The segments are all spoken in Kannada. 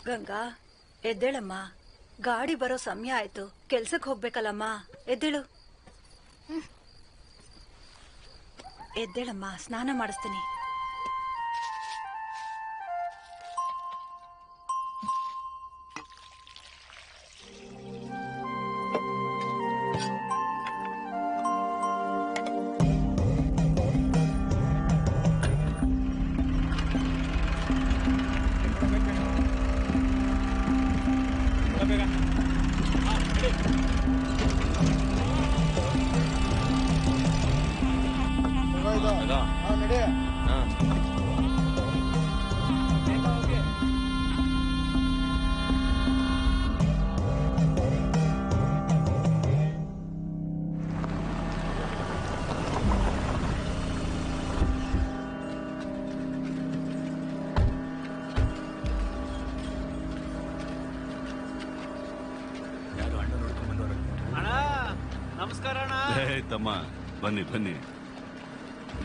ಗಂಗಾ ಎದ್ದೇಳಮ್ಮ, ಗಾಡಿ ಬರೋ ಸಮಯ ಆಯ್ತು, ಕೆಲ್ಸಕ್ಕೆ ಹೋಗ್ಬೇಕಲ್ಲಮ್ಮ. ಎದ್ದೇಳು, ಎದ್ದೇಳಮ್ಮ, ಸ್ನಾನ ಮಾಡಿಸ್ತೀನಿ. ನಮಸ್ಕಾರ ಅಣ್ಣ. ತಮ್ಮ ಬನ್ನಿ ಬನ್ನಿ,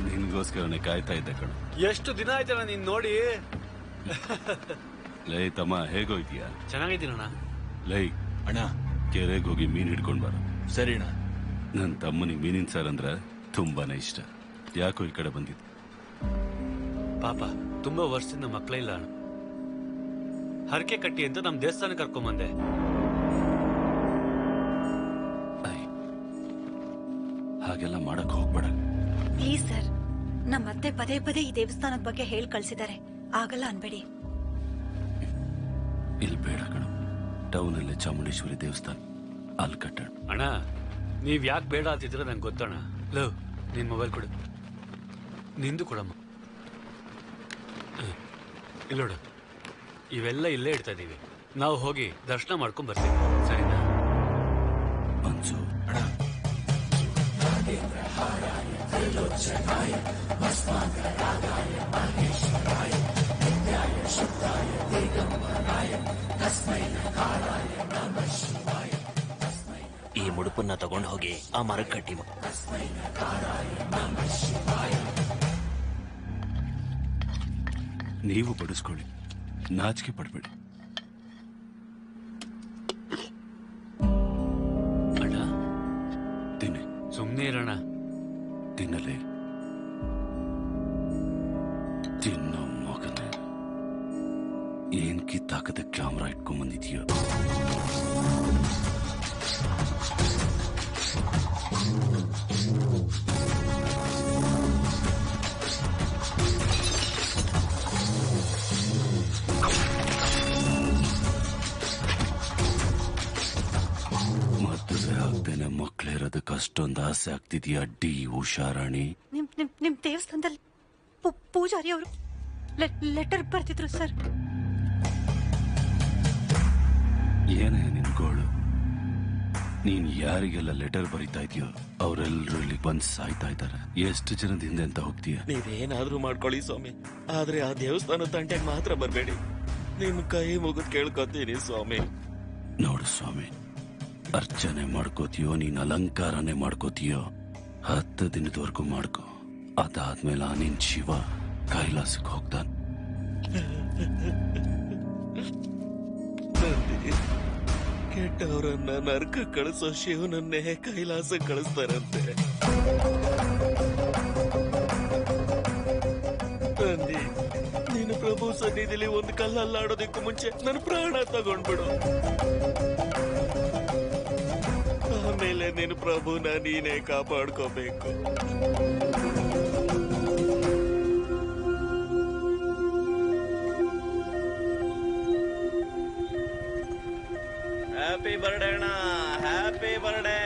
ನಿನ್ಗೋಸ್ಕರನೇ ಕಾಯ್ತಾ ಇದ್ದೆ ಕಣ. ಎಷ್ಟು ದಿನ ಆಯ್ತಣ್ಣ ನೀನ್ ನೋಡಿ. ಲೈ ತಮ್ಮ, ಹೇಗೋಯ್ತೀಯ? ಚೆನ್ನಾಗಿದ್ದೀನಣ್ಣ. ಲೈ ಅಣ್ಣ, ಕೆರೆಗೆ ಹೋಗಿ ಮೀನ್ ಹಿಡ್ಕೊಂಡ್ ಬಾರ. ಸರಿ ಅಣ್ಣ. ನನ್ ತಮ್ಮನಿಗೆ ಮೀನಿನ ಸಾರ್ ಅಂದ್ರ ತುಂಬಾನೇ ಇಷ್ಟ. ಯಾಕೋ ಈ ಕಡೆ ಬಂದಿದ್ದು? ಪಾಪ ತುಂಬಾ ವರ್ಷದಿಂದ ಮಕ್ಕಳೇ ಇಲ್ಲ ಅಣ್ಣ. ಹರಕೆ ಕಟ್ಟಿ ಅಂತ ನಮ್ ದೇವಸ್ಥಾನ ಕರ್ಕೊಂಬಂದೆ. ಹಾಗೆಲ್ಲ ಮಾಡಕ್ ಹೋಗ್ಬೇಡ ಪ್ಲೀಸ್ ಸರ್. ನಮ್ಮತ್ತೆ ಪದೇ ಪದೇ ಈ ದೇವಸ್ಥಾನದ ಬಗ್ಗೆ ಹೇಳಿ ಕಳ್ಸಿದ್ದಾರೆ, ಆಗಲ್ಲ ಅನ್ಬೇಡಿ. ಇಲ್ಲಿ ಬೇಡ ಕಣ, ಟೌನ್ ಅಲ್ಲೇ ಚಾಮುಂಡೇಶ್ವರಿ ದೇವಸ್ಥಾನ, ಅಲ್ಲಿ ಕಟ್ಟಣ. ಅಣ್ಣ ನೀವ್ ಯಾಕೆ ಬೇಡ ಅಂತಿದ್ರೆ ನಂಗೆ ಗೊತ್ತಣ್ಣ. ಲವ್, ನಿನ್ ಮೊಬೈಲ್ ಕೊಡು. ನಿಂದು ಕೊಡಮ್ಮ. ಇಲ್ಲೋಡು, ಇವೆಲ್ಲ ಇಲ್ಲೇ ಇಡ್ತಾ ಇದೀವಿ. ನಾವು ಹೋಗಿ ದರ್ಶನ ಮಾಡ್ಕೊಂಡ್ ಬರ್ತೀವಿ, ಸರಿನಾ? ಅನ್ಸು ಅಣ್ಣ, ಈ ಮುಡುಪನ್ನ ತಗೊಂಡು ಹೋಗಿ ಆ ಮರಕ್ಕೆ ಕಟ್ಟಿ. ನೀವು ಬಡಿಸ್ಕೊಳ್ಳಿ, ನಾಚಿಕೆ ಪಡ್ಬೇಡಿ. ಅಣ್ಣ ತಿನ್ನಿ. ಸುಮ್ನೆ ಇರೋಣ. ತಿನ್ನಲೇ, ತಿನ್ನೋ ಮಗನೇ. ಏನ್ ಕಿತ್ತಾಕದ ಕ್ಯಾಮ್ರಾ ಇಟ್ಕೊಂಡ್ ಬಂದಿದೀಯ? ಮದುವೆ ಆಗ್ದೇನೆ ಮಕ್ಳಿರೋದಕ್ಕೆ ಅಷ್ಟೊಂದು ಆಸೆ ಆಗ್ತಿದೀಯ ಡಿ ಉಷಾರಾಣಿ? ನಿಮ್ ದೇವಸ್ಥಾನದಲ್ಲಿ ಪೂಜಾರಿ ಅವರು ಲೆಟರ್ ಬರ್ತಿದ್ರು ಸರ್. ಏನೇ ನಿನ್ ಗೋಳು? ನೀನ್ ಯಾರಿಗೆಲ್ಲ ಲೆಟರ್ ಬರೀತಾ ಇದೆಯೋ ಅವರೆಲ್ಲರೂ ಇಲ್ಲಿ ಬಂದ್ ಸಾಯ್ತಾ ಇದ್ದಾರೆ. ಎಷ್ಟು ಜನದ ಹಿಂದೆ ಅಂತ ಹೋಗ್ತೀಯ? ನೀವೇನಾದ್ರೂ ಮಾಡ್ಕೊಳ್ಳಿ ಸ್ವಾಮಿ, ಆದ್ರೆ ಆ ದೇವಸ್ಥಾನ ತಂಟೆಗೆ ಮಾತ್ರ ಬರ್ಬೇಡಿ. ನಿಮ್ ಕೈ ಮುಗಿದ್ ಕೇಳ್ಕೊತೀನಿ ಸ್ವಾಮಿ. ನೋಡು ಸ್ವಾಮಿ, ಅರ್ಚನೆ ಮಾಡ್ಕೋತೀಯೋ ನೀನ್ ಅಲಂಕಾರನೇ ಮಾಡ್ಕೋತೀಯೋ 10 ದಿನದವರೆಗೂ ಮಾಡ್ಕೋ. ಅದಾದ್ಮೇಲೆ ನಿನ್ ಶಿವ ಕೈಲಾಸಕ್ಕೆ ಹೋಗ್ತಾನೆ. ಕೆಟ್ಟವರನ್ನ ನರ್ಕ ಕಳಿಸೋ ಶಿವನನ್ನೇ ಕೈಲಾಸ ಕಳಿಸ್ತಾರಂತೆ. ತಂದಿ, ನೀನು ಪ್ರಭು ಸನ್ನಿಧಿಲಿ ಒಂದು ಕಲ್ಲಲ್ಲಾಡೋದಕ್ಕೂ ಮುಂಚೆ ನನ್ನ ಪ್ರಾಣ ತಗೊಂಡ್ಬಿಡು. ಆಮೇಲೆ ನೀನು ಪ್ರಭುನ ನೀನೇ ಕಾಪಾಡ್ಕೋಬೇಕು. ಹ್ಯಾಪಿ ಬರ್ಡೇ ಅಣ್ಣ, ಹ್ಯಾಪಿ ಬರ್ಡೇ.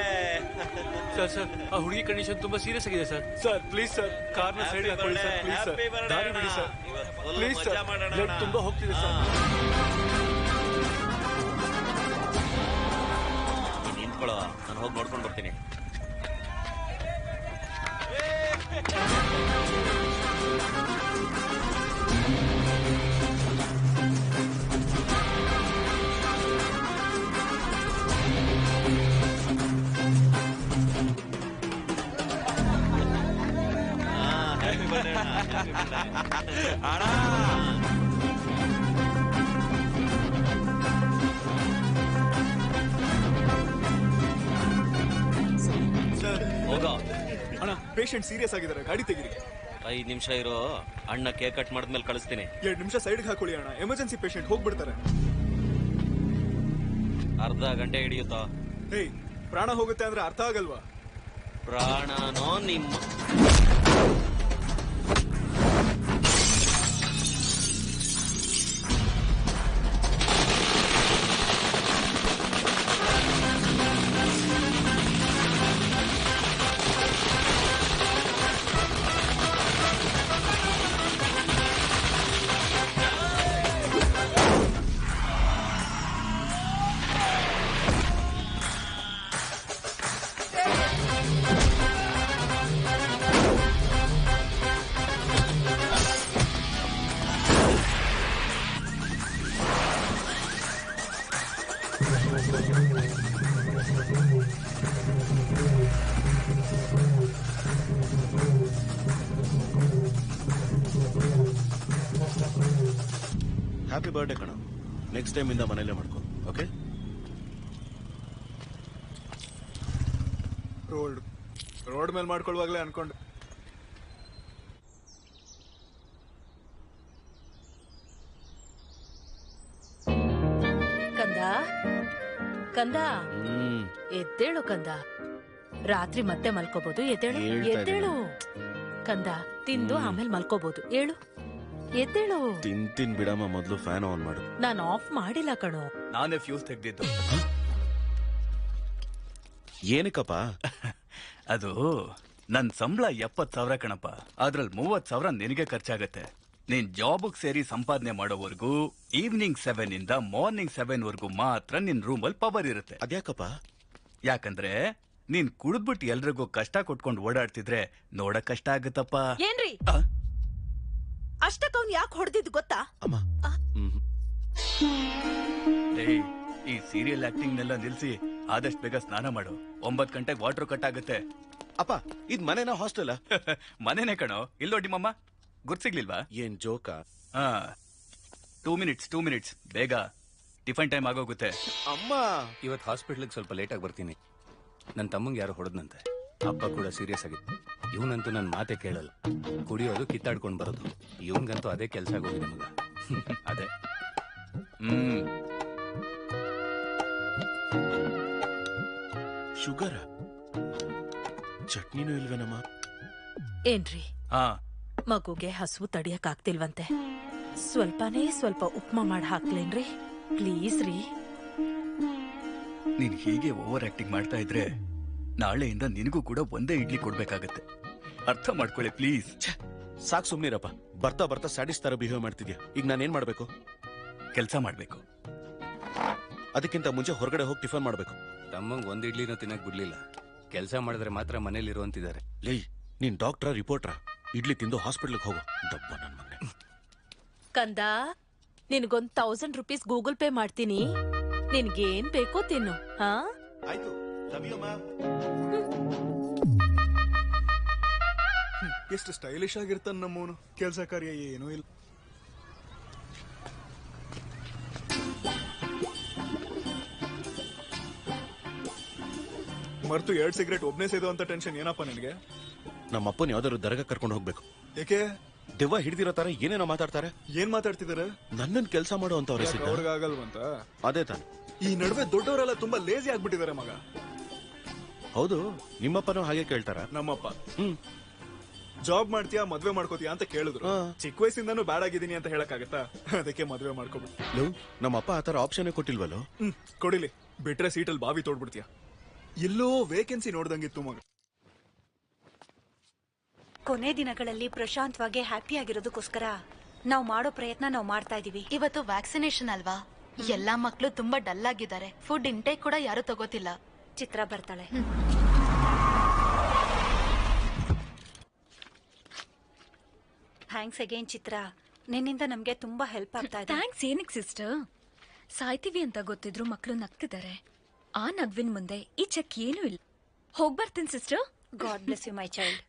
ಸರ್ ಸರ್, ಆ ಹುಡುಗಿ ಕಂಡೀಷನ್ ತುಂಬಾ ಸೀರಿಯಸ್ ಆಗಿದೆ ಸರ್. ಸರ್ ಪ್ಲೀಸ್ ಸರ್, ಕಾರ್ನ ಸೈಡ್ ಹಾಕೊಳ್ಳಿ ಸರ್. ಪ್ಲೀಸ್ ಸರ್, ದಾರಿ ಬಿಡಿ ಸರ್. ಪ್ಲೀಸ್ ಸರ್, ಬ್ಲಡ್ ತುಂಬಾ ಹೋಗ್ತಿದೆ ಸರ್. ನಿಂತ್ಕೊಳ್ಳೋ, ನಾನು ಹೋಗಿ ನೋಡ್ಕೊಂಡು ಬರ್ತೀನಿ. ಹೋಗ. ಅಣ್ಣ ಪೇಷಂಟ್ ಸೀರಿಯಸ್ ಆಗಿದ್ದಾರೆ, ಗಾಡಿ ತೆಗೀರಿ. 5 ನಿಮಿಷ ಇರೋ, ಅಣ್ಣ ಕೇಕ್ ಕಟ್ ಮಾಡಿದ್ಮೇಲೆ ಕಳಿಸ್ತೀನಿ. 2 ನಿಮಿಷ ಸೈಡ್ಗೆ ಹಾಕೊಳ್ಳಿ ಅಣ್ಣ, ಎಮರ್ಜೆನ್ಸಿ ಪೇಷಂಟ್ ಹೋಗ್ಬಿಡ್ತಾರೆ. ಅರ್ಧ ಗಂಟೆ ಹಿಡಿಯುತ್ತಾ? ಹೇಯ್, ಪ್ರಾಣ ಹೋಗುತ್ತೆ ಅಂದ್ರೆ ಅರ್ಥ ಆಗಲ್ವಾ? ಪ್ರಾಣನೋ ನಿಮ್ಮ ಹ್ಯಾಪಿ ಬರ್ಡೇ ಕಣ. ನೆಕ್ಸ್ಟ್ ಟೈಮ್ ಇಂದ ಮನೇಲೆ ಮಾಡ್ಕೊ, ಓಕೆ? ರೋಡ್ ಮೇಲೆ ಮಾಡ್ಕೊಳ್ವಾಗ್ಲೇ ಅನ್ಕೊಂಡು. ಕಂದ ಕಂದ ಎದ್ದೇಳು ಕಂದ, ರಾತ್ರಿ ಮತ್ತೆ ಮಲ್ಕೋಬಹುದು. ಎದ್ದೇಳು ಎದ್ದೇಳು ಕಂದ, ತಿಂದು ಆಮೇಲೆ ಮಲ್ಕೋಬಹುದು. ಹೇಳು ಎದ್ದೇಳು. ತಿಂತೀನಿ ಬಿಡಮ್ಮ, ಮೊದ್ಲು ಫ್ಯಾನ್ ಆನ್ ಮಾಡು. ನಾನು ಆಫ್ ಮಾಡಿಲ್ಲ ಕಣೋ. ನಾನೇ ಫ್ಯೂಸ್ ತೆಗ್ದಿದ್ದು. ಏನಕ್ಕಪ್ಪ? ಅದು ನನ್ ಸಂಬಳ 70,000 ಕಣಪ್ಪ. ಅದ್ರಲ್ಲಿ 30,000 ನಿನಗೆ ಖರ್ಚಾಗತ್ತೆ. ನೀನ್ ಜಾಬ್ಗೆ ಸೇರಿ ಸಂಪಾದನೆ ಮಾಡೋವರೆಗೂ ಈವ್ನಿಂಗ್ 7 ಇಂದ ಮಾರ್ನಿಂಗ್ 7 ವರೆಗೂ ಮಾತ್ರ ನಿನ್ ರೂಮಲ್ಲಿ ಪವರ್ ಇರುತ್ತೆ. ಅದ್ಯಾಕಪ್ಪ? ಯಾಕಂದ್ರೆ ನೀನ್ ಕುಡಿದ್ಬಿಟ್ಟು ಎಲ್ರಿಗೂ ಕಷ್ಟ ಕೊಟ್ಕೊಂಡು ಓಡಾಡ್ತಿದ್ರೆ ನೋಡಕ್ ಕಷ್ಟ ಆಗತ್ತಪ್ಪ. ಏನ್ರಿ ಅಷ್ಟಕ್ಕ ಅವ್ನ್ ಯಾಕೆ ಹೊಡೆದಿದ್ ಗೊತ್ತಾ? ಅಮ್ಮ, ಏಯ್, ಈ ಸೀರಿಯಲ್ ಆಕ್ಟಿಂಗ್ ನೆಲ್ಲ ನಿಲ್ಸಿ ಆದಷ್ಟು ಬೇಗ ಸ್ನಾನ ಮಾಡು. 9 ಗಂಟೆಗೆ ವಾಟರ್ ಕಟ್ ಆಗುತ್ತೆ. ಅಪ್ಪ ಇದ್ ಮನೆನಾ ಹಾಸ್ಟೆಲ್? ಮನೇನೆ ಕಣೋ. ಇಲ್ಲೋಡಿಮಮ್ಮ, ಗುರ್ಸಿಗ್ಲಿಲ್ವಾ? ಏನ್ ಜೋಕ? 2 ಮಿನಿಟ್ಸ್ ಬೇಗ, ಟಿಫನ್ ಟೈಮ್ ಆಗೋಗುತ್ತೆ. ಅಮ್ಮ, ಇವತ್ತು ಹಾಸ್ಪಿಟ್ಲಿಗೆ ಸ್ವಲ್ಪ ಲೇಟಾಗಿ ಬರ್ತೀನಿ. ನನ್ನ ತಮ್ಮಂಗೆ ಯಾರು ಹೊಡೆದ್ನಂತೆ. ಅಪ್ಪ ಕೂಡ ಸೀರಿಯಸ್ ಆಗಿತ್ತು. ಇವನಂತೂ ನನ್ನ ಮಾತೆ ಕೇಳಲ್ಲ. ಕುಡಿಯೋದು, ಕಿತ್ತಾಡ್ಕೊಂಡು ಬರೋದು. ಇವನ್ಗಂತೂ ಅದೇ ಕೆಲಸ ಆಗೋಗಿದೆ ಮಗ. ಅದೇ. ಶುಗರ್ ಚಟ್ನಿನೂ ಇಲ್ವೇನಮ್ಮ? ಏನ್ರಿ ಹಾ, ಮಗುಗೆ ಹಸುವು ತಡಿಯಕ್ ಆಗ್ತಿಲ್ವಂತೆ. ಸ್ವಲ್ಪನೇ ಸ್ವಲ್ಪ ಉಪ್ಮಾ ಮಾಡಿ ಹಾಕ್ಲೇನ್ರಿ ಪ್ಲೀಸ್ ರೀ. ನೀನ್ ಹೀಗೆ ಓವರ್ ಆಕ್ಟಿಂಗ್ ಮಾಡ್ತಾ ಇದ್ರೆ ನಾಳೆಯಿಂದ ನಿನಗೂ ಕೂಡ ಒಂದೇ ಇಡ್ಲಿ ಕೊಡ್ಬೇಕಾಗತ್ತೆ. ಅರ್ಥ ಮಾಡ್ಕೊಳ್ಳಿ ಪ್ಲೀಸ್. ಸಾಕ್ ಸುಮ್ನಿರಪ್ಪ. ಬರ್ತಾ ಬರ್ತಾ ಸ್ಯಾಡಿಸ್ ತರ ಬಿಹೇವ್ ಮಾಡ್ತಿದ್ಯಾ. ಈಗ ನಾನೇನ್ ಮಾಡ್ಬೇಕು? ಕೆಲಸ ಮಾಡ್ಬೇಕು. ಅದಕ್ಕಿಂತ ಮುಂಚೆ ಹೊರಗಡೆ ಹೋಗಿ ಟಿಫನ್ ಮಾಡ್ಬೇಕು. ತಮ್ಮಂಗೆ ಒಂದ್ ಇಡ್ಲಿನೂ ತಿನ್ನಕ್ ಬಿಡ್ಲಿಲ್ಲ. ಕೆಲಸ ಮಾಡಿದ್ರೆ ಮಾತ್ರ ಮನೇಲಿರುವಂತಿದ್ದಾರೆ. ಲೇ, ನೀನ್ ಡಾಕ್ಟ್ರಾ ರಿಪೋರ್ಟ್ರಾ? ಇಡ್ಲಿ ತಿಂದು ಹಾಸ್ಪಿಟ್ಲಿಗೆ ಹೋಗು. ದಪ್ಪ ನನ್ ಮಗನೇ. ಕಂದ, ನಿನ್ಗೊಂದ್ 1000 ರೂಪೀಸ್ ಗೂಗಲ್ ಪೇ ಮಾಡ್ತೀನಿ. ನಿನ್ಗೇನ್ ಬೇಕೋ ತಿನ್ನು. ಹಾ, ಆಯ್ತು. ಎಷ್ಟು ಸ್ಟೈಲಿಶ್ ಆಗಿರ್ತಾನ ನಮ್ಮವನು. ಕೆಲಸ ಕಾರ್ಯ ಏನೂ ಇಲ್ಲ. ಮರ್ತು 2 ಸಿಗರೇಟ್ ಒಬ್ನೇ ಸೇದು ಅಂತ ಟೆನ್ಷನ್ ಏನಪ್ಪ ನಿನಗೆ? ನಮ್ಮ ಅಪ್ಪನ ಯಾವ್ದಾದ್ರು ದರ್ಗ ಕರ್ಕೊಂಡು ಹೋಗ್ಬೇಕು. ಏಕೆ? ದೆವ್ವ ಹಿಡಿದಿರೋ ತರ ಏನೇನೋ ಮಾತಾಡ್ತಾರೆ. ಏನ್ ಮಾತಾಡ್ತಿದಾರೆ? ನನ್ನನ್ ಕೆಲಸ ಮಾಡೋ ಅಂತ ಅವ್ರಿಗೆ ಆಗಲ್ವಂತ? ಅದೇ ತಾನೆ. ಈ ನಡುವೆ ದೊಡ್ಡವರೆಲ್ಲ ತುಂಬಾ ಲೇಜಿ ಆಗ್ಬಿಟ್ಟಿದ್ದಾರೆ ಮಗ. ಹೌದು, ನಿಮ್ಮಪ್ಪನೂ ಹಾಗೆ ಕೇಳ್ತಾರ? ನಮ್ಮಪ್ಪ ಜಾಬ್ ಮಾಡ್ತೀಯಾ ಮದ್ವೆ ಮಾಡ್ಕೋತೀಯಾ ಅಂತ ಕೇಳಿದ್ರು. ಚಿಕ್ಕ ವಯಸ್ಸಿಂದಾನು ಬ್ಯಾಡ್ ಆಗಿದ್ದೀನಿ ಅಂತ ಹೇಳಕ್ಕಾಗತ್ತಾ? ಅದಕ್ಕೆ ಮದ್ವೆ ಮಾಡ್ಕೊಬಿಟ್ಟು. ನಮ್ಮಪ್ಪ ಆತರ ಆಪ್ಷನ್ ಕೊಟ್ಟಿಲ್ವಲ್ಲೋ? ಕೊಡಿಲಿ, ಬಿಟ್ರೆ ಸೀಟಲ್ಲಿ ಬಾವಿ ತೋಡ್ಬಿಡ್ತೀಯ. ಎಲ್ಲೋ ವೇಕೆನ್ಸಿ ನೋಡ್ದಂಗಿತ್ತು ಮಗ. ಕೊನೆ ದಿನಗಳಲ್ಲಿ ಪ್ರಶಾಂತವಾಗಿ ಹ್ಯಾಪಿ ಆಗಿರೋದಕ್ಕೋಸ್ಕರ ನಾವು ಮಾಡೋ ಪ್ರಯತ್ನ ನಾವು ಮಾಡ್ತಾ ಇದೀವಿ. ಇವತ್ತು ವ್ಯಾಕ್ಸಿನೇಷನ್ ಅಲ್ವಾ? ಎಲ್ಲಾ ಮಕ್ಳು ತುಂಬಾ ಡಲ್ ಆಗಿದ್ದಾರೆ. ಫುಡ್ ಇಂಟೇಕ್ ಕೂಡ ಯಾರು ತಗೋತಿಲ್ಲ. ಚಿತ್ರ ಬರ್ತಾಳೆ. ಥ್ಯಾಂಕ್ಸ್ ಅಗೇನ್ ಚಿತ್ರ. ನಿನ್ನಿಂದ ನಮ್ಗೆ ತುಂಬಾ ಹೆಲ್ಪ್ ಆಗ್ತಾ ಇದೆ. ಥ್ಯಾಂಕ್ಸ್ ಏನಕ್ಕೆ ಸಿಸ್ಟರ್? ಸಾಯ್ತೀವಿ ಅಂತ ಗೊತ್ತಿದ್ರು ಮಕ್ಕಳು ನಗ್ತಿದ್ದಾರೆ. ಆ ನಗ್ವಿನ ಮುಂದೆ ಈ ಚೆಕ್ ಏನೂ ಇಲ್ಲ. ಹೋಗ್ಬರ್ತೀನಿ sister. God bless you my child.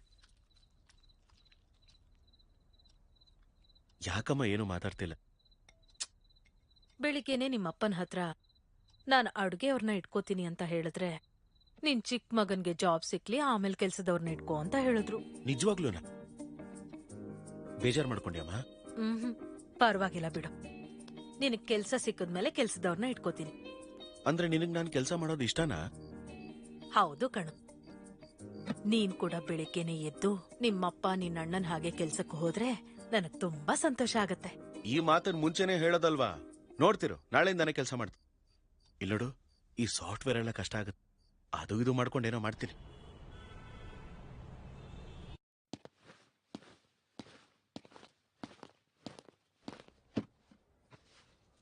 ಯಾಕಮ್ಮ ಏನು ಮಾತಾಡ್ತಿಲ್ಲ? ಬೆಳಿಗ್ಗೆನೆ ನಿಮ್ಮಪ್ಪನ ಹತ್ರ ನಾನು ಅಡುಗೆ ಅವ್ರನ್ನ ಇಟ್ಕೋತೀನಿ ಅಂತ ಹೇಳಿದ್ರೆ ನಿನ್ ಚಿಕ್ಕ ಮಗನ್ಗೆ ಜಾಬ್ ಸಿಕ್ಲಿ ಆಮೇಲೆ ಕೆಲ್ಸದವ್ರನ್ನ ಇಟ್ಕೋ ಅಂತ ಹೇಳಿದ್ರು. ನಿಜವಾಗ್ಲೂನಾ? ಬೇಜಾರ್ ಮಾಡ್ಕೊಂಡ್ಯಮ್ಮ? ಪರವಾಗಿಲ್ಲ ಬಿಡು, ನಿನಗ್ ಕೆಲ್ಸ ಸಿಕ್ಕದ್ಮೇಲೆ ಕೆಲ್ಸದವ್ರನ್ನ ಇಟ್ಕೋತೀನಿ. ಅಂದ್ರೆ ನಿನಗ್ ನಾನ್ ಕೆಲ್ಸ ಮಾಡೋದು ಇಷ್ಟನಾ? ಹೌದು ಕಣು, ನೀನ್ ಕೂಡ ಬೆಳಿಗ್ಗೆನೆ ಎದ್ದು ನಿಮ್ಮಪ್ಪ ನಿನ್ನ ಅಣ್ಣನ್ ಹಾಗೆ ಕೆಲ್ಸಕ್ಕೆ ಹೋದ್ರೆ ನನಗ್ ತುಂಬಾ ಸಂತೋಷ ಆಗತ್ತೆ. ಈ ಮಾತನ್ ಮುಂಚೆನೆ ಹೇಳೋದಲ್ವಾ? ನೋಡ್ತಿರು, ನಾಳೆಯಿಂದಾನೆ ಕೆಲಸ ಮಾಡ್ತೀನಿ. ಇಲ್ಲೋಡು, ಈ ಸಾಫ್ಟ್ವೇರ್ ಎಲ್ಲ ಕಷ್ಟ ಆಗುತ್ತೆ. ಅದು ಇದು ಮಾಡ್ಕೊಂಡೇನೋ ಮಾಡ್ತೀನಿ.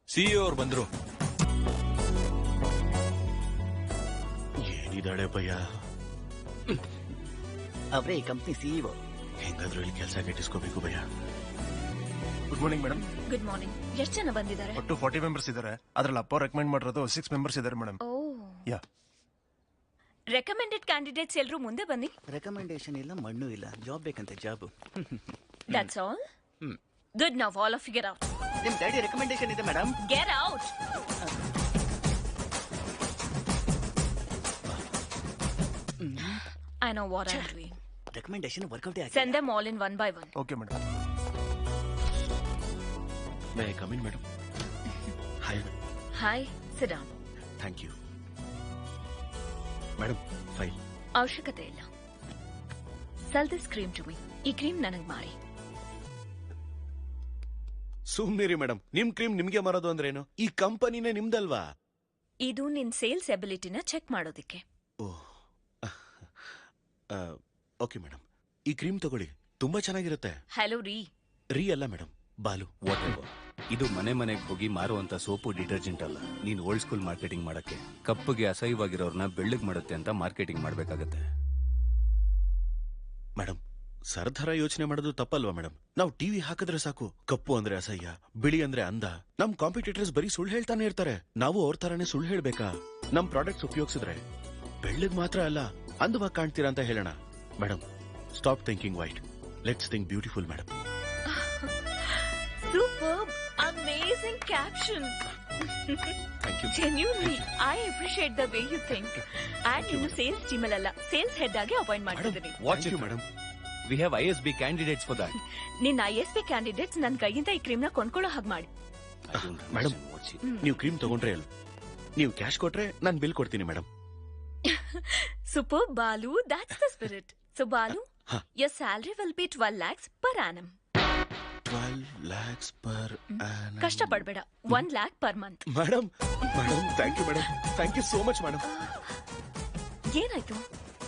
ಸಿಇಒ ಅವ್ರು ಬಂದ್ರು. ಏನಿದಾಳೆ ಭಯ್ಯ? ಅವರೇ ಈ ಕಂಪ್ನಿ ಸಿಇಒ. ಹೆಂಗಾದ್ರೂ ಇಲ್ಲಿ ಕೆಲಸ ಗಿಟ್ಟಿಸ್ಕೋಬೇಕು ಭಯ್ಯ. Good morning madam. Good morning. ಎಷ್ಟು ಜನ ಬಂದಿದ್ದಾರೆ? ಒಟ್ಟು 40 ಮೆಂಬರ್ಸ್ ಇದ್ದಾರೆ. ಅದ್ರಲ್ಲಿ ಅಪ್ಪ ರೆಕಮೆಂಡ್ ಮಾಡಿರೋದು 6 ಮೆಂಬರ್ಸ್ ಇದ್ದಾರೆ madam. Oh, yeah. Recommended candidates ಎಲ್ಲರೂ ಮುಂದೆ ಬನ್ನಿ. ರೆಕಮೆಂಡೇಶನ್ ಇಲ್ಲ, ಮಣ್ಣು ಇಲ್ಲ, ಜಾಬ್ ಬೇಕಂತೆ, job. That's all. Good, now all of you get out. ನಿಮ್ ಡ್ಯಾಡಿ ರೆಕಮೆಂಡೇಶನ್ ಇದೆ madam. Get out. I know what I'm doing. Recommendation work out ಆಗಿದೆ. Send them all in one by one. Okay madam. May I come in madam? Hi. Hi, sit down. Thank you madam. File ಅವಶ್ಯಕತೆ ಇಲ್ಲ. Sell this cream to me. ಈ ಕ್ರೀಮ್ ನನಗ್ ಮಾರಿ. ಸುಮ್ನಿರಿ ಮೇಡಮ್, ನಿಮ್ ಕ್ರೀಮ್ ನಿಮ್ಗೆ ಮಾರೋದು ಅಂದ್ರೇನು? ಈ ಕಂಪನಿನೇ ನಿಮ್ದಲ್ವಾ? ಇದು ನಿನ್ ಸೇಲ್ಸ್ ಎಬಿಲಿಟಿನ ಚೆಕ್ ಮಾಡೋದಿಕ್ಕೆ. ಓಕೆ ಮೇಡಮ್, ಈ ಕ್ರೀಮ್ ತಗೊಳ್ಳಿ, ತುಂಬಾ ಚೆನ್ನಾಗಿರುತ್ತೆ. ಹಲೋ ರೀ ಅಲ್ಲ ಮೇಡಮ್, ಬಾಲು. What ever. ಇದು ಮನೆ ಮನೆಗೆ ಹೋಗಿ ಮಾರುವಂತ ಸೋಪು ಡಿಟರ್ಜೆಂಟ್ ಅಲ್ಲ. ನೀನ್ ಓಲ್ಡ್ ಸ್ಕೂಲ್ ಮಾರ್ಕೆಟಿಂಗ್ ಮಾಡಕ್ಕೆ ಕಪ್ಪುಗೆ ಅಸಹ್ಯವಾಗಿರೋರ್ನ ಬೆಳ್ಳಗ್ ಮಾಡುತ್ತೆ ಅಂತ ಮಾರ್ಕೆಟಿಂಗ್ ಮಾಡ್ಬೇಕಾಗತ್ತೆ. ಮೇಡಮ್, ಸರ್ದಾರ ಯೋಚನೆ ಮಾಡೋದು ತಪ್ಪಲ್ವಾ ಮೇಡಮ್? ನಾವು ಟಿವಿ ಹಾಕಿದ್ರೆ ಸಾಕು, ಕಪ್ಪು ಅಂದ್ರೆ ಅಸಹ್ಯ, ಬಿಳಿ ಅಂದ್ರೆ ಅಂದ. ನಮ್ ಕಾಂಪಿಟೇಟರ್ಸ್ ಬರೀ ಸುಳ್ಳು ಹೇಳ್ತಾನೆ ಇರ್ತಾರೆ. ನಾವು ಅವ್ರ ತರಾನೇ ಸುಳ್ಳು ಹೇಳ್ಬೇಕಾ? ನಮ್ ಪ್ರಾಡಕ್ಟ್ಸ್ ಉಪಯೋಗಿಸಿದ್ರೆ ಬೆಳ್ಳಗ್ ಮಾತ್ರ ಅಲ್ಲ, ಅಂದವಾಗಿ ಕಾಣ್ತೀರಾ ಅಂತ ಹೇಳೋಣ. Madam, stop thinking white, let's think beautiful madam. Superb, amazing caption. Thank you. Genuinely, I appreciate the way you think. And ಇನ್ನು ಸೇಲ್ಸ್ ಟೀಮ್ ಅಲ್ಲ, ಸೇಲ್ಸ್ ಹೆಡ್ ಆಗಿ ಅಪಾಯಿಂಟ್ ಮಾಡ್ತಿದ್ದೀನಿ. Watch it madam. We have ISB candidates for that. ನಿನ್ನ ISB ಕ್ಯಾಂಡಿಡೇಟ್ಸ್ ನನ್ನ ಕೈಯಿಂದ ಈ ಕ್ರೀಮ್ ನ ಕೊಂಡ್ಕೊಳ್ಳೋ ಹಾಗೆ ಮಾಡಿ. ಮೇಡಮ್, ನೀವು ಕ್ರೀಮ್ ತಗೊಂಡ್ರೆ ಅಲ್ಲ, ನೀವು ಕ್ಯಾಶ್ ಕೊಟ್ರೆ ನಾನು ಬಿಲ್ ಕೊಡ್ತೀನಿ madam. Superb, Balu, that's the spirit. So Balu, your salary will be 12 lakhs per annum. 12 lakhs per annum. ಕಷ್ಟ ಪಡಬೇಡ, 1 lakh per month. Madam, thank you madam, thank you so much madam. ಏನಾಯ್ತು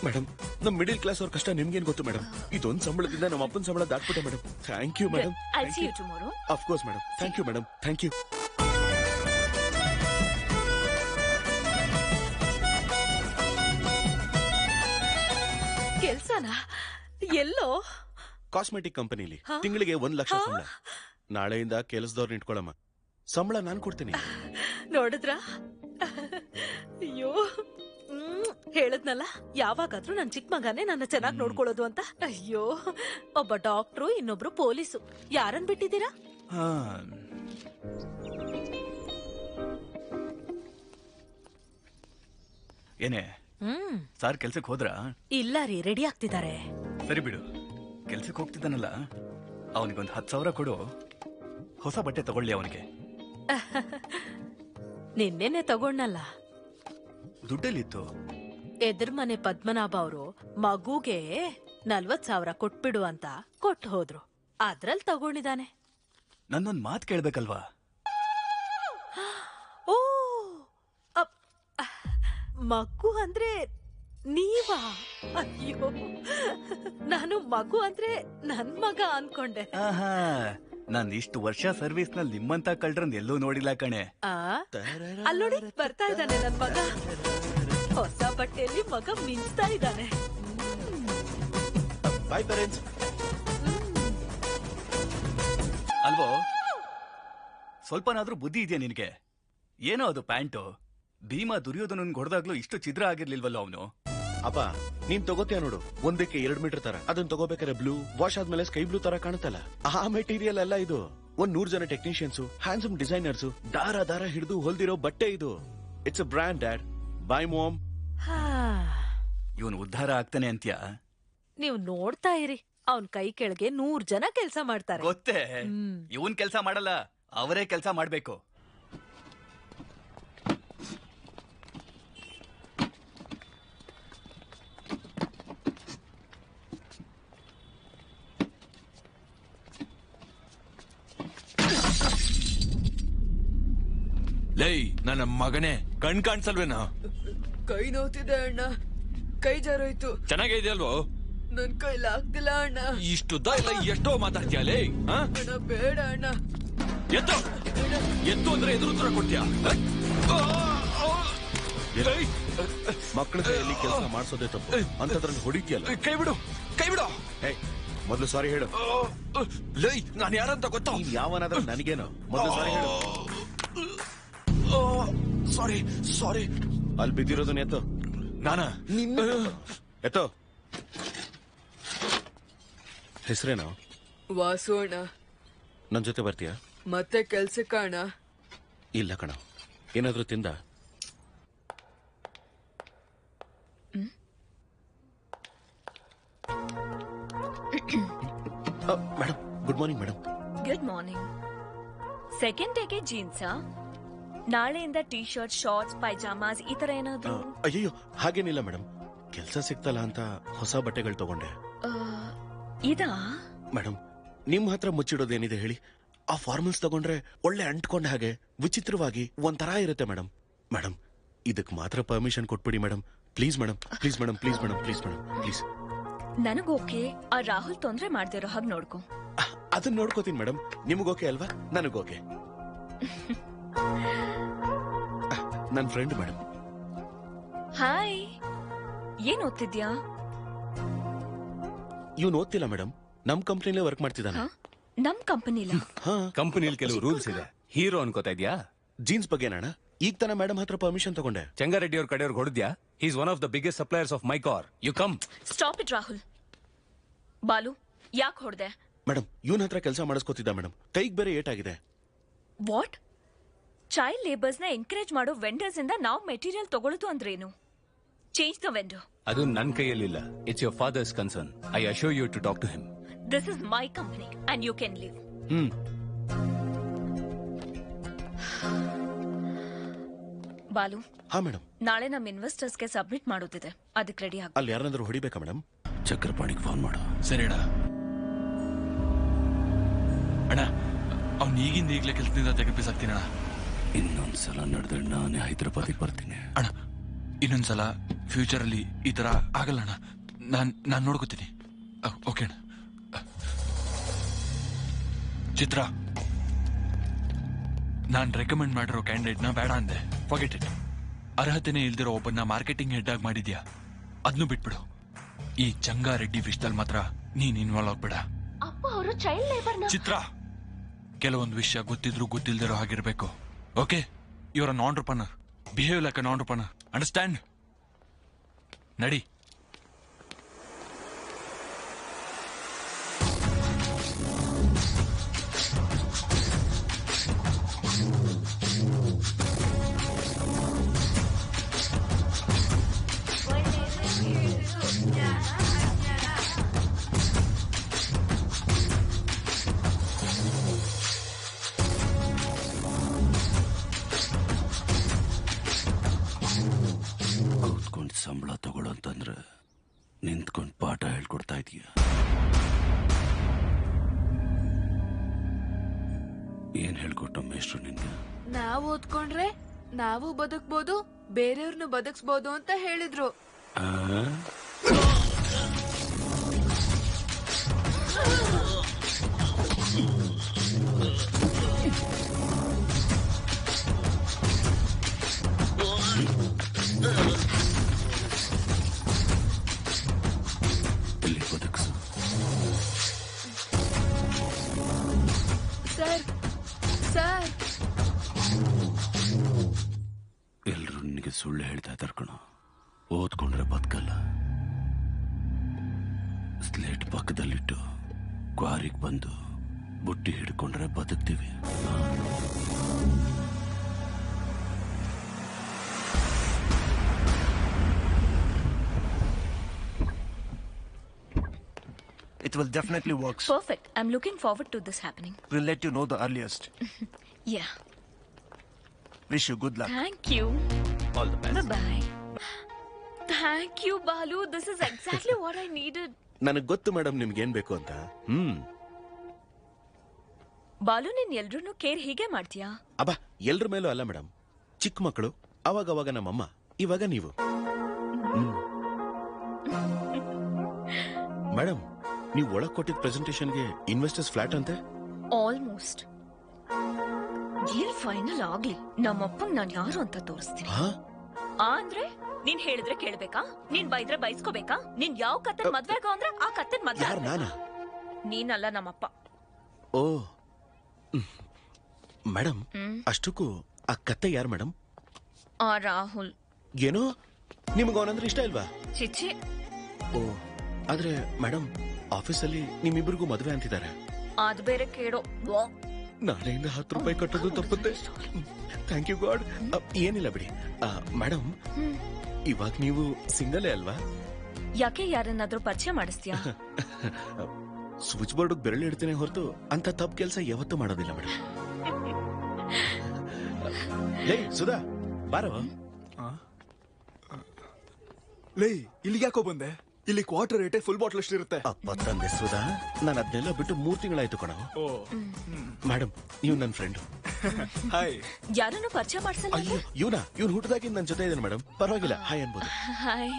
ಮೇಡಮ್, ನಮ್ ಮಿಡಿಲ್ ಕ್ಲಾಸ್ ಅವ್ರ ಕಷ್ಟ ನಿಮ್ಗೇನ್ ಗೊತ್ತು ಮೇಡಮ್? ಇದೊಂದು ಸಂಬಳದಿಂದ ನಮ್ಮ ಅಪ್ಪನ ಸಂಬಳ ದಾಟ್ಬಿಟ್ಟೆ madam. Thank you madam. I'll see you tomorrow. Of course madam. Thank you madam, thank you. ಕೆಲ್ಸನಾ? ಎಲ್ಲೋ? ಕಾಸ್ಮೆಟಿಕ್ ಕಂಪನಿಲಿ ತಿಂಗಳಿಗೆ 1 ಲಕ್ಷ ಸಂಬಳ. ನಾಳೆಯಿಂದ ಕೆಲಸದವ್ರನ್ನ ಇಟ್ಕೊಳಮ್ಮ, ಸಂಬಳ ನಾನ್ ಕೊಡ್ತೀನಿ. ನೋಡಿದ್ರ? ಅಯ್ಯೋ, ಹೇಳದ್ನಲ್ಲ, ಯಾವಾಗಾದ್ರೂ ನನ್ ಚಿಕ್ಕ ಮಗನೇ ನನ್ನ ಚೆನ್ನಾಗಿ ನೋಡ್ಕೊಳ್ಳೋದು ಅಂತ. ಅಯ್ಯೋ, ಒಬ್ಬ ಡಾಕ್ಟ್ರು, ಇನ್ನೊಬ್ರು ಪೊಲೀಸು. ಯಾರನ್ ಬಿಟ್ಟಿದ್ದೀರಾ? ಏನೇ ಸಾರ್ ಕೆಲ್ಸಕ್ಕೆ ಹೋದ್ರ? ಇಲ್ಲ ರೀ, ರೆಡಿ ಆಗ್ತಿದ್ದಾರೆ. ಸರಿ ಬಿಡು, ಕೆಲ್ಸಕ್ಕೆ ಹೋಗ್ತಿದ್ದಾನಲ್ಲ, ಅವನಿಗೊಂದು 10,000 ಕೊಡು, ಹೊಸ ಬಟ್ಟೆ ತಗೊಳ್ಳಿ ಅವನಿಗೆ. ನಿನ್ನೆನೆ ತಗೊಂಡಲ್ಲ. ದುಡ್ಡಲ್ಲಿತ್ತು. ಎದುರ್ ಮನೆ ಪದ್ಮನಾಭ ಅವರು ಮಗುಗೆ 40,000 ಕೊಟ್ಬಿಡು ಅಂತ ಕೊಟ್ಟು ಹೋದ್ರು. ಅದ್ರಲ್ಲಿ ತಗೊಂಡಿದ್ದಾನೆ. ನನ್ನೊಂದ್ ಮಾತ್ ಕೇಳ್ಬೇಕಲ್ವಾ? ಓ, ಮಗು ಅಂದ್ರೆ ನೀವಾ? ಅಯ್ಯೋ, ನಾನು ಮಗು ಅಂದ್ರೆ ನನ್ ಮಗ ಅನ್ಕೊಂಡೆ. ನಾನ್ ಇಷ್ಟು ವರ್ಷ ಸರ್ವಿಸ್ ನಲ್ಲಿ ನಿಮ್ಮಂತ ಕಳ್ರನ್ ಎಲ್ಲೂ ನೋಡಿಲ್ಲ ಕಣೆ. ಅಲ್ಲೋಡಿ, ಬರ್ತಾ ಇದ್ದಾನೆ ನನ್ ಮಗ. ಹೊಸ ಬಟ್ಟೆಯಲ್ಲಿ ಮಗ ಮಿಂಚ್ತಾ ಇದ್ದಾನೆ. ಬಾಯ್ ಪೇರೆಂಟ್ಸ್. ಅಲ್ವೋ, ಸ್ವಲ್ಪನಾದ್ರೂ ಬುದ್ಧಿ ಇದೆಯಾ ನಿನ್ಗೆ? ಏನೋ ಅದು ಪ್ಯಾಂಟು, ಭೀಮಾ ದುರ್ಯೋಧನನ್ ಹೊಡೆದಾಗ್ಲೂ ಇಷ್ಟು ಛಿದ್ರ ಆಗಿರ್ಲಿಲ್ವಲ್ಲ ಅವನು. ಅಪ್ಪ, ನೀನ್ ತಗೋತೀಯ ನೋಡು, ಒಂದಕ್ಕೆ 2 ಮೀಟರ್ ತರ. ಅದನ್ನ ತಗೋಬೇಕಾದ್ರೆ ಬ್ಲೂ, ವಾಶ್ ಆದ್ಮೇಲೆ ಸ್ಕೈ ಬ್ಲೂ ತರ ಕಾಣುತ್ತಲ್ಲ, ಆ ಮೆಟೀರಿಯಲ್ ಅಲ್ಲ ಇದು. 100 ಜನ ಟೆಕ್ನಿಷಿಯನ್ಸ್, ಹ್ಯಾಂಡ್ಸಮ್ ಡಿಸೈನರ್ಸ್, ದಾರ ಹಿಡಿದು ಹೊಲ್ದಿರೋ ಬಟ್ಟೆ ಇದು. It's a brand dad. Bye mom. ಇವನು ಉದ್ಧಾರ ಆಗ್ತಾನೆ ಅಂತ್ಯಾ? ನೀವ್ ನೋಡ್ತಾ ಇರಿ, ಅವನ್ ಕೈ ಕೆಳಗೆ 100 ಜನ ಕೆಲ್ಸ ಮಾಡ್ತಾರೆ. ಗೊತ್ತೇ, ಇವನ್ ಕೆಲ್ಸ ಮಾಡಲ್ಲ, ಅವರೇ ಕೆಲ್ಸ ಮಾಡ್ಬೇಕು. ಲೈ ನನ್ನ ಮಗನೇ, ಕಣ್ ಕಾಣ್ಸಲ್ವೇನಾ? ಕೈ ನೋತಿದೆ ಅಣ್ಣ, ಕೈ ಜಾರೋಯ್ತು. ಚೆನ್ನಾಗಿದೆ ಅಲ್ವೋ? ನನ್ ಕೈಲಿ ಆಗ್ತಿಲ್ಲ ಅಣ್ಣ. ಇಷ್ಟುದ್ದ ಇಲ್ಲ ಎಷ್ಟೋ ಮಾತಾಡ್ತೀಯ ಲೇ? ಅಣ್ಣ ಬೇಡ ಅಣ್ಣ. ಎತ್ತು ಎತ್ತು ಅಂದ್ರೆ ಎದುರು ಉತ್ತರ ಕೊಡ್ತೀಯ? ಮಕ್ಕಳ ಕೈಯಲ್ಲಿ ಕೆಲಸ ಮಾಡಿಸೋದೇ ತಪ್ಪು, ಅಂತದ್ರಲ್ಲಿ ಹೊಡಿತೀಯಲ್ಲ. ಕೈ ಬಿಡು, ಕೈ ಬಿಡು. ಮೊದಲು ಸಾರಿ ಹೇಳು. ಲೈ ನಾನು ಯಾರಂತ ಗೊತ್ತಾ? ಯಾವನಾದ್ರೂ ನನಗೇನು? ಮೊದಲು ಸಾರಿ ಹೇಳು. ಸಾರಿ ಸಾರಿ. ಅಲ್ಲಿ ಬಿದ್ದಿರೋದನ್ನ ಎತ್ತೋ. ನಾನಾ? ಎತ್ತೋ. ಹೆಸರೇನು? ವಾಸು ಅಣ್ಣ. ನನ್ ಜೊತೆ ಬರ್ತೀಯಾ? ಮತ್ತೆ ಕೆಲ್ಸಕ್ಕ ಅಣ್ಣ? ಇಲ್ಲ ಕಣ, ಏನಾದ್ರೂ ತಿಂದ? Madam, good morning madam. Good morning. Second ಡೇಗೆ ಜೀನ್ಸಾ? ನಾಳೆಯಿಂದ ಟೀ ಶರ್ಟ್, ಶಾರ್ಟ್ಸ್, ಪೈಜಾಮಾಸ್ ಈ ತರ ಏನಾದ್ರು? ಅಯ್ಯೋ ಹಾಗೇನಿಲ್ಲ ಮೇಡಮ್, ಕೆಲ್ಸ ಸಿಗ್ತಲ್ಲ ಅಂತ ಹೊಸ ಬಟ್ಟೆಗಳು ತಗೊಂಡೆ. ಇದಾ? ಮೇಡಮ್, ನಿಮ್ ಹತ್ರ ಮುಚ್ಚಿಡೋದೇನಿದೆ ಹೇಳಿ? ಆ ಫಾರ್ಮಲ್ಸ್ ತಗೊಂಡ್ರೆ ಒಳ್ಳೆ ಅಂಟ್ಕೊಂಡ ಹಾಗೆ ವಿಚಿತ್ರವಾಗಿ ಒಂಥರ ಇರುತ್ತೆ ಮೇಡಮ್. ಮೇಡಮ್, ಇದಕ್ ಮಾತ್ರ ಪರ್ಮಿಷನ್ ಕೊಟ್ಬಿಡಿ madam. Please madam, please madam, please madam, please madam, please. ನನಗೋಕೆ, ಆ ರಾಹುಲ್ ತೊಂದ್ರೆ ಮಾಡ್ದಿರೋ ಹಾಗೆ ನೋಡ್ಕೊ. ಅದನ್ನ ನೋಡ್ಕೋತೀನಿ ಮೇಡಮ್. ನಿಮಗೋಕೆ ಅಲ್ವಾ? ನನಗೋಕೆ. ನನ್ ಫ್ರೆಂಡ್ ಮೇಡಮ್. ಹಾಯ್, ಏನ್ ಓದ್ತಿದ್ಯಾ? ಇವ್ನು ಓದ್ತಿಲ್ಲ ಮೇಡಮ್, ನಮ್ ಕಂಪ್ನಿಲೇ ವರ್ಕ್ ಮಾಡ್ತಿದ್ದಾನೆ. ನಮ್ ಕಂಪನಿಲ? ಕಂಪನಿಲಿ ಕೆಲವು ರೂಲ್ಸ್ ಇದೆ. ಹೀರೋ ಅನ್ಕೋತಾ ಇದ್ಯಾ? ಜೀನ್ಸ್ ಬಗ್ಗೆ ನಾಣ ಈಗ ತಾನ ಮೇಡಮ್ ಹತ್ರ ಪರ್ಮಿಷನ್ ತಗೊಂಡೆ. ಚಂಗಾರೆಡ್ಡಿ ಅವ್ರ ಕಡೆಯವ್ರಿಗೆ ಹೊಡೆದ್ಯಾ? He is one of the biggest suppliers of my car. You come. Stop it Rahul. Balu, ಯಾಕೆ ಹೊಡೆದೆ? ಮೇಡಮ್, ಇವನ್ ಹತ್ರ ಕೆಲಸ ಮಾಡಿಸ್ಕೊತಿದ್ದ ಮೇಡಮ್, ಕೈಗೆ ಬೇರೆ ಏಟಾಗಿದೆ. ವಾಟ್? ಚೈಲ್ಡ್ ಲೇಬರ್ಸ್ ನ ಎನ್ಕರೇಜ್ ಮಾಡೋ ವೆಂಡರ್ಸ್ ಇಂದ ನಾವು ಮೆಟೀರಿಯಲ್ ತಗೊಳ್ಳೋದು ಅಂದ್ರೇನು? Change the vendor. ಅದು ನನ್ನ ಕೈಯಲ್ಲಿಲ್ಲ. It's your father's concern. I assure you to talk to him. This is my company and you can leave. Balu. ಹಾ ಮೇಡಮ್. ನಾಳೆ ನಮ್ ಇನ್ವೆಸ್ಟರ್ಸ್ ಗೆ ಸಬ್ಮಿಟ್ ಮಾಡೋದಿದೆ, ಅದಕ್ಕೆ ರೆಡಿ ಆಗ. ಅಲ್ಲಿ ಯಾರನ್ನಾದ್ರೂ ಹೊಡಿಬೇಕಾ ಮೇಡಮ್? ಚಕ್ರಪಾಣಿಗೆ ಫೋನ್ ಮಾಡು. ಸರಿ ಅಣ್ಣ. ಅಣ್ಣ, ಅವ್ನು ಈಗಿಂದ ಈಗಲೇ ಕೆಲಸದಿಂದ ತೆಗೆಪಿಸಾಕ್ತೀನಿ ಅಣ್ಣ. ಇನ್ನೊಂದ್ಸಲ ನಡೆದ್ರೆ ನಾನೇ ಹೈದರಾಬಾದಿಗೆ ಬರ್ತೀನಿ ಅಣ್ಣ. ಇನ್ನೊಂದ್ಸಲ ಫ್ಯೂಚರ್ ಅಲ್ಲಿ ಈ ತರ ಆಗಲ್ಲ ಅಣ್ಣ. ನಾನ್ ನೋಡ್ಕೋತೀನಿ. ಓಕೆ ಅಣ್ಣ. ಚಿತ್ರ, ನಾನ್ ರೆಕಮೆಂಡ್ ಮಾಡಿರೋ ಕ್ಯಾಂಡಿಡೇಟ್ ನ ಬೇಡ ಅಂದೆ. Forget it. ಅರ್ಹತೆನೇ ಇಲ್ದಿರೋ ಒಬ್ಬನ್ನ ಮಾರ್ಕೆಟಿಂಗ್ ಹೆಡ್ ಆಗಿ ಮಾಡಿದ್ಯಾ, ಅದನ್ನು ಬಿಟ್ಬಿಡು. ಈ ಚಂಗಾರೆಡ್ಡಿ ವಿಷಯದಲ್ಲಿ ಮಾತ್ರ ನೀನ್ ಇನ್ವಾಲ್ವ್ ಆಗ್ಬೇಡ. ಅಪ್ಪ ಅವರು ಚೈಲ್ಡ್ ಲೇಬರ್. ಚಿತ್ರ, ಕೆಲವೊಂದು ವಿಷಯ ಗೊತ್ತಿದ್ರು ಗೊತ್ತಿಲ್ದಿರೋ ಹಾಗಿರ್ಬೇಕು. ಓಕೆ, ಯುವರ್ ಅ ನಾನ್ ರೂಪನರ್. ಬಿಹೇವ್ ಲೈಕ್ ಅ ನಾನ್ ರೂಪನರ್. ಅಂಡರ್ಸ್ಟ್ಯಾಂಡ್? ನಡಿ. ಸಂಬಳ ತಗೊಳ್ಳೋ ಅಂತಂದ್ರೆ ನಿಂತ್ಕೊಂಡು ಪಾಠ ಹೇಳ್ಕೊಡ್ತಾ ಇದೀಯ. ಏನ್ ಹೇಳ್ಕೊಟ್ಟ ಮೇಷ್ಟ್ರು ನಿನ್ಗೆ? ನಾವ್ ಓದ್ಕೊಂಡ್ರೆ ನಾವು ಬದುಕ್ಬೋದು, ಬೇರೆಯವ್ರನ್ನ ಬದುಕ್ಸ್ಬೋದು ಅಂತ ಹೇಳಿದ್ರು. ಸರ್, ಎಲ್ರು ನಿನಗೆ ಸುಳ್ಳು ಹೇಳ್ತಾ ಇದ್ದಾರೆ ಕಣ. ಓದ್ಕೊಂಡ್ರೆ ಬದುಕಲ್ಲ. ಸ್ಲೇಟ್ ಪಕ್ಕದಲ್ಲಿಟ್ಟು ಕ್ವಾರಿಗೆ ಬಂದು ಬುಟ್ಟಿ ಹಿಡ್ಕೊಂಡ್ರೆ ಬದುಕ್ತೀವಿ. It will definitely work. Perfect. I'm looking forward to this happening. We'll let you know the earliest. Yeah. Wish you good luck. Thank you. All the best. Bye-bye. Thank you, Balu. This is exactly what I needed. ನನಗ್ ಗೊತ್ತು ಮೇಡಮ್ ನಿಮ್ಗೆ ಏನ್ ಬೇಕು ಅಂತ. ಬಾಲು, ನೀನ್ ಎಲ್ರೂ ಕೇರ್ ಹೀಗೆ ಮಾಡ್ತೀಯಾ? ಅಬ್ಬಾ, ಎಲ್ರ ಮೇಲೂ ಅಲ್ಲ ಮೇಡಮ್. ಚಿಕ್ಕ ಮಕ್ಕಳು, ಅವಾಗ ನಮ್ಮಮ್ಮ, ಇವಾಗ ನೀವು. ಮೇಡಮ್, ನೀವು ಒಳಗ್ ಕೊಟ್ಟಿದ್ದ ಪ್ರೆಸೆಂಟೇಷನ್ಗೆ ಇನ್ವೆಸ್ಟರ್ಸ್ ಫ್ಲಾಟ್ ಅಂತೆ. ಆಲ್ಮೋಸ್ಟ್. ಡೀಲ್ ಫೈನಲ್ ಆಗ್ಲಿ, ನಮ್ಮಪ್ಪಂಗ್ ನಾನ್ ಯಾರು ಅಂತ ತೋರಿಸ್ತೀನಿ. ಅಂದ್ರೆ ನೀನ್ ಹೇಳಿದ್ರೆ ಕೇಳ್ಬೇಕಾ? ನೀನ್ ಬೈದ್ರೆ ಬೈಸ್ಕೋಬೇಕಾ? ನೀನ್ ಯಾವ ಕತ್ತನ್ ಮದ್ವೆ ಆಗೋ ಅಂದ್ರೆ ಆ ಕತ್ತನ್ ಮದ್ವೆ. ನೀನಲ್ಲ, ನಮ್ಮಪ್ಪ. ಓ ಮೇಡಮ್, ಅಷ್ಟಕ್ಕೂ ಆ ಕತ್ತೆ ಯಾರು ಮೇಡಮ್? ಆ ರಾಹುಲ್. ಏನೋ ನಿಮ್ಗೆ ಅವನಂದ್ರೆ ಇಷ್ಟ ಇಲ್ವಾ? ಚಿಚ್ಚಿ. ಓ, ಆದ್ರೆ ಮೇಡಮ್, ಆಫೀಸಲ್ಲಿ ನಿಮ್ಮಿಬ್ರಿಗೂ ಮದ್ವೆ ಅಂತಿದ್ದಾರೆ. ಅದ್ ಬೇರೆ ಕೇಳೋ. ನಾಳೆಯಿಂದ 10 ರೂಪಾಯಿ ಕಟ್ಟೋದು ತಪ್ಪುತ್ತೆ. Thank you God. ಏನಿಲ್ಲ ಬಿಡಿ. ಮೇಡಮ್, ಇವಾಗ ನೀವು ಸಿಂಗಲೇ ಅಲ್ವಾ? ಯಾಕೆ, ಯಾರನ್ನಾದ್ರೂ ಪರಿಚಯ ಮಾಡಿಸ್ತೀಯಾ? ಸ್ವಿಚ್ ಬೋರ್ಡ್ ಬೆರಳು ಇಡ್ತೇನೆ ಹೊರತು ಅಂತ ತಪ್ಪು ಕೆಲಸ ಯಾವತ್ತೂ ಮಾಡೋದಿಲ್ಲ ಮೇಡಮ್. ಲೇ ಸುಧಾ, ಬಾರೋ. ಲೇ, ಇಲ್ಲಿಗೆ ಯಾಕೋ ಬಂದೆ? ಇಲ್ಲಿ ಕ್ವಾರ್ಟರ್ ರೇಟೆ ಫುಲ್ ಬಾಟ್ಲ್ ಅಷ್ಟಿರುತ್ತೆ. ಅಪ್ಪ ತಂದೆ ಸುಧಾ, ನಾನು ಅದನ್ನೆಲ್ಲ ಬಿಟ್ಟು 3 ತಿಂಗಳಾಯ್ತು ಕಣ. ಮೇಡಮ್, ನೀವು ನನ್ನ ಫ್ರೆಂಡ್. ಹಾಯ್. ಯಾರನ್ನು ಪರಿಚಯ ಮಾಡ್ಸಲ್ಲ? ಅಯ್ಯೋ, ಇವ್ನು ಹುಟ್ಟದಾಗಿಂದ ನನ್ನ ಜೊತೆ ಇದ್ದಾನೆ ಮೇಡಮ್. ಪರವಾಗಿಲ್ಲ, ಹಾಯ್ ಅನ್ಬೋದು. ಹಾಯ್.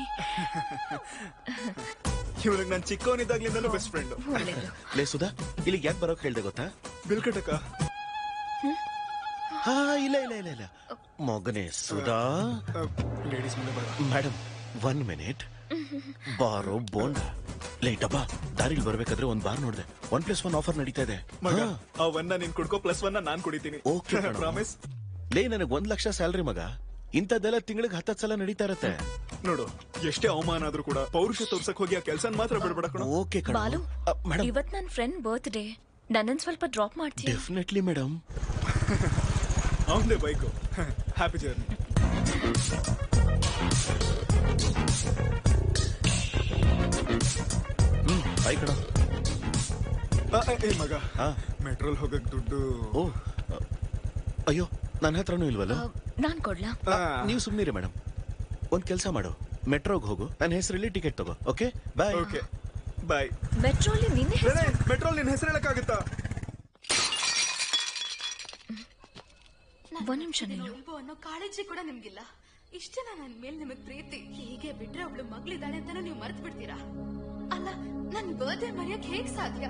ಇವ್ರಿಗೆ ನಾನು ಚಿಕ್ಕವನಿದ್ದಾಗ್ಲಿಂದಲೂ ಬೆಸ್ಟ್ ಫ್ರೆಂಡ್. ಲೇ ಸುಧಾ, ಇಲ್ಲಿಗೆ ಯಾಕೆ ಬರೋಕ್ ಹೇಳ್ದೆ ಗೊತ್ತಾ? ಬಿಲ್ ಕಟ್ಟಕ. ಇಲ್ಲ ಮಗನೇ ಸುಧಾ. Ladies madam, 1 minute. ಬಾರೋ ಬೋಂಡ. ಲೈಟಪ್ಪ, ದಾರಿಲಿ ಬರ್ಬೇಕಾದ್ರೆ ಒಂದ್ ಬಾರ್ ನೋಡ್ದೆ. 1+1 ಆಫರ್ ನಡೀತಾ ಇದೆ. ಮಗ, ಆ 1 ನೀನ್ ಕುಡ್ಕೋ, +1 ನಾನ್ ಕುಡಿತೀನಿ. Okay promise. ಲೇ, ನನಗೆ 1 ಲಕ್ಷ ಸ್ಯಾಲ್ರಿ ಮಗ. ಇಂಥದ್ದೆಲ್ಲ ತಿಂಗಳಿಗೆ 10 ಸಲ ನಡೀತಾ ಇರತ್ತೆ. ನೋಡು, ಎಷ್ಟೇ ಅವಮಾನ ಆದ್ರೂ ಕೂಡ ಪೌರುಷ ತೋರ್ಸಕ್ ಹೋಗಿ ಆ ಕೆಲ್ಸ ಮಾತ್ರ ಬಿಡ್ಬೇಡ ಕಣ. ಓಕೆ ಬಾಲು, ಮೇಡಮ್, ಇವತ್ ನನ್ ಫ್ರೆಂಡ್ ಬರ್ತ್ಡೇ. ನನ್ನನ್ ಸ್ವಲ್ಪ ಡ್ರಾಪ್ ಮಾಡ್ತೀಯ? Definitely madam. ಅವನದೇ ಬೈಕು. Happy journey. ಬೈ ಕಣ. ಏ ಮಗ, ಮೆಟ್ರೋಲ್ ಹೋಗಕ್ ದುಡ್ಡು. ಓ, ಅಯ್ಯೋ, ನನ್ನ ಹತ್ರನೂ ಇಲ್ವಲ್ಲ. ನಾನ್ ಕೊಡ್ಲಾ? ನೀವು ಸುಮ್ನಿರಿ ಮೇಡಮ್. ಒಂದ್ ಕೆಲ್ಸ ಮಾಡು, ಮೆಟ್ರೋಗ್ ಹೋಗು, ನನ್ನ ಹೆಸರಲ್ಲಿ ಟಿಕೆಟ್ ತಗೋ. ಓಕೆ, ಬಾಯ್. ಓಕೆ, ಬಾಯ್. ಮೆಟ್ರೋಲಿ ನಿನ್ನ ಹೆಸರು? ಮೆಟ್ರೋಲ್ ನಿನ್ನ ಹೆಸರು ಹೇಳಕ್ಕಾಗುತ್ತಾ? ಒಂದ್ ನಿಮಿಷ. ಅನ್ನೋ ಕಾಳಜಿ ಕೂಡ ನಿಮ್ಗಿಲ್ಲ. ಇಷ್ಟೇನ ನನ್ ಮೇಲೆ ನಿಮಗ್ ಪ್ರೀತಿ? ಹೀಗೆ ಬಿಟ್ರೆ ಅವಳು ಮಗಳಿದ್ದಾಳೆ ಅಂತ ನೀವು ಮರ್ತ್ ಬಿಡ್ತೀರಾ? ಅಲ್ಲ, ನನ್ ಬರ್ತ್ಡೇ ಮರೆಯಕ್ ಹೇಗ್ ಸಾಧ್ಯ?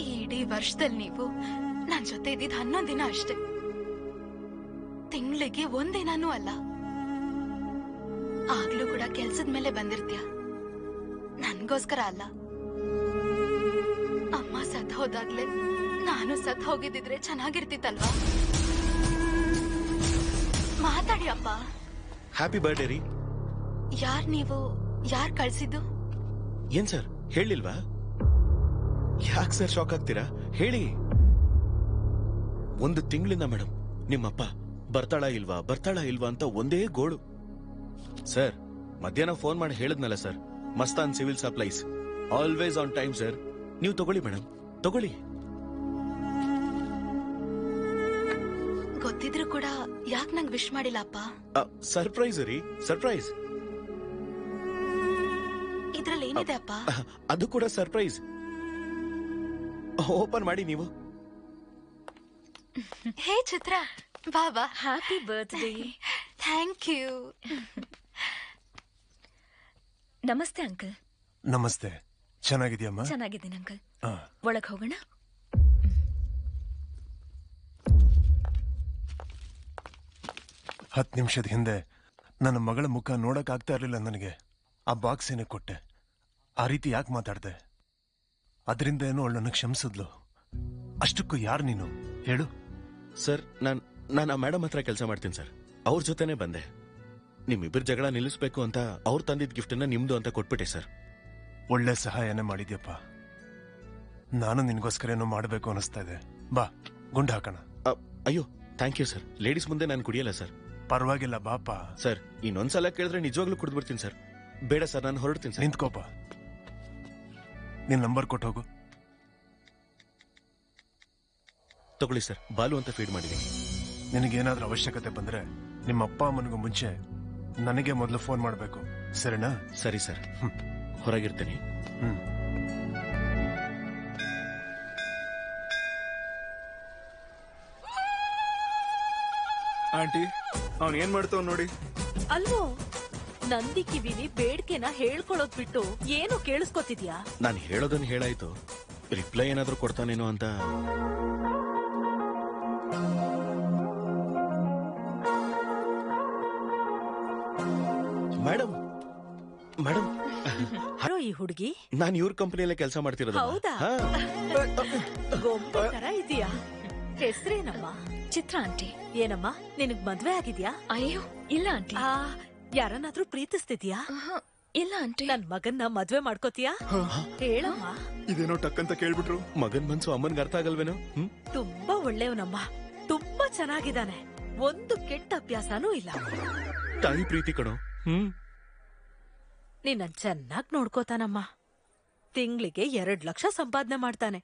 ಈ ಇಡೀ ವರ್ಷದಲ್ಲಿ ನೀವು ನನ್ ಜೊತೆ ಇದ್ದಿದ್ 11 ದಿನ ಅಷ್ಟೇ. ತಿಂಗಳಿಗೆ 1 ದಿನಾನೂ ಅಲ್ಲ. ಆಗ್ಲೂ ಕೂಡ ಕೆಲ್ಸದ ಮೇಲೆ ಬಂದಿರ್ತೀಯ, ನನ್ಗೋಸ್ಕರ ಅಲ್ಲ. ಅಮ್ಮ ಸತ್ ಹೋದಾಗ್ಲೇ ನಾನು ಸತ್ ಹೋಗಿದ್ದಿದ್ರೆ ಚೆನ್ನಾಗಿರ್ತಿತ್ತಲ್ವಾ? ಮಾತಾಡಿ ಅಪ್ಪ. ಹ್ಯಾಪಿ ಬರ್ಡೇ ರೀ. ಯಾರ್ ನೀವು? ಯಾರ್ ಕಳ್ಸಿದ್ದು? ಏನ್ ಸರ್, ಹೇಳಿಲ್ವಾ? ಯಾಕೆ ಸರ್ ಶಾಕ್ ಆಗ್ತೀರಾ? ಹೇಳಿ. 1 ತಿಂಗಳಿಂದ ಮೇಡಮ್, ನಿಮ್ಮಪ್ಪ ಬರ್ತಾಳ ಇಲ್ವಾ ಅಂತ ಒಂದೇ ಗೋಳು. ಸರ್, ಮಧ್ಯಾಹ್ನ ಫೋನ್ ಮಾಡಿ ಹೇಳಿದ್ನಲ್ಲ sir, Mastan civil supplies, always on time sir. ನೀವು ತಗೊಳ್ಳಿ ಮೇಡಮ್, ತಗೊಳ್ಳಿ. ಗೊತ್ತಿದ್ರು ಕೂಡ ಯಾಕೆ ನಂಗೆ ವಿಶ್ ಮಾಡಿಲ್ಲ ಅಪ್ಪ? ಸರ್ಪ್ರೈಸ್ ರೀ, ಸರ್ಪ್ರೈಸ್. ಇದ್ರಲ್ಲಿ ಏನಿದೆ ಅಪ್ಪ? ಅದು ಕೂಡ ಸರ್ಪ್ರೈಸ್. ಓಪನ್ ಮಾಡಿ ನೀವು. ಹೇ ಚಿತ್ರ, ಬಾಬಾ. Happy birthday. Thank you. ನಮಸ್ತೆ ಅಂಕಲ್. ನಮಸ್ತೆ. ಚೆನ್ನಾಗಿದ್ಯಮ್ಮ? ಚೆನ್ನಾಗಿದ್ದೀನಿ ಅಂಕಲ್. ಒಳಗ್ ಹೋಗೋಣ. ಹತ್ತು ನಿಮಿಷದ ಹಿಂದೆ ನನ್ನ ಮಗಳ ಮುಖ ನೋಡಕ್ ಆಗ್ತಾ ಇರ್ಲಿಲ್ಲ ನನಗೆ. ಆ ಬಾಕ್ಸ್ ಏನೇ ಕೊಟ್ಟೆ. ಆ ರೀತಿ ಯಾಕೆ ಮಾತಾಡ್ದೆ? ಅದರಿಂದ ಏನೋ ಅವಳು ನನಗೆ ಕ್ಷಮಿಸಿದ್ಲು. ಅಷ್ಟಕ್ಕೂ ಯಾರು ನೀನು ಹೇಳು? ಸರ್, ನಾನು ಆ ಮೇಡಮ್ ಹತ್ರ ಕೆಲಸ ಮಾಡ್ತೀನಿ ಸರ್. ಅವ್ರ ಜೊತೆನೆ ಬಂದೆ. ನಿಮ್ಮಿಬ್ಬರ ಜಗಳ ನಿಲ್ಲಿಸ್ಬೇಕು ಅಂತ ಅವ್ರು ತಂದಿದ್ದ ಗಿಫ್ಟನ್ನ ನಿಮ್ದು ಅಂತ ಕೊಟ್ಬಿಟ್ಟೆ ಸರ್. ಒಳ್ಳೆ ಸಹಾಯನೇ ಮಾಡಿದ್ಯಪ್ಪ. ನಾನು ನಿನ್ಗೋಸ್ಕರ ಏನೋ ಮಾಡಬೇಕು ಅನಿಸ್ತಾ ಇದೆ. ಬಾ, ಗುಂಡು ಹಾಕೋಣ. ಅಯ್ಯೋ, ಥ್ಯಾಂಕ್ ಯು ಸರ್. ಲೇಡೀಸ್ ಮುಂದೆ ನಾನು ಕುಡಿಯಲ್ಲ ಸರ್. ಪರವಾಗಿಲ್ಲ ಬಾಪ. ಸರ್, ಇನ್ನೊಂದ್ಸಲ ಕೇಳಿದ್ರೆ ನಿಜವಾಗ್ಲೂ ಕುಡಿದ್ಬಿಡ್ತೀನಿ ಸರ್. ಬೇಡ ಸರ್, ನಾನು ಹೊರಡ್ತೀನಿ ಸರ್. ನಿಂತ್ಕೋಪ. ನಿನ್ ನಂಬರ್ ಕೊಟ್ಟು ಹೋಗು. ತಗೊಳ್ಳಿ ಸರ್, ಬಾಲು ಅಂತ ಫೀಡ್ ಮಾಡಿದ್ದೀನಿ. ನಿನಗೇನಾದ್ರೂ ಅವಶ್ಯಕತೆ ಬಂದ್ರೆ ನಿಮ್ಮ ಅಪ್ಪ ಅಮ್ಮನಿಗೂ ಮುಂಚೆ ನನಗೆ ಮೊದಲು ಫೋನ್ ಮಾಡಬೇಕು, ಸರಿನಾ? ಸರಿ ಸರ್, ಹೊರಗಿರ್ತೇನೆ. ಆಂಟಿ, ಅವ್ನ್ ಏನ್ ಮಾಡ್ತಾವ್ ನೋಡಿ. ಅಲ್ವೋ, ನಂದಿ ಕಿವಿಲಿ ಬೇಡ್ಕೆನ ಹೇಳ್ಕೊಳ್ಳೋದ್ ಬಿಟ್ಟು ಏನು ಕೇಳಿಸ್ಕೊತಿದ್ಯಾ? ನಾನು ಹೇಳೋದನ್ನ ಹೇಳಾಯ್ತು, ರಿಪ್ಲೈ ಏನಾದ್ರೂ ಕೊಡ್ತಾನೇನೋ ಅಂತ. ಮೇಡಮ್ ಮೇಡಮ್, ಈ ಹುಡುಗಿ ನಾನು ಇವ್ರ ಕಂಪನಿಯಲ್ಲೇ ಕೆಲಸ ಮಾಡ್ತಿರೋದು. ಹೌದಾ? ಗೊಂಬೆ ತರ ಇದೀಯಾ. ಹೆಸ್ರೇನಮ್ಮ? ಚಿತ್ರ ಆಂಟಿ. ಏನಮ್ಮ, ನಿನಗ್ ಮದ್ವೆ ಆಗಿದ್ಯಾ? ಅಯ್ಯೋ ಇಲ್ಲ ಆಂಟಿ. ಯಾರನ್ನಾದ್ರೂ ಪ್ರೀತಿಸ್ತಿದ್ಯಾ? ಇಲ್ಲ ಆಂಟಿ. ನನ್ ಮಗನ್ನ ಮದ್ವೆ ಮಾಡ್ಕೋತೀಯಾ? ಹೇಳಮ್ಮ. ಇದೇನೋ ಟಕ್ ಅಂತ ಕೇಳ್ಬಿಟ್ರು. ಮಗನ್ ಮನ್ಸು ಅಮ್ಮನ್ಗೆ ಅರ್ಥ ಆಗಲ್ವೇನೋ? ತುಂಬಾ ಒಳ್ಳೆಯವನಮ್ಮ, ತುಂಬಾ ಚೆನ್ನಾಗಿದ್ದಾನೆ, ಒಂದು ಕೆಟ್ಟ ಅಭ್ಯಾಸನೂ ಇಲ್ಲ. ತಾಯಿ ಪ್ರೀತಿ ಕಣೋ. ನಿನ್ನ ಚೆನ್ನಾಗ್ ನೋಡ್ಕೋತಾನಮ್ಮ. ತಿಂಗಳಿಗೆ 2 ಲಕ್ಷ ಸಂಪಾದನೆ ಮಾಡ್ತಾನೆ.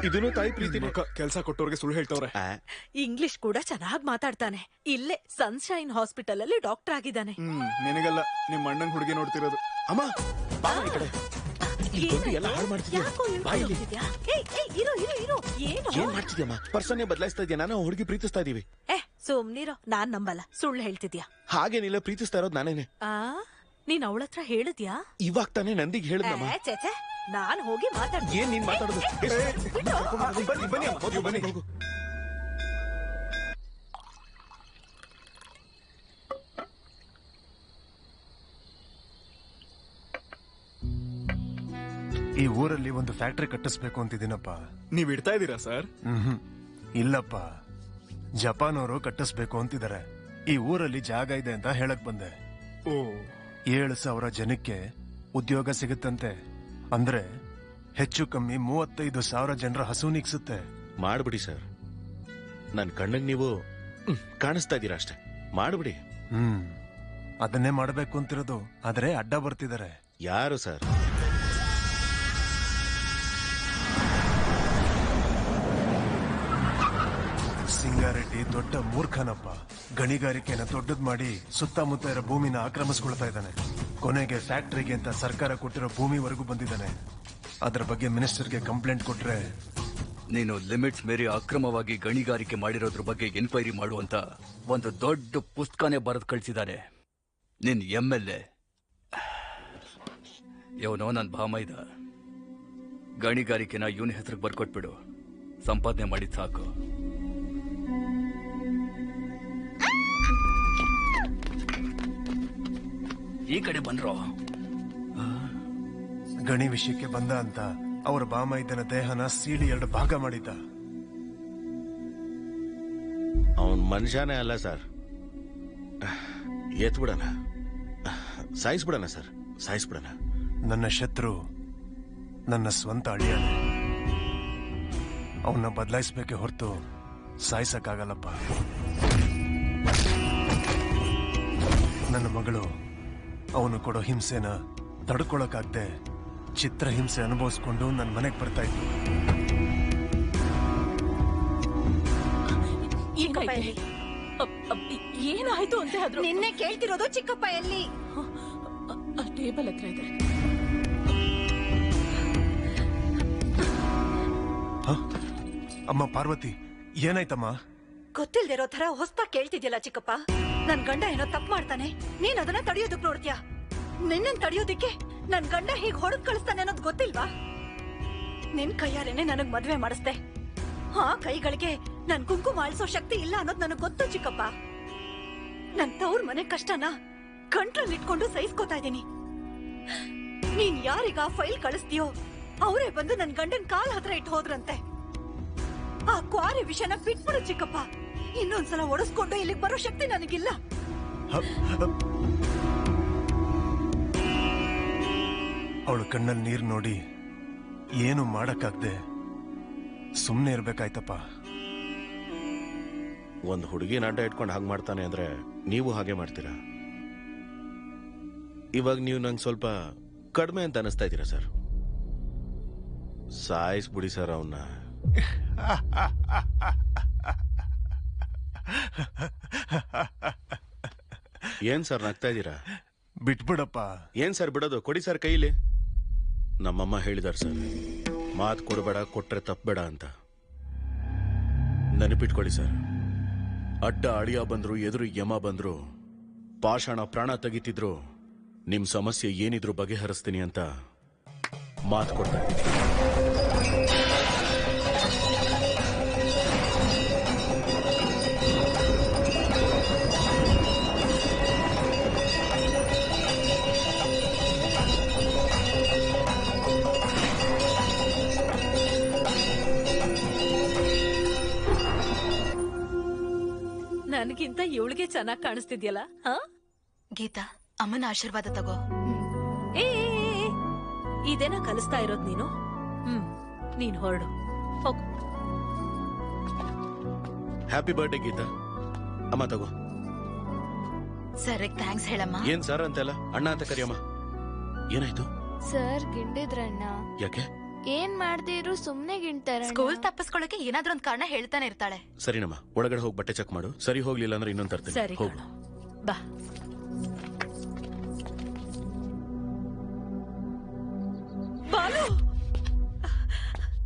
ಇದನ್ನು ತಾಯಿ ಪ್ರೀತಿ. ಕೆಲಸ ಕೊಟ್ಟವ್ರಿಗೆ ಸುಳ್ಳು ಹೇಳ್ತವ್ರೆ. ಇಂಗ್ಲಿಷ್ ಕೂಡ ಚೆನ್ನಾಗ್ ಮಾತಾಡ್ತಾನೆ. ಇಲ್ಲೇ ಸನ್ಶೈನ್ ಹಾಸ್ಪಿಟಲ್ ಅಲ್ಲಿ ಡಾಕ್ಟರ್ ಆಗಿದ್ದಾನೆ. ನಿನಗಲ್ಲ, ನಿಮ್ ಅಣ್ಣಂಗ್ ಹುಡುಗಿ ನೋಡ್ತಿರೋದು. ಅಮ್ಮ ಎಲ್ಲ ಹಾಳು ಮಾಡ್ತಿದ್ಯಾ? ಏನ್ ಮಾಡ್ತಿದ್ಯಮ್ಮ? ಪರ್ಸನ್ನೇ ಬದಲಾಯಿಸ್ತಾ ಇದೆಯಾ? ನಾನು ಹುಡುಗಿ ಪ್ರೀತಿಸ್ತಾ ಇದೀವಿ. ಸುಮ್ನಿರೋ, ನಾನ್ ನಂಬಲ್ಲ. ಸುಳ್ಳು ಹೇಳ್ತಿದ್ಯಾ? ಹಾಗೇನಿಲ್ಲ, ಪ್ರೀತಿಸ್ತಾ ಇರೋದು ನಾನೇನೆ. ನೀನ್ ಅವಳ ಹತ್ರ ಹೇಳಿದ್ಯಾ? ಇವಾಗ ತಾನೇ ನಂದಿಗೆ ಹೇಳಿದ್ನಮ್ಮ. ನಾನ್ ಹೋಗಿ ಮಾತಾಡ್ತೀನಿ. ಏನ್ ನೀನ್ ಮಾತಾಡೋದು? ಬನ್ನಿ. ಈ ಊರಲ್ಲಿ ಒಂದು ಫ್ಯಾಕ್ಟರಿ ಕಟ್ಟಿಸ್ಬೇಕು ಅಂತಿದ್ದೀನಪ್ಪ. ನೀವ್ ಇಡ್ತಾ ಇದೀರಾ ಸರ್? ಇಲ್ಲಪ್ಪ, ಜಪಾನ್ ಅವರು ಕಟ್ಟಿಸ್ಬೇಕು ಅಂತಿದ್ದಾರೆ. ಈ ಊರಲ್ಲಿ ಜಾಗ ಇದೆ ಅಂತ ಹೇಳಕ್ ಬಂದೆ. 7,000 ಜನಕ್ಕೆ ಉದ್ಯೋಗ ಸಿಗುತ್ತಂತೆ. ಅಂದ್ರೆ ಹೆಚ್ಚು ಕಮ್ಮಿ 35,000 ಜನರ ಹಸು ನೀಗ್ಸುತ್ತೆ. ಮಾಡ್ಬಿಡಿ ಸರ್, ನನ್ ಕಣ್ಣಿಗೆ ನೀವು ಕಾಣಿಸ್ತಾ ಇದ್ದೀರಾ ಅಷ್ಟೇ. ಮಾಡ್ಬಿಡಿ. ಅದನ್ನೇ ಮಾಡ್ಬೇಕು ಅಂತಿರೋದು, ಆದ್ರೆ ಅಡ್ಡ ಬರ್ತಿದ್ದಾರೆ. ಯಾರು ಸರ್? ಸಿಂಗಾರೆಡ್ಡಿ ದೊಡ್ಡ ಮೂರ್ಖನಪ್ಪ. ಗಣಿಗಾರಿಕೆನ ದೊಡ್ಡದ್ ಮಾಡಿ ಸುತ್ತಮುತ್ತ ಇರೋ ಭೂಮಿನ ಆಕ್ರಮಿಸ್ಕೊಳ್ತಾ ಇದ್ದಾನೆ. ಕೊನೆಗೆ ಫ್ಯಾಕ್ಟರಿಗೆ ಅಂತ ಸರ್ಕಾರ ಕೊಟ್ಟಿರೋ ಭೂಮಿವರೆಗೂ ಬಂದಿದ್ದಾನೆ. ಅದ್ರ ಬಗ್ಗೆ ಮಿನಿಸ್ಟರ್ಗೆ ಕಂಪ್ಲೇಂಟ್ ಕೊಟ್ರೆ, ನೀನು ಲಿಮಿಟ್ಸ್ ಮೇರಿ ಅಕ್ರಮವಾಗಿ ಗಣಿಗಾರಿಕೆ ಮಾಡಿರೋದ್ರ ಬಗ್ಗೆ ಎನ್ಕ್ವೈರಿ ಮಾಡುವಂತ ಒಂದು ದೊಡ್ಡ ಪುಸ್ತಕನೇ ಬರೆದು ಕಳಿಸಿದ್ದಾನೆ. ನಿನ್ MLA ಇವನೋ ನನ್ ಭಾಮೈದ. ಗಣಿಗಾರಿಕೆನ ಇವನ ಹೆಸರಿಗೆ ಬರ್ಕೊಟ್ಬಿಡು, ಸಂಪಾದನೆ ಮಾಡಿದ್ ಸಾಕು. ಈ ಕಡೆ ಬಂದ್ರೋ. ಗಣಿ ವಿಷಯಕ್ಕೆ ಬಂದ ಅಂತ ಅವರ ಬಾಮೈದನ ದೇಹನ ಸೀಳಿ 2 ಭಾಗ ಮಾಡಿದ್ದ. ಅವನ್ ಮನುಷ್ಯನೇ ಅಲ್ಲ ಸರ್. ಎತ್ಬಿಡಣ, ಸಾಯಿಸ್ಬಿಡಣ ಸರ್, ಸಾಯಿಸ್ಬಿಡಣ. ನನ್ನ ಶತ್ರು ನನ್ನ ಸ್ವಂತ ಅಳಿಯನೇ. ಅವನ್ನ ಬದಲಾಯಿಸ್ಬೇಕೆ ಹೊರತು ಸಾಯಿಸಕ್ಕಾಗಲ್ಲಪ್ಪ. ನನ್ನ ಮಗಳು ಅವನು ಕೊಡೋ ಹಿಂಸೆನ ತಡ್ಕೊಳಕ್ಕಾಗ್ದೆ ಚಿತ್ರ ಹಿಂಸೆ ಅನುಭವಿಸ್ಕೊಂಡು ನನ್ನ ಮನೆಗೆ ಬರ್ತಾ ಇತ್ತು. ಏನಾಯ್ತು ಅಂತ ಹೇಳಿದ್ರು. ನಿನ್ನೆ ಕೇಳ್ತಿರೋದು ಚಿಕ್ಕಪ್ಪ ಎಲ್ಲಿ? ಟೇಬಲ್ ಹತ್ರ ಇದೆ. ಅಮ್ಮ ಪಾರ್ವತಿ, ಏನಾಯ್ತಮ್ಮ? ಗೊತ್ತಿಲ್ದಿರೋ ತರ ಹೊಸ್ತಾ ಕೇಳ್ತಿದ್ಯಲ್ಲ ಚಿಕ್ಕಪ್ಪ. ನನ್ ಗಂಡ ಏನೋ ತಪ್ಪು ಮಾಡ್ತಾನೆ, ನೀನ್ ಅದನ್ನ ತಡೆಯೋದಕ್ ನೋಡ್ತೀಯ. ನಿನ್ನನ್ ತಡೆಯೋದಿಕ್ಕೆ ನನ್ ಗಂಡ ಹೀಗ್ ಹೊಡೆದ್ ಕಳಿಸ್ತಾನೆ ಅನ್ನೋದು ಗೊತ್ತಿಲ್ವಾ? ನಿನ್ ಕೈಯಾರೇನೆ ನನಗ್ ಮದ್ವೆ ಮಾಡಿಸ್ದೆ. ಆ ಕೈಗಳಿಗೆ ನನ್ ಕುಂಕುಮ ಆಳ್ಸೋ ಶಕ್ತಿ ಇಲ್ಲ ಅನ್ನೋದು ನನಗ್ ಗೊತ್ತು ಚಿಕ್ಕಪ್ಪ. ನನ್ ತವ್ರ ಮನೆ ಕಷ್ಟನ ಕಂಟ್ರೋಲ್ ಇಟ್ಕೊಂಡು ಸಹಿಸ್ಕೋತಾ ಇದೀನಿ. ನೀನ್ ಯಾರಿಗ ಫೈಲ್ ಕಳಿಸ್ತೀಯೋ ಅವರೇ ಬಂದು ನನ್ ಗಂಡನ್ ಕಾಲ್ ಹತ್ರ ಇಟ್ಟು ಹೋದ್ರಂತೆ. ಆ ಕ್ವಾರಿ ವಿಷಯನ ಬಿಟ್ಬಿಡು ಚಿಕ್ಕಪ್ಪ. ಇನ್ನೊಂದ್ಸಲ ಒಡಿಸ್ಕೊಂಡು ಇಲ್ಲಿಗೆ ಬರೋ ಶಕ್ತಿ ನನಗಿಲ್ಲ. ಅವಳು ಕಣ್ಣಲ್ಲಿ ನೀರ್ ನೋಡಿ ಏನು ಮಾಡಕ್ಕಾಗ್ದೆ ಸುಮ್ನೆ ಇರ್ಬೇಕಾಯ್ತಪ್ಪ. ಒಂದು ಹುಡುಗಿ ನಾಟ ಇಟ್ಕೊಂಡು ಹಾಗೆ ಮಾಡ್ತಾನೆ ಅಂದ್ರೆ ನೀವು ಹಾಗೆ ಮಾಡ್ತೀರಾ? ಇವಾಗ ನೀವು ನಂಗೆ ಸ್ವಲ್ಪ ಕಡಿಮೆ ಅಂತ ಅನಿಸ್ತಾ ಇದ್ದೀರಾ ಸರ್? ಸಾಯಿಸ್ಬಿಡಿ ಸರ್ ಅವನ್ನ. ಏನ್ ಸರ್ ನಗ್ತಾ ಇದ್ದೀರಾ? ಬಿಟ್ಬಿಡಪ್ಪ. ಏನ್ ಸರ್ ಬಿಡೋದು? ಕೊಡಿ ಸರ್ ಕೈಲಿ. ನಮ್ಮಮ್ಮ ಹೇಳಿದಾರ ಸರ್, ಮಾತು ಕೊಡಬೇಡ, ಕೊಟ್ರೆ ತಪ್ಪಬೇಡ ಅಂತ. ನೆನಪಿಟ್ಕೊಳ್ಳಿ ಸರ್, ಅಡ್ಡ ಅಳಿಯ ಬಂದ್ರು, ಎದುರು ಯಮ ಬಂದ್ರು, ಪಾಷಾಣ ಪ್ರಾಣ ತೆಗಿತಿದ್ರು, ನಿಮ್ ಸಮಸ್ಯೆ ಏನಿದ್ರು ಬಗೆಹರಿಸ್ತೀನಿ ಅಂತ ಮಾತು ಕೊಡ್ತಾ ಇದ್ದೀನಿ. ನನಗಿಂತ ಇವಳಿಗೆ ಚೆನ್ನಾಗ್ ಕಾಣಿಸ್ತಿದ್ಯಲ್ಲ. ಗೀತಾ, ಅಮ್ಮನ ಆಶೀರ್ವಾದ ತಗೋ. ಏ ಇದೇನ ಕಲಿಸ್ತಾ ಇರೋದ್ ನೀನು? ನೀನ್ ಹೊರಡು, ಹೋಗು. Happy birthday Geetha. ಅಮ್ಮ ತಗೋ. ಸರ್ ಥ್ಯಾಂಕ್ಸ್ ಹೇಳಮ್ಮ. ಏನ್ ಸರ್ ಅಂತೆಲ್ಲ ಅಣ್ಣ ಅಂತ ಕರಿಯಮ್ಮ. ಏನಾಯ್ತು ಸರ್? ಗಿಂಡಿದ್ರಣ್ಣ. ಯಾಕೆ? ಏನ್ ಮಾಡ್ದೇ ಇರು ಸುಮ್ನೆ ಗಿಂಡ್ತಾರ. ಸ್ಕೂಲ್ ತಪ್ಪಿಸ್ಕೊಳಕ್ಕೆ ಏನಾದ್ರೂ ಒಂದ್ ಕಾರಣ ಹೇಳ್ತಾನೆ ಇರ್ತಾಳೆ. ಸರಿನಮ್ಮ, ಒಳಗಡೆ ಹೋಗಿ ಬಟ್ಟೆ ಚೆಕ್ ಮಾಡು. ಸರಿ ಹೋಗ್ಲಿಲ್ಲ ಅಂದ್ರೆ ಇನ್ನೊಂದ್ ತರ್ತೀನಿ. ಸರಿ ಹೋಗು. ಬಾ. ಬಾಲು,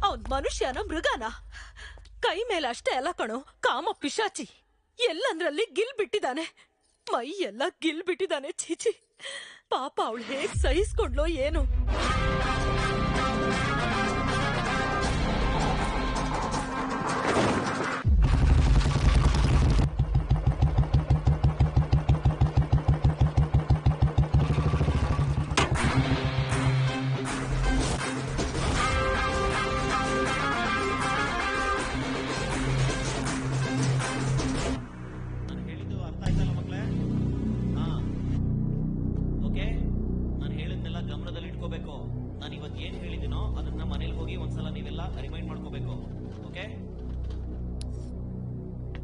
ಅವನ್ ಮನುಷ್ಯನ ಮೃಗನ? ಕೈ ಮೇಲೆ ಅಷ್ಟೇ ಅಲ್ಲ ಕಣೋ, ಕಾಮ ಪಿಶಾಚಿ. ಎಲ್ಲಂದ್ರಲ್ಲಿ ಗಿಲ್ ಬಿಟ್ಟಿದ್ದಾನೆ, ಮೈ ಎಲ್ಲ ಗಿಲ್ ಬಿಟ್ಟಿದ್ದಾನೆ. ಚೀಚಿ, ಪಾಪ ಅವಳು ಹೇಗ್ ಸಹಿಸ್ಕೊಂಡ್ಲೋ ಏನು.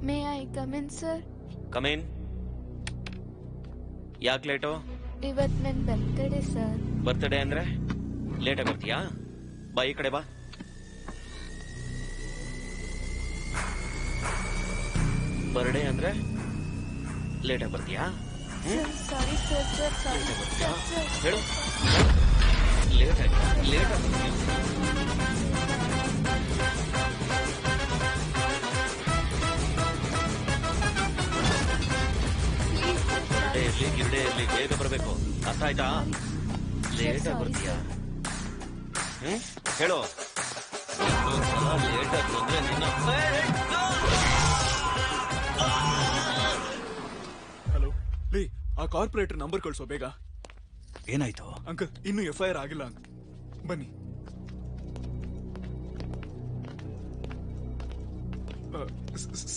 May I come in sir? Come in. ಯಾಕೆ ಲೇಟು? ಇವತ್ ನನ್ ಬರ್ತ್ಡೇ ಸರ್. ಬರ್ತ್ಡೇ ಅಂದ್ರೆ ಲೇಟಾಗಿ ಬರ್ತೀಯಾ? ಬಾ ಈ ಕಡೆ ಬಾ. ಬರ್ಡೇ ಅಂದ್ರೆ ಲೇಟಾಗಿ ಬರ್ತೀಯಾ? Sorry sir. Sir sorry. ಹೇಳು, ಲೇಟಾಗಿ ಗಿರ್ಡೆ ಇರ್ಲಿ, ಬೇಗ ಬರಬೇಕು. ಅರ್ಥ ಆಯ್ತಾ? ಲೇಟಾಗಿ ಬರ್ತೀಯಾ? ಹೇಳು. ಲೇಟಾಗಿ ಬಂದ್ರೆ ನಿನ್ನ. ಹಲೋ ಲೀ, ಆ ಕಾರ್ಪೊರೇಟರ್ ನಂಬರ್ ಕಳ್ಸೋ ಬೇಗ. ಏನಾಯ್ತು ಅಂಕಲ್? ಇನ್ನು FIR ಆಗಿಲ್ಲ ಅಂಕ. ಬನ್ನಿ.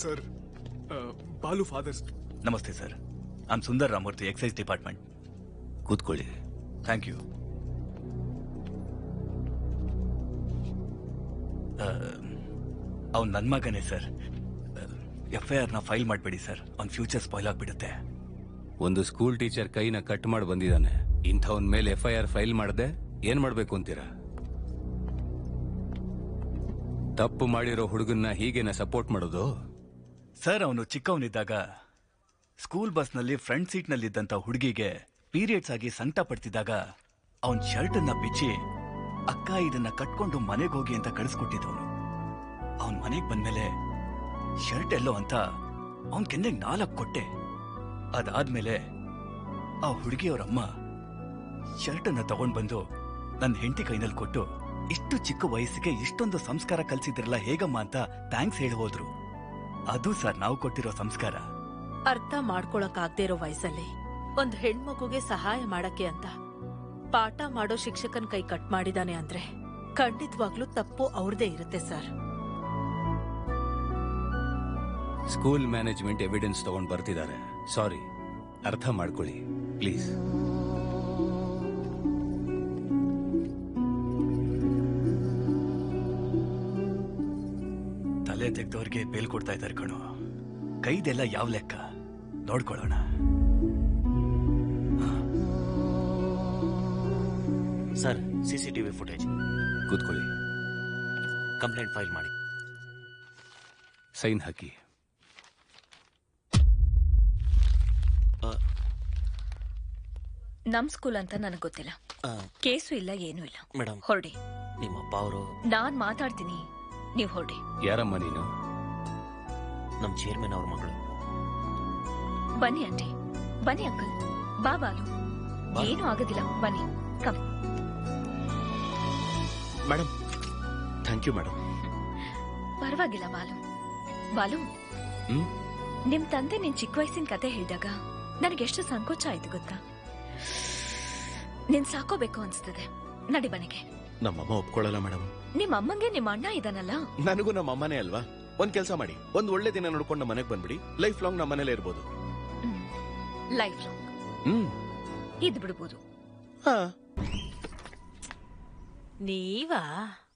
Sir, Balu father's. ನಮಸ್ತೆ sir, I Sundar Ramurthy, excise department. ಕೂತ್ಕೊಳ್ಳಿ. Thank you. ಅವ್ನು ನನ್ನ ಮಗನೇ ಸರ್. FIR ನ ಫೈಲ್ ಮಾಡಬೇಡಿ ಸರ್, ಅವ್ನ ಫ್ಯೂಚರ್ ಸ್ಪಾಯ್ಲ್ ಆಗ್ಬಿಡುತ್ತೆ. ಒಂದು ಸ್ಕೂಲ್ ಟೀಚರ್ ಕೈನ ಕಟ್ ಮಾಡಿ ಬಂದಿದ್ದಾನೆ, ಇಂಥವನ್ ಮೇಲೆ FIR ಫೈಲ್ ಮಾಡದೆ ಏನ್ ಮಾಡ್ಬೇಕು ಅಂತೀರಾ? ತಪ್ಪು ಮಾಡಿರೋ ಹುಡುಗನ್ನ ಹೀಗೇನ ಸಪೋರ್ಟ್ ಮಾಡೋದು? ಸರ್, ಅವನು ಚಿಕ್ಕವನಿದ್ದಾಗ ಸ್ಕೂಲ್ ಬಸ್ನಲ್ಲಿ ಫ್ರಂಟ್ ಸೀಟ್ನಲ್ಲಿದ್ದಂಥ ಹುಡುಗಿಗೆ ಪೀರಿಯಡ್ಸ್ ಆಗಿ ಸಂಕಟ ಪಡ್ತಿದ್ದಾಗ ಅವನ್ ಶರ್ಟನ್ನ ಬಿಚ್ಚಿ, ಅಕ್ಕ ಇದನ್ನ ಕಟ್ಕೊಂಡು ಮನೆಗೆ ಹೋಗಿ ಅಂತ ಕಳಿಸ್ಕೊಟ್ಟಿದ್ದವನು. ಅವನ್ ಮನೆಗೆ ಬಂದ್ಮೇಲೆ ಶರ್ಟ್ ಎಲ್ಲೋ ಅಂತ ಅವನ್ ಕೆನ್ನೆಗೆ 4 ಕೊಟ್ಟೆ. ಅದಾದ್ಮೇಲೆ ಆ ಹುಡುಗಿಯವರಮ್ಮ ಶರ್ಟನ್ನ ತಗೊಂಡ್ ಬಂದು ನನ್ನ ಹೆಂಡತಿ ಕೈನಲ್ಲಿ ಕೊಟ್ಟು, ಇಷ್ಟು ಚಿಕ್ಕ ವಯಸ್ಸಿಗೆ ಇಷ್ಟೊಂದು ಸಂಸ್ಕಾರ ಕಲ್ಸಿದ್ರಲ್ಲ ಹೇಗಮ್ಮ ಅಂತ ಥ್ಯಾಂಕ್ಸ್ ಹೇಳಿ ಹೋದ್ರು. ಅದು ಸರ್ ನಾವು ಕೊಟ್ಟಿರೋ ಸಂಸ್ಕಾರ. ಅರ್ಥ ಮಾಡ್ಕೊಳಕ್ಕಾಗ್ದೇ ಇರೋ ವಯಸ್ಸಲ್ಲಿ ಒಂದ್ ಹೆಣ್ಮಗುಗೆ ಸಹಾಯ ಮಾಡಕ್ಕೆ ಅಂತ ಪಾಠ ಮಾಡೋ ಶಿಕ್ಷಕನ್ ಕೈ ಕಟ್ ಮಾಡಿದಾನೆ ಅಂದ್ರೆ ಖಂಡಿತವಾಗ್ಲೂ ತಪ್ಪು ಅವ್ರದೇ ಇರುತ್ತೆ ಸರ್. ಸ್ಕೂಲ್ ಮ್ಯಾನೇಜ್ಮೆಂಟ್ ಎವಿಡೆನ್ಸ್ ತಗೊಂಡ್ ಬರ್ತಿದ್ದಾರೆ. ಸಾರಿ, ಅರ್ಥ ಮಾಡ್ಕೊಳ್ಳಿ ಪ್ಲೀಸ್. ತಲೆ ತೆಗ್ದವ್ರಿಗೆ ಬೇಲ್ ಕೊಡ್ತಾ ಇದ್ದಾರೆ ಕಣೋ. ಕೈದೆಲ್ಲ ಯಾವ ಲೆಕ್ಕ ನೋಡ್ಕೊಳ್ಳೋಣ. Sir, CCTV footage. ಕೂತ್ಕೊಳ್ಳಿ. ಕಂಪ್ಲೇಂಟ್ ಫೈಲ್ ಮಾಡಿ. ಸೈನ್ ಹಾಕಿ. ನಮ್ ಸ್ಕೂಲ್ ಅಂತ ನನಗ್ ಗೊತ್ತಿಲ್ಲ. ಕೇಸು ಇಲ್ಲ, ಏನೂ ಇಲ್ಲ. ಮೇಡಮ್ ಹೊರಡಿ. ನಿಮ್ಮ ಅಪ್ಪ ಅವರು ನಾನ್ ಮಾತಾಡ್ತೀನಿ, ನೀವ್ ಹೊರಡಿ. ಯಾರಮ್ಮ ನೀನು? ನಮ್ ಚೇರ್ಮನ್ ಅವ್ರ ಮಗಳು. ಬನ್ನಿ ಆಂಟಿ, ಬನ್ನಿ ಅಂಕಲ್, ಬಾ ಬಾಲು. ಏನೂ ಆಗೋದಿಲ್ಲ, ಬನ್ನಿ. Come. Madam thank you madam. ಪರವಾಗಿಲ್ಲ ಬಾಲು. ಬಾಲು, ನಿಮ್ ತಂದೆ ನಿನ್ ಚಿಕ್ಕ ವಯಸ್ಸಿನ ಕತೆ ಹೇಳಿದಾಗ ನನಗೆಷ್ಟು ಸಂಕೋಚ ಆಯ್ತು ಗೊತ್ತಾ? ನಿನ್ ಸಾಕೋಬೇಕು ಅನ್ಸ್ತದೆ. ನಡಿ ಮನೆಗೆ. ನಮ್ಮಮ್ಮ ಒಪ್ಕೊಳ್ಳಲ್ಲ ಮೇಡಮ್. ನಿಮ್ ಅಮ್ಮಂಗೆ ನಿಮ್ ಅಣ್ಣ ಇದಾನಲ್ಲ. ನನಗೂ ನಮ್ಮ ಅಮ್ಮನೇ ಅಲ್ವಾ. ಒಂದ್ ಕೆಲಸ ಮಾಡಿ, ಒಂದ್ ಒಳ್ಳೆ ದಿನ ನೋಡ್ಕೊಂಡು ನಮ್ಮ ಮನೆಗೆ ಬಂದ್ಬಿಡಿ. ಲೈಫ್ ಲಾಂಗ್ ನಮ್ಮ ಮನೇಲೇ ಇರ್ಬೋದು. ಲೈಫ್ ಲಾಂಗ್ ಇದ್ ಬಿಡ್ಬೋದು. ನೀವಾ?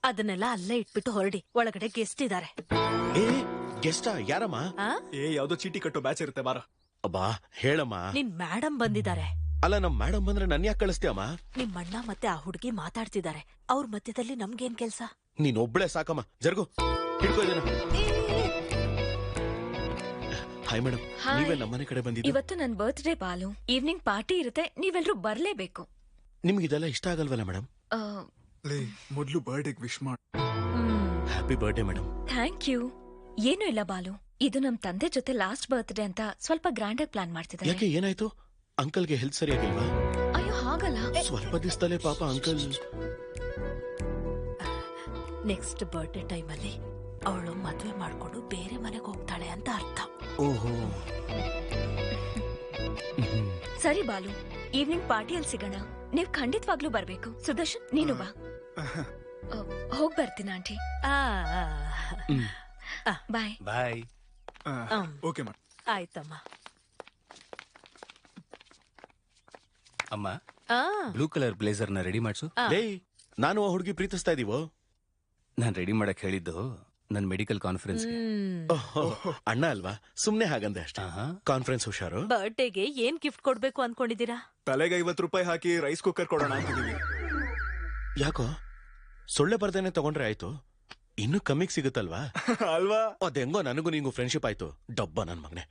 ಅದನ್ನೆಲ್ಲ ಅಲ್ಲೇ ಇಟ್ಬಿಟ್ಟು ಹೊರಡಿ. ಒಳಗಡೆ ಗೆಸ್ಟ್ ಇದಾರೆ. ಗೆಸ್ಟಾ? ಯಾರಮ್ಮ? ಯಾವ್ದೋ ಚೀಟಿ ಕಟ್ಟೋ ಬ್ಯಾಚ್ ಇರುತ್ತೆ, ಬಾರ. ಅಬ್ಬಾ ಹೇಳಮ್ಮ. ನಿನ್ ಮೇಡಮ್ ಬಂದಿದ್ದಾರೆ. ಅಲ್ಲ, ನಮ್ ಮೇಡಮ್ ಬಂದ್ರೆ ನನ್ ಯಾಕೆ ಕಳಿಸ್ತೀಯಮ್ಮ? ನಿಮ್ ಅಣ್ಣ ಮತ್ತೆ ಆ ಹುಡುಗಿ ಮಾತಾಡ್ತಿದ್ದಾರೆ. ಅವ್ರ ಮಧ್ಯದಲ್ಲಿ ನಮ್ಗೇನ್ ಕೆಲ್ಸ? ನೀನ್ ಒಬ್ಳೆ ಸಾಕಮ್ಮ. ಜರ್ಗು, ಹಿಡ್ಕೋ ಇದನ್ನ. ಹಾಯ್ ಮೇಡಮ್, ನೀವೇ ನಮ್ಮನೆ ಕಡೆ ಬಂದಿದ್ದು? ಇವತ್ತು ನನ್ ಬರ್ತ್ಡೇ ಬಾಲು. ಈವ್ನಿಂಗ್ ಪಾರ್ಟಿ ಇರುತ್ತೆ, ನೀವೆಲ್ರೂ ಬರ್ಲೇಬೇಕು. ನಿಮ್ಗೆ ಇದೆಲ್ಲ ಇಷ್ಟ ಆಗಲ್ವಲ್ಲ ಮೇಡಮ್? ಮೊದ್ಲು ಬರ್ಡೇ ವಿಶ್ ಮಾಡು. Happy birthday madam. Thank you. ಏನೂ ಇಲ್ಲ ಬಾಲು, ಇದು ನಮ್ ತಂದೆ ಜೊತೆ ಲಾಸ್ಟ್ ಬರ್ತ್ಡೇ ಅಂತ ಸ್ವಲ್ಪ ಗ್ರ್ಯಾಂಡ್ ಆಗಿ ಪ್ಲಾನ್ ಮಾಡ್ತಿದ್ದಾರೆ. ಯಾಕೆ, ಏನಾಯ್ತು? ಅಂಕಲ್ಗೆ ಹೆಲ್ತ್ ಸರಿಯಾಗಿಲ್ವಾ? ಅಯ್ಯೋ ಹಾಗಲ್ಲ, ಸ್ವಲ್ಪ ದಿವಸದಲ್ಲೇ ಪಾಪ ಅಂಕಲ್. ನೆಕ್ಸ್ಟ್ ಬರ್ಡೇ ಟೈಮಲ್ಲಿ ಅವಳು ಮದ್ವೆ ಮಾಡ್ಕೊಂಡು ಬೇರೆ ಮನೆಗೆ ಹೋಗ್ತಾಳೆ ಅಂತ ಅರ್ಥ. ಓಹೋ. ಸರಿ ಬಾಲು, ಈವ್ನಿಂಗ್ ಪಾರ್ಟಿಯಲ್ಲಿ ಸಿಗೋಣ. ನೀವ್ ಖಂಡಿತವಾಗ್ಲೂ ಬರ್ಬೇಕು. ಸುದರ್ಶನ್, ನೀನು ಬಾ. ಹೋಗ್ ಬರ್ತೀನಿ aunty. Bye. Bye. Okay madam. ಆಯ್ತಮ್ಮ. ಅಮ್ಮ, ಬ್ಲೂ ಕಲರ್ ಬ್ಲೇಸರ್ ನ ರೆಡಿ ಮಾಡ್ಸು. ನಾನು ಆ ಹುಡುಗಿ ಪ್ರೀತಿಸ್ತಾ ಇದೀವೋ? ನಾನ್ ರೆಡಿ ಮಾಡಕ್ ಹೇಳಿದ್ದು ನನ್ ಮೆಡಿಕಲ್ ಕಾನ್ಫರೆನ್ಸ್. ಅಣ್ಣ ಅಲ್ವಾ, ಸುಮ್ನೆ ಹಾಗಂದೆ ಅಷ್ಟೇ. ಕಾನ್ಫರೆನ್ಸ್ ಹುಷಾರು. ಬರ್ಡೇಗೆ ಏನ್ ಗಿಫ್ಟ್ ಕೊಡ್ಬೇಕು ಅನ್ಕೊಂಡಿದೀರಾ? ತಲೆಗೆ 50 ರೂಪಾಯಿ ಹಾಕಿ ರೈಸ್ ಕುಕ್ಕರ್ ಕೊಡೋಣ ಅಂತಿದೀವಿ. ಯಾಕೋ ಸೊಳ್ಳೆ ಬರ್ದೇನೆ ತಗೊಂಡ್ರೆ ಆಯ್ತು, ಇನ್ನು ಕಮ್ಮಿಗ್ ಸಿಗುತ್ತಲ್ವಾ? ಅಲ್ವಾ? ಅದೆಂಗೋ ನನಗೂ ನಿಂಗೂ ಫ್ರೆಂಡ್ಶಿಪ್ ಆಯ್ತು. ಡಬ್ಬ ನನ್ ಮಗನೆ.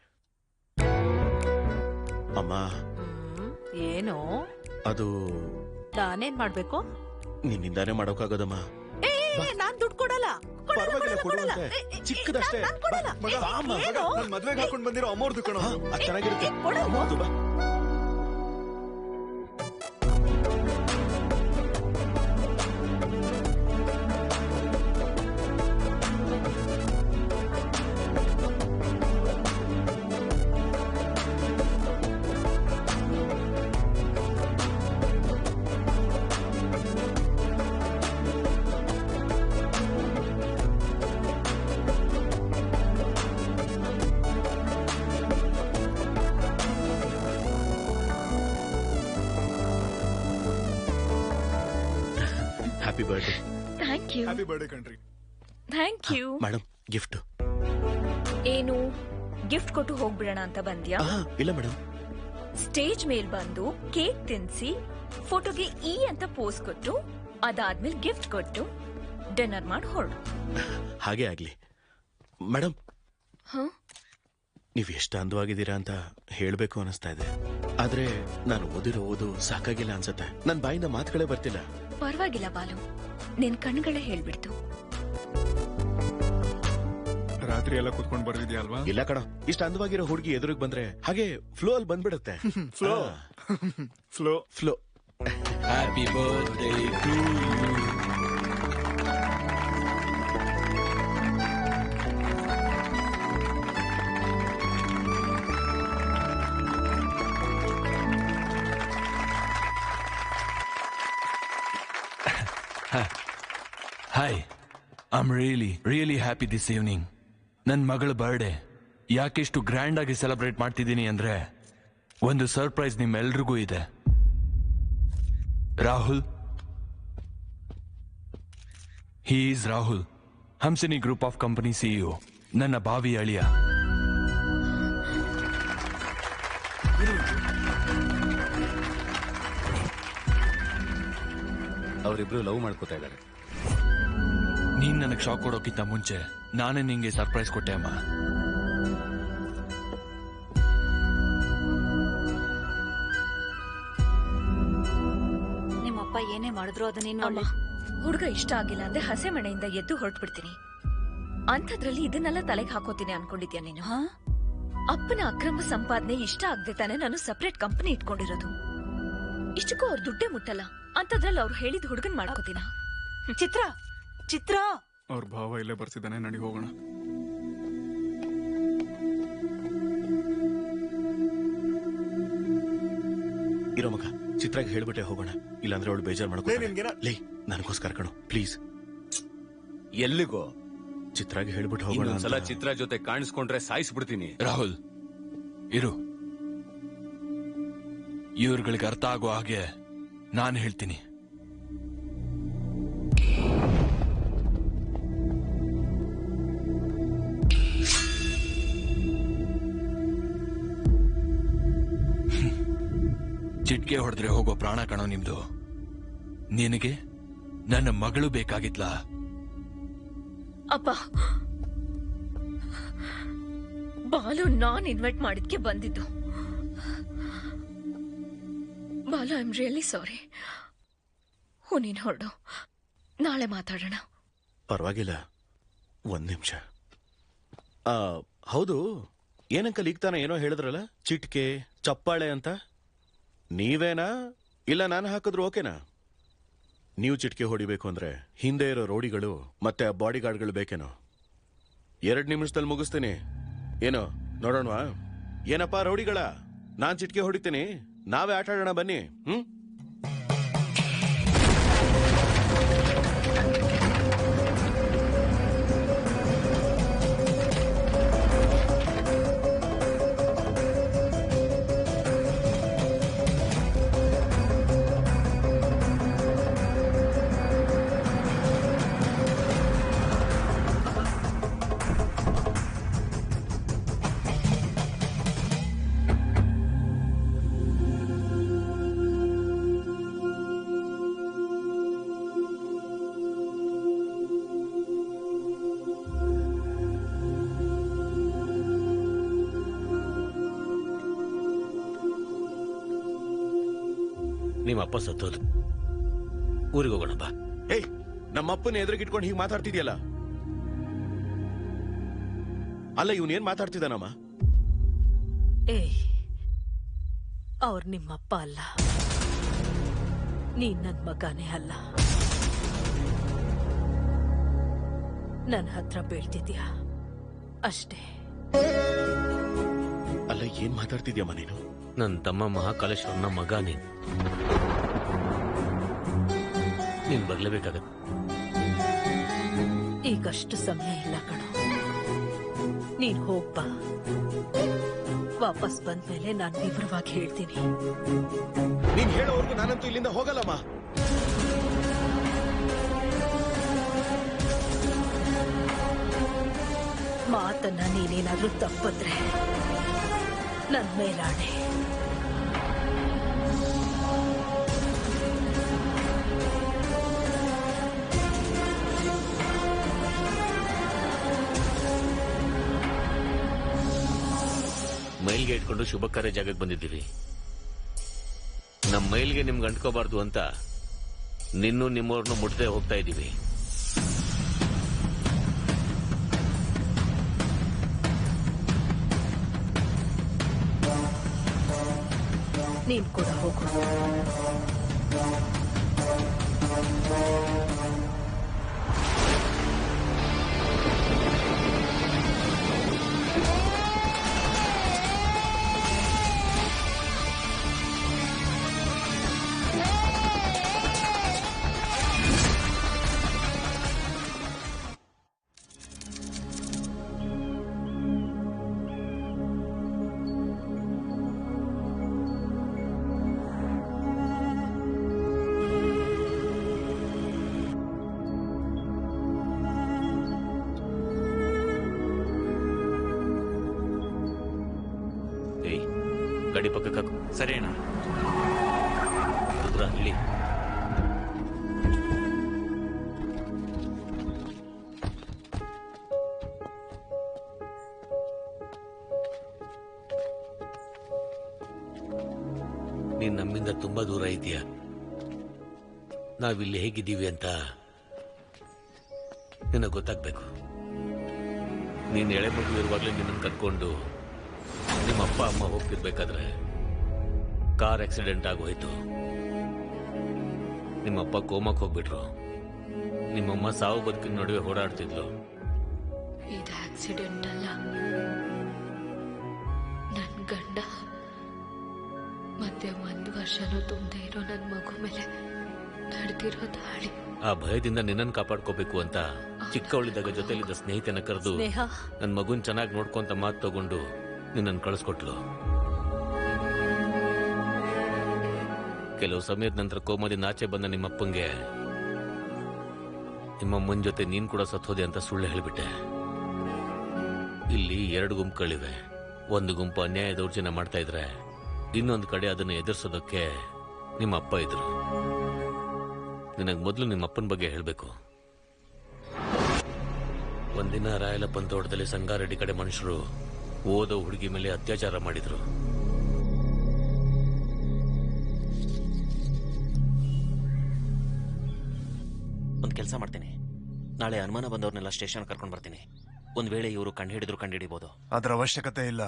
ಅಮ್ಮ, ಏನು ಅದು ನಾನೇನ್ ಮಾಡ್ಬೇಕು? ನಿನ್ನಿಂದಾನೇ ಮಾಡೋಕ್ಕಾಗೋದಮ್ಮ. ನಾನ್ ದುಡ್ಡು ಕೊಡಲ್ಲ. ಪರವಾಗಿಲ್ಲ, ಕೊಡುವಂತೆ. ಚಿಕ್ಕದಷ್ಟೇ. ನನ್ ಮದ್ವೆಗೆ ಹಾಕೊಂಡ್ ಬಂದಿರೋ ಅಮೌಂಟ್ ಕಣೋ. ಅದು ಚೆನ್ನಾಗಿರುತ್ತೆ. ಅಮೌಂಟ್ ಬಾ. Happy birthday. Thank you. Happy birthday ಕಣ್ರಿ. Thank you. ಮೇಡಮ್, ಗಿಫ್ಟ್ ಏನು? ಗಿಫ್ಟ್ ಕೊಟ್ಟು ಹೋಗ್ಬಿಡೋಣ ಅಂತ ಬಂದ್ಯಾ? ಇಲ್ಲ ಮೇಡಮ್. ಸ್ಟೇಜ್ ಮೇಲ್ ಬಂದು ಕೇಕ್ ತಿನ್ಸಿ, ಫೋಟೋಗೆ ಈ ಅಂತ ಪೋಸ್ ಕೊಟ್ಟು, ಅದಾದ್ಮೇಲೆ ಗಿಫ್ಟ್ ಕೊಟ್ಟು ಡಿನ್ನರ್ ಮಾಡಿ ಹೊರಡು. ಹಾಗೆ ಆಗ್ಲಿ ಮೇಡಮ್. ನೀವ್ ಎಷ್ಟು ಅಂದವಾಗಿದ್ದೀರಾ ಅಂತ ಹೇಳ್ಬೇಕು ಅನಿಸ್ತಾ ಇದೆ. ಆದ್ರೆ ನಾನು ಓದಿರೋ ಓದು ಸಾಕಾಗಿಲ್ಲ ಅನ್ಸತ್ತೆ. ನನ್ ಬಾಯಿಂದ ಮಾತುಗಳೇ ಬರ್ತಿಲ್ಲ. ಪರವಾಗಿಲ್ಲ ಬಾಲು, ನಿನ್ ಕಣ್ಗಳೇ ಹೇಳ್ಬಿಡ್ತು. ರಾತ್ರಿ ಎಲ್ಲ ಕುತ್ಕೊಂಡ್ ಬರ್ದಿದ್ಯಾ ಅಲ್ವಾ? ಇಲ್ಲ ಕಣ, ಇಷ್ಟ ಅಂದವಾಗಿರೋ ಹುಡುಗಿ ಎದುರಿಗೆ ಬಂದ್ರೆ ಹಾಗೆ ಫ್ಲೋ ಅಲ್ಲಿ ಬಂದ್ಬಿಡುತ್ತೆ. Flow flow flow. Happy birthday to you. Hi, I am really happy this evening. ನನ್ನ ಮಗಳ ಬರ್ಡೇ ಯಾಕೆಷ್ಟು ಗ್ರ್ಯಾಂಡ್ ಆಗಿ ಸೆಲೆಬ್ರೇಟ್ ಮಾಡ್ತಿದ್ದೀನಿ ಅಂದ್ರೆ ಒಂದು ಸರ್ಪ್ರೈಸ್ ನಿಮ್ಮೆಲ್ರಿಗೂ ಇದೆ. Rahul, he is Rahul, Hamsini group of company CEO, ನನ್ನ ಭಾವಿ ಅಳಿಯ. ಅವರಿಬ್ರು ಲವ್ ಮಾಡ್ಕೋತಾ ಇದ್ದಾರೆ. ನೀನ್ ನನಗ್ ಶಾಕ್ ಕೊಡೋಕ್ಕಿಂತ ಮುಂಚೆ ನಾನೇ ನಿಂಗೆ ಸರ್ಪ್ರೈಸ್ ಕೊಟ್ಟೆ ಅಮ್ಮ. ನಿಮ್ಮಪ್ಪ ಏನೇ ಮಾಡಿದ್ರು ಅದನ್ನೇನು ಅಮ್ಮ, ಹುಡುಗ ಇಷ್ಟ ಆಗಿಲ್ಲ ಅಂದ್ರೆ ಹಸೆ ಮನೆಯಿಂದ ಎದ್ದು ಹೊರಟ್ಬಿಡ್ತೀನಿ. ಅಂಥದ್ರಲ್ಲಿ ಇದನ್ನೆಲ್ಲ ತಲೆಗೆ ಹಾಕೋತೀನಿ ಅನ್ಕೊಂಡಿದ್ಯಾ ನೀನು? ಅಪ್ಪನ ಅಕ್ರಮ ಸಂಪಾದನೆ ಇಷ್ಟ ಆಗದೆ ತಾನೆ ನಾನು ಸಪರೇಟ್ ಕಂಪನಿ ಇಟ್ಕೊಂಡಿರೋದು. ಇಷ್ಟಕ್ಕೂ ಅವ್ರ ದುಡ್ಡೇ ಮುಟ್ಟಲ್ಲ, ಅಂಥದ್ರಲ್ಲಿ ಅವ್ರು ಹೇಳಿದ ಹುಡುಗನ್ ಮಾಡ್ಕೋತೀನ? ಚಿತ್ರ ಚಿತ್ರ ಅವ್ರ ಭಾವ ಇಲ್ಲೇ ಬರ್ತಿದ್ದಾನೆ, ನಡಿ ಹೋಗೋಣ. ಇರೋ ಮಗ, ಚಿತ್ರಾಗಿ ಹೇಳ್ಬಿಟ್ಟೆ ಹೋಗೋಣ, ಇಲ್ಲಾಂದ್ರೆ ಅವಳು ಬೇಜಾರ್ ಮಾಡ್ಕೊ. ಲೇ, ನನಗೋಸ್ಕರ ಕಣೋ ಪ್ಲೀಸ್. ಎಲ್ಲಿಗೋ? ಚಿತ್ರಾಗಿ ಹೇಳ್ಬಿಟ್ಟು ಹೋಗೋಣ. ಇನ್ನೊಂದ್ಸಲ ಚಿತ್ರ ಜೊತೆ ಕಾಣಿಸ್ಕೊಂಡ್ರೆ ಸಾಯಿಸ್ಬಿಡ್ತೀನಿ. ರಾಹುಲ್ ಇರು, ಇವ್ರುಗಳಿಗೆ ಅರ್ಥ ಆಗೋ ಹಾಗೆ ನಾನು ಹೇಳ್ತೀನಿ. ಚಿಟ್ಕೆ ಹೊಡೆದ್ರೆ ಹೋಗೋ ಪ್ರಾಣ ಕಣೋ ನಿಮ್ದು. ನಿನಗೆ ನನ್ನ ಮಗಳು ಬೇಕಾಗಿತ್ಲಾ? ಅಪ್ಪ, ಬಾಲು ನಾನ್ ಇನ್ವೈಟ್ ಮಾಡಿದ್ಕೆ ಬಂದಿದ್ದು. Balu, I am really sorry. ನೀನ್ ಹೊರಡು, ನಾಳೆ ಮಾತಾಡೋಣ. ಪರವಾಗಿಲ್ಲ, ಒಂದ್ ನಿಮಿಷ. ಹೌದು, ಏನಂಕಲ್ ಈಗ ತಾನ ಏನೋ ಹೇಳಿದ್ರಲ್ಲ, ಚಿಟ್ಕೆ ಚಪ್ಪಾಳೆ ಅಂತ. ನೀವೇನಾ ಇಲ್ಲ ನಾನು ಹಾಕಿದ್ರು ಓಕೆನಾ? ನೀವು ಚಿಟ್ಕೆ ಹೊಡಿಬೇಕು ಅಂದ್ರೆ ಹಿಂದೆ ಇರೋ ರೋಡಿಗಳು ಮತ್ತೆ ಆ ಬಾಡಿ ಗಾರ್ಡ್ಗಳು ಬೇಕೇನೋ? 2 ನಿಮಿಷದಲ್ಲಿ ಮುಗಿಸ್ತೀನಿ. ಏನೋ ನೋಡೋಣವಾ? ಏನಪ್ಪಾ ರೌಡಿಗಳ, ನಾನ್ ಚಿಟ್ಕೆ ಹೊಡಿತೀನಿ, ನಾವೇ ಆಟ ಆಡೋಣ ಬನ್ನಿ. ನಿಮ್ಮ ಅಪ್ಪ ಸತ್ತೋದು, ಊರಿಗೆ ಹೋಗೋಣ ಬಾ. ಏಯ್, ನಮ್ಮಪ್ಪನ ಎದುರಿಗಿಟ್ಕೊಂಡು ಹೀಗೆ ಮಾತಾಡ್ತಿದ್ಯಲ್ಲ? ಅಲ್ಲ, ಇವನೇನ್ ಮಾತಾಡ್ತಿದ್ದಾನಮ್ಮ? ಏಯ್, ಅವ್ರು ನಿಮ್ಮಪ್ಪ ಅಲ್ಲ, ನೀನ್ ನನ್ ಮಗನೇ ಅಲ್ಲ. ನನ್ನ ಹತ್ರ ಬೀಳ್ತಿದ್ಯಾ ಅಷ್ಟೇ. ಅಲ್ಲ, ಏನ್ ಮಾತಾಡ್ತಿದ್ಯಮ್ಮ ನೀನು? ನನ್ನ ತಮ್ಮ ಮಹಾಕಾಲೇಶ್ವರನ ಮಗ ನೀನ್ ಬರ್ಲೇಬೇಕಾಗತ್ತೆ. ಈಗಷ್ಟು ಸಮಯ ಇಲ್ಲ ಕಣೋ, ನೀನ್ ಹೋಗ್ಬಾ. ವಾಪಸ್ ಬಂದ್ಮೇಲೆ ನಾನು ವಿವರವಾಗಿ ಹೇಳ್ತೀನಿ. ನೀನ್ ಹೇಳೋವರೆಗೂ ನಾನಂತೂ ಇಲ್ಲಿಂದ ಹೋಗಲ್ಲಮ್ಮ. ಮಾತನ್ನ ನೀನೇನಾದ್ರೂ ತಪ್ಪಿದ್ರೆ ನನ್ ಮೇಲಾಣೆ. ಮೈಲ್ಗೆ ಇಟ್ಕೊಂಡು ಶುಭ ಕಾರ್ಯ ಜಾಗಕ್ಕೆ ಬಂದಿದ್ದೀವಿ. ನಮ್ಮ ಮೈಲ್ಗೆ ನಿಮ್ಗೆ ಅಂಟ್ಕೋಬಾರ್ದು ಅಂತ ನಿನ್ನೂ ನಿಮ್ಮವ್ರನ್ನು ಮುಟ್ದೇ ಹೋಗ್ತಾ ಇದ್ದೀವಿ. ನೀನ್ ಕೂಡ ಹೋಗು. ಗಾಡಿ ಪಕ್ಕಕ್ಕೆ ಹಾಕು. ಸರಿ ಅಣ್ಣ. ಇಳಿ. ತುಂಬಾ ದೂರ ಇದೆಯಾ. ನಾವಿಲ್ಲಿ ಹೇಗಿದ್ದೀವಿ ಅಂತ ನಿನಗೆ ಗೊತ್ತಾಗ್ಬೇಕು. ನೀನ್ ಎಳೆ ಮಗು ಇರುವಾಗಲೇ ನಿನ್ನನ್ನು ಕರ್ಕೊಂಡು ನಿಮ್ಮ ಅಪ್ಪ ಅಮ್ಮ ಹೋಗ್ತಿರ್ಬೇಕಾದ್ರೆ ಕಾರ್ ಆಕ್ಸಿಡೆಂಟ್ ಆಗೋಯ್ತು. ನಿಮ್ಮಪ್ಪ ಕೋಮಕ್ಕೆ ಹೋಗ್ಬಿಟ್ರು. ನಿಮ್ಮಮ್ಮ ಸಾವು ಬದುಕಿನ ನಡುವೆ ಓಡಾಡ್ತಿದ್ಲು. ಇದು ಆಕ್ಸಿಡೆಂಟ್ ಅಲ್ಲ, ನನ್ ಗಂಡ ಮತ್ತೆ 1 ವರ್ಷನೂ ತುಂಬದೇ ಇರೋ ನನ್ ಮಗು ಮೇಲೆ ನಡೆದಿರೋ ದಾಳಿ. ಆ ಭಯದಿಂದ ನಿನ್ನನ್ನು ಕಾಪಾಡ್ಕೋಬೇಕು ಅಂತ ಚಿಕ್ಕವಳಿದ್ದಾಗ ಜೊತೆಲಿದ್ದ ಸ್ನೇಹಿತನ ಕರೆದು ನನ್ನ ಮಗುನ್ ಚೆನ್ನಾಗಿ ನೋಡ್ಕೊಂತ ಮಾತು ತಗೊಂಡು ನಿನ್ನನ್ನು ಕಳಿಸ್ಕೊಟ್ಲು. ಕೆಲವು ಸಮಯದ ನಂತರ ಕೋಮದಿಂದ ಆಚೆ ಬಂದ ನಿಮ್ಮಪ್ಪಂಗೆ ನಿಮ್ಮಮ್ಮನ ಜೊತೆ ನೀನ್ ಕೂಡ ಸತ್ತೋದೆ ಅಂತ ಸುಳ್ಳು ಹೇಳಿಬಿಟ್ಟೆ. ಇಲ್ಲಿ 2 ಗುಂಪುಗಳಿವೆ. ಒಂದು ಗುಂಪು ಅನ್ಯಾಯ ದೌರ್ಜನ್ಯ ಮಾಡ್ತಾ ಇದ್ರೆ, ಇನ್ನೊಂದು ಕಡೆ ಅದನ್ನು ಎದುರಿಸೋದಕ್ಕೆ ನಿಮ್ಮ ಅಪ್ಪ ಇದ್ರು. ನಿನಗೆ ಮೊದಲು ನಿಮ್ಮ ಅಪ್ಪನ ಬಗ್ಗೆ ಹೇಳಬೇಕು. ಒಂದಿನ ರಾಯಲಪ್ಪನ ತೋಟದಲ್ಲಿ ಸಂಗಾರೆಡ್ಡಿ ಕಡೆ ಮನುಷ್ಯರು ಓದೋ ಹುಡುಗಿ ಮೇಲೆ ಅತ್ಯಾಚಾರ ಮಾಡಿದ್ರು. ಒಂದು ಕೆಲಸ ಮಾಡ್ತೀನಿ, ನಾಳೆ ಅನುಮಾನ ಬಂದವ್ರನ್ನೆಲ್ಲ ಸ್ಟೇಷನ್ ಕರ್ಕೊಂಡು ಬರ್ತೀನಿ. ಒಂದ್ ವೇಳೆ ಇವರು ಕಂಡುಹಿಡಿಬಹುದು. ಅದರ ಅವಶ್ಯಕತೆ ಇಲ್ಲ.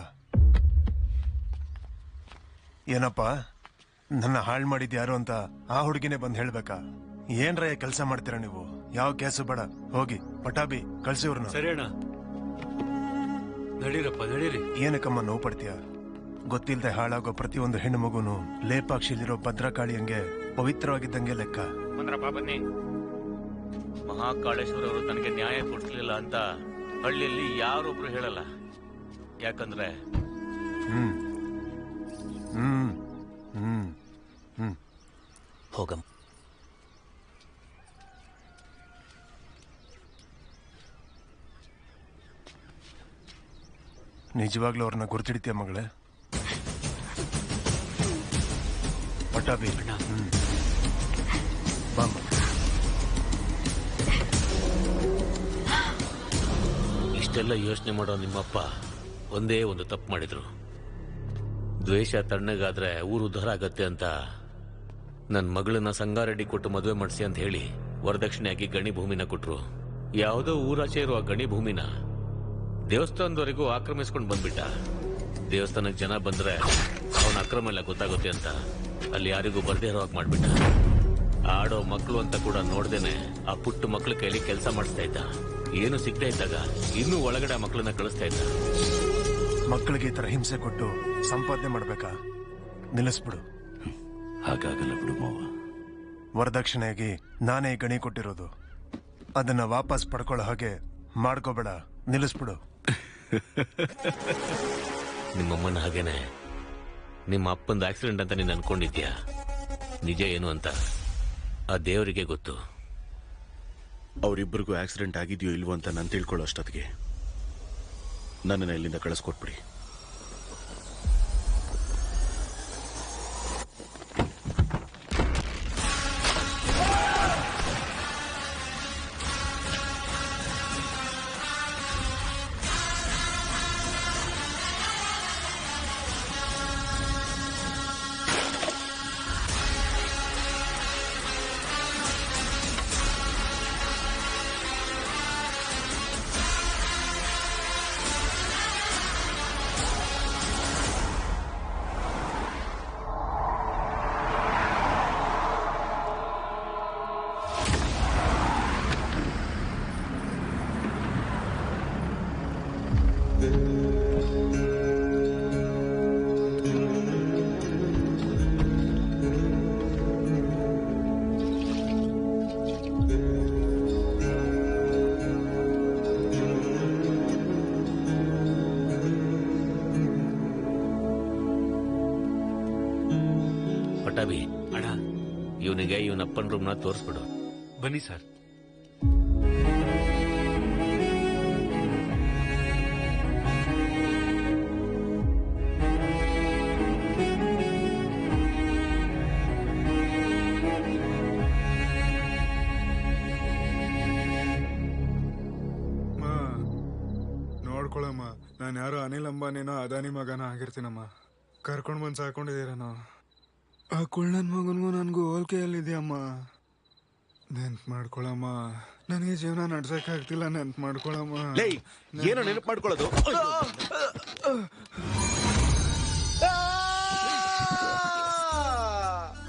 ಏನಪ್ಪ, ನನ್ನ ಹಾಳು ಮಾಡಿದ್ ಯಾರು ಅಂತ ಆ ಹುಡುಗಿನೇ ಬಂದು ಹೇಳ್ಬೇಕಾ? ಏನ್ರ ಕೆಲಸ ಮಾಡ್ತೀರಾ ನೀವು? ಯಾವ ಕೇಸು ಬೇಡ, ಹೋಗಿ ಪಟಾಬಿ ಕಳ್ಸಿ ಇವ್ರನ್ನ. ಸರಿ ಅಣ್ಣ, ನಡೀರಪ್ಪ ನಡೀರಿ. ಏನಕ್ಕಮ್ಮ ನೋವು ಪಡ್ತೀಯ? ಗೊತ್ತಿಲ್ಲದೆ ಹಾಳಾಗೋ ಪ್ರತಿಯೊಂದು ಹೆಣ್ಣು ಮಗುನು ಲೇಪಾಕ್ಷಿಲಿರೋ ಭದ್ರಕಾಳಿ ಹಂಗೆ ಪವಿತ್ರವಾಗಿದ್ದಂಗೆ ಲೆಕ್ಕ. ಬನ್ನಿ. ಮಹಾಕಾಳೇಶ್ವರ ಅವರು ತನಗೆ ನ್ಯಾಯ ಕೊಡಿಸ್ಲಿಲ್ಲ ಅಂತ ಹಳ್ಳಿಯಲ್ಲಿ ಯಾರೊಬ್ರು ಹೇಳಲ್ಲ. ಯಾಕಂದ್ರೆ ಹೋಗಮ್. ನಿಜವಾಗ್ಲೂ ಅವ್ರನ್ನ ಗುರ್ತಿಡ್ತೀಯ ಮಗಳೇ? ಪಟಾಬಿ ಬಾಮ್ಮ. ಇಷ್ಟೆಲ್ಲ ಯೋಚನೆ ಮಾಡೋ ನಿಮ್ಮಪ್ಪ ಒಂದೇ ಒಂದು ತಪ್ಪು ಮಾಡಿದ್ರು. ದ್ವೇಷ ತಣ್ಣಗಾದ್ರೆ ಊರು ಉದ್ಧಾರ ಆಗತ್ತೆ ಅಂತ ನನ್ನ ಮಗಳನ್ನ ಸಂಗಾರೆಡ್ಡಿ ಕೊಟ್ಟು ಮದುವೆ ಮಾಡಿಸಿ ಅಂತ ಹೇಳಿ ವರದಕ್ಷಿಣೆಯಾಗಿ ಗಣಿ ಭೂಮಿನ ಕೊಟ್ರು. ಯಾವುದೋ ಊರಾಚೆ ಇರುವ ಗಣಿ ಭೂಮಿನ ದೇವಸ್ಥಾನದವರೆಗೂ ಆಕ್ರಮಿಸ್ಕೊಂಡು ಬಂದ್ಬಿಟ್ಟ. ದೇವಸ್ಥಾನಕ್ಕೆ ಜನ ಬಂದ್ರೆ ಅವನ ಅಕ್ರಮ ಎಲ್ಲ ಗೊತ್ತಾಗುತ್ತೆ ಅಂತ ಅಲ್ಲಿ ಯಾರಿಗೂ ಬರ್ದೇ ಇರೋ ಹಾಗೆ ಮಾಡ್ಬಿಟ್ಟ. ಆಡೋ ಮಕ್ಕಳು ಅಂತ ಕೂಡ ನೋಡ್ದೇನೆ ಆ ಪುಟ್ಟ ಮಕ್ಳ ಕೈಲಿ ಕೆಲಸ ಮಾಡಿಸ್ತಾ ಇದ್ದ. ಏನು ಸಿಗ್ತಾ ಇದ್ದಾಗ ಇನ್ನೂ ಒಳಗಡೆ ಮಕ್ಕಳನ್ನ ಕಳಿಸ್ತಾ ಇದ್ದ. ಮಕ್ಕಳಿಗೆ ಈ ತರ ಹಿಂಸೆ ಕೊಟ್ಟು ಸಂಪಾದನೆ ಮಾಡ್ಬೇಕಾ? ನಿಲ್ಲಿಸ್ಬಿಡು. ಹಾಗಾಗಲ್ಲ ಬಿಡು ಮಾವ. ವರದಕ್ಷಿಣೆಯಾಗಿ ನಾನೇ ಗಣಿ ಕೊಟ್ಟಿರೋದು. ಅದನ್ನ ವಾಪಸ್ ಪಡ್ಕೊಳ್ಳೋ ಹಾಗೆ ಮಾಡ್ಕೋಬೇಡ, ನಿಲ್ಲಿಸ್ಬಿಡು. ನಿಮ್ಮಮ್ಮನ ಹಾಗೇನೆ ನಿಮ್ಮ ಅಪ್ಪಂದು ಆಕ್ಸಿಡೆಂಟ್ ಅಂತ ನೀನು ಅನ್ಕೊಂಡಿದ್ಯಾ? ನಿಜ ಏನು ಅಂತ ಆ ದೇವರಿಗೆ ಗೊತ್ತು. ಅವರಿಬ್ಬರಿಗೂ ಆಕ್ಸಿಡೆಂಟ್ ಆಗಿದೆಯೋ ಇಲ್ವೋ ಅಂತ ನಾನು ತಿಳ್ಕೊಳ್ಳೋ ಅಷ್ಟೊತ್ತಿಗೆ ನನ್ನನ್ನು ಇಲ್ಲಿಂದ ಕಳಿಸ್ಕೊಟ್ಬಿಡಿ. ಪಟಾಬಿ ಅಣ್ಣ, ಇವನಿಗೆ ಇವನಪ್ಪನ ರೂಮ್ನ ತೋರಿಸ್ಬಿಡು. ಬನ್ನಿ ಸರ್. ನೋಡ್ಕೊಳಮ್ಮ, ನಾನು ಯಾರೋ ಅನಿಲ್ ಅಂಬಾನಿನೋ ಅದಾನಿ ಮಗನೋ ಆಗಿರ್ತೀನಮ್ಮ. ಕರ್ಕೊಂಡ್ ಬಂದು ಸಾಕೊಂಡಿದ್ದೀರನೋ. ಆ ಕುಳ್ಳನ್ ಮಗನ್ಗೂ ನನ್ಗೂ ಹೋಲ್ಕೆಯಲ್ಲಿದೆಯಮ್ಮ. ನೆನ್ಪು ಮಾಡ್ಕೊಳಮ್ಮ, ನನಗೆ ಜೀವನ ನಡ್ಸಕ್ಕಾಗ್ತಿಲ್ಲ. ನೆನ್ಪು ಮಾಡ್ಕೊಳಮ್ಮ. ಏನೋ ನೆನಪು ಮಾಡ್ಕೊಳ್ಳೋದು.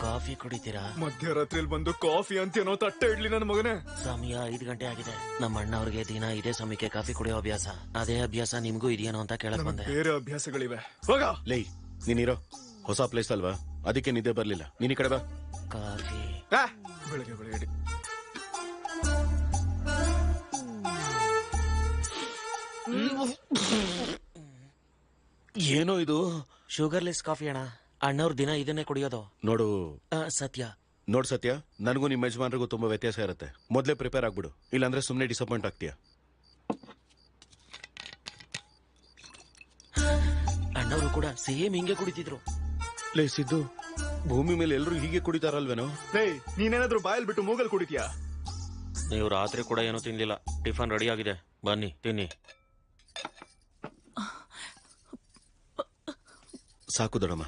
ಕಾಫಿ ಕುಡಿತೀರಾ? ಮಧ್ಯರಾತ್ರಿಲಿ ಬಂದು ಕಾಫಿ ಅಂತೇನೋ ತಟ್ಟೆ ಇಡ್ಲಿ ನನ್ನ ಮಗನೇ. ಸಮಯ 5 ಗಂಟೆ ಆಗಿದೆ. ನಮ್ಮ ಅಣ್ಣ ಅವ್ರಿಗೆ ದಿನ ಇದೇ ಸಮಯಕ್ಕೆ ಕಾಫಿ ಕುಡಿಯೋ ಅಭ್ಯಾಸ. ಅದೇ ಅಭ್ಯಾಸ ನಿಮ್ಗೂ ಇದೆಯೇನೋ ಅಂತ ಕೇಳಕ್ ಬಂದೆ. ಬೇರೆ ಅಭ್ಯಾಸಗಳಿವೆ. ಹೋಗ. ಲೇ ನೀನಿರೋ ಹೊಸ ಪ್ಲೇಸ್ ಅಲ್ವಾ, ಅದಕ್ಕೆ ನಿದ್ದೆ ಬರ್ಲಿಲ್ಲ. ನೀನ್ ಈ ಕಡೆ ಬಾ. ಕಾಫಿ ಬೆಳಗ್ಗೆ ಬೆಳಗ್ಗೆ ಏನೋ ಇದು? ಶುಗರ್ಲೆಸ್ ಕಾಫಿ ಅಣ್ಣ. ಅಣ್ಣವ್ರ ದಿನ ಇದನ್ನೇ ಕುಡಿಯೋದು. ನೋಡು ಸತ್ಯ, ನೋಡ್ ಸತ್ಯ, ನನಗೂ ನಿಮ್ಮ ಯಜಮಾನ್ರಿಗೂ ತುಂಬಾ ವ್ಯತ್ಯಾಸ ಇರುತ್ತೆ. ಮೊದ್ಲೇ ಪ್ರಿಪೇರ್ ಆಗ್ಬಿಡು, ಇಲ್ಲಾಂದ್ರೆ ಸುಮ್ನೆ ಡಿಸಪಾಯಿಂಟ್ ಆಗ್ತೀಯ. ಅಣ್ಣವರು ಕೂಡ ಸೇಮ್ ಹಿಂಗೆ ಕುಡಿತಿದ್ರು. ಲೇ ಸಿದ್ದು, ಭೂಮಿ ಮೇಲೆ ಎಲ್ರು ಹೀಗೆ ಕುಡಿತಾರಲ್ವೇನೋ? ನೀನೇನಾದ್ರೂ ಬಾಯಲ್ಲಿ ಬಿಟ್ಟು ಮೂಗಲ್ ಕುಡಿತೀಯಾ? ನೀವು ರಾತ್ರಿ ಕೂಡ ಏನೂ ತಿಂದಿಲ್ಲ. ಟಿಫನ್ ರೆಡಿ ಆಗಿದೆ, ಬನ್ನಿ ತಿನ್ನಿ. ಸಾಕು ದೊಡಮ್ಮ.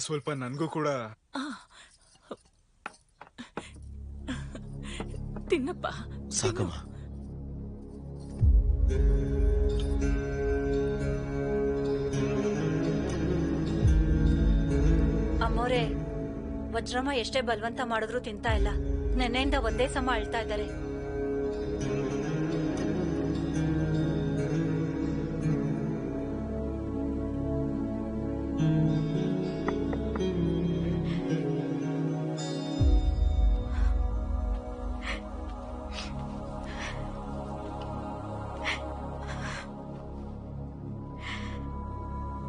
ಸ್ವಲ್ಪ ನನ್ಗೂ ಕೂಡ ತಿನ್ನಪ್ಪ. ಸಾಕಮ್ಮ. ಅಮ್ಮೋರೆ, ವಜ್ರಮ್ಮ ಎಷ್ಟೇ ಬಲವಂತ ಮಾಡಿದ್ರು ತಿಂತಾ ಇಲ್ಲ. ನೆನ್ನೆಯಿಂದ ಒಂದೇ ಸಮ ಅಳ್ತಾ ಇದ್ದಾರೆ.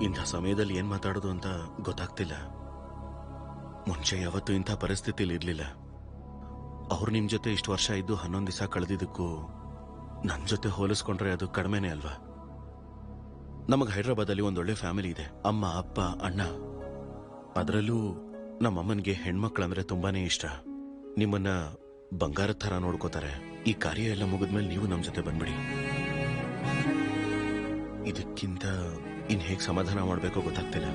ಇಂಥ ಸಮಯದಲ್ಲಿ ಏನ್ ಮಾತಾಡೋದು ಅಂತ ಗೊತ್ತಾಗ್ತಿಲ್ಲ. ಮುಂಚೆ ಯಾವತ್ತೂ ಇಂಥ ಪರಿಸ್ಥಿತಿಲಿ ಇರ್ಲಿಲ್ಲ. ಅವ್ರು ನಿಮ್ ಜೊತೆ ಇಷ್ಟು ವರ್ಷ ಇದ್ದು 11 ದಿವಸ ಕಳೆದಿದ್ದಕ್ಕೂ ನನ್ ಜೊತೆ ಹೋಲಿಸ್ಕೊಂಡ್ರೆ ಅದು ಕಡಿಮೆನೆ ಅಲ್ವಾ? ನಮಗ್ ಹೈದ್ರಾಬಾದಲ್ಲಿ ಒಂದೊಳ್ಳೆ ಫ್ಯಾಮಿಲಿ ಇದೆ. ಅಮ್ಮ, ಅಪ್ಪ, ಅಣ್ಣ. ಅದರಲ್ಲೂ ನಮ್ಮಮ್ಮನ್ಗೆ ಹೆಣ್ಮಕ್ಳಂದ್ರೆ ತುಂಬಾನೇ ಇಷ್ಟ. ನಿಮ್ಮನ್ನ ಬಂಗಾರದ ಥರ ನೋಡ್ಕೋತಾರೆ. ಈ ಕಾರ್ಯ ಎಲ್ಲ ಮುಗಿದ್ಮೇಲೆ ನೀವು ನಮ್ ಜೊತೆ ಬಂದ್ಬಿಡಿ. ಇದಕ್ಕಿಂತ ಇನ್ ಹೇಗ್ ಸಮಾಧಾನ ಮಾಡ್ಬೇಕೋ ಗೊತ್ತಾಗ್ತಿಲ್ಲ.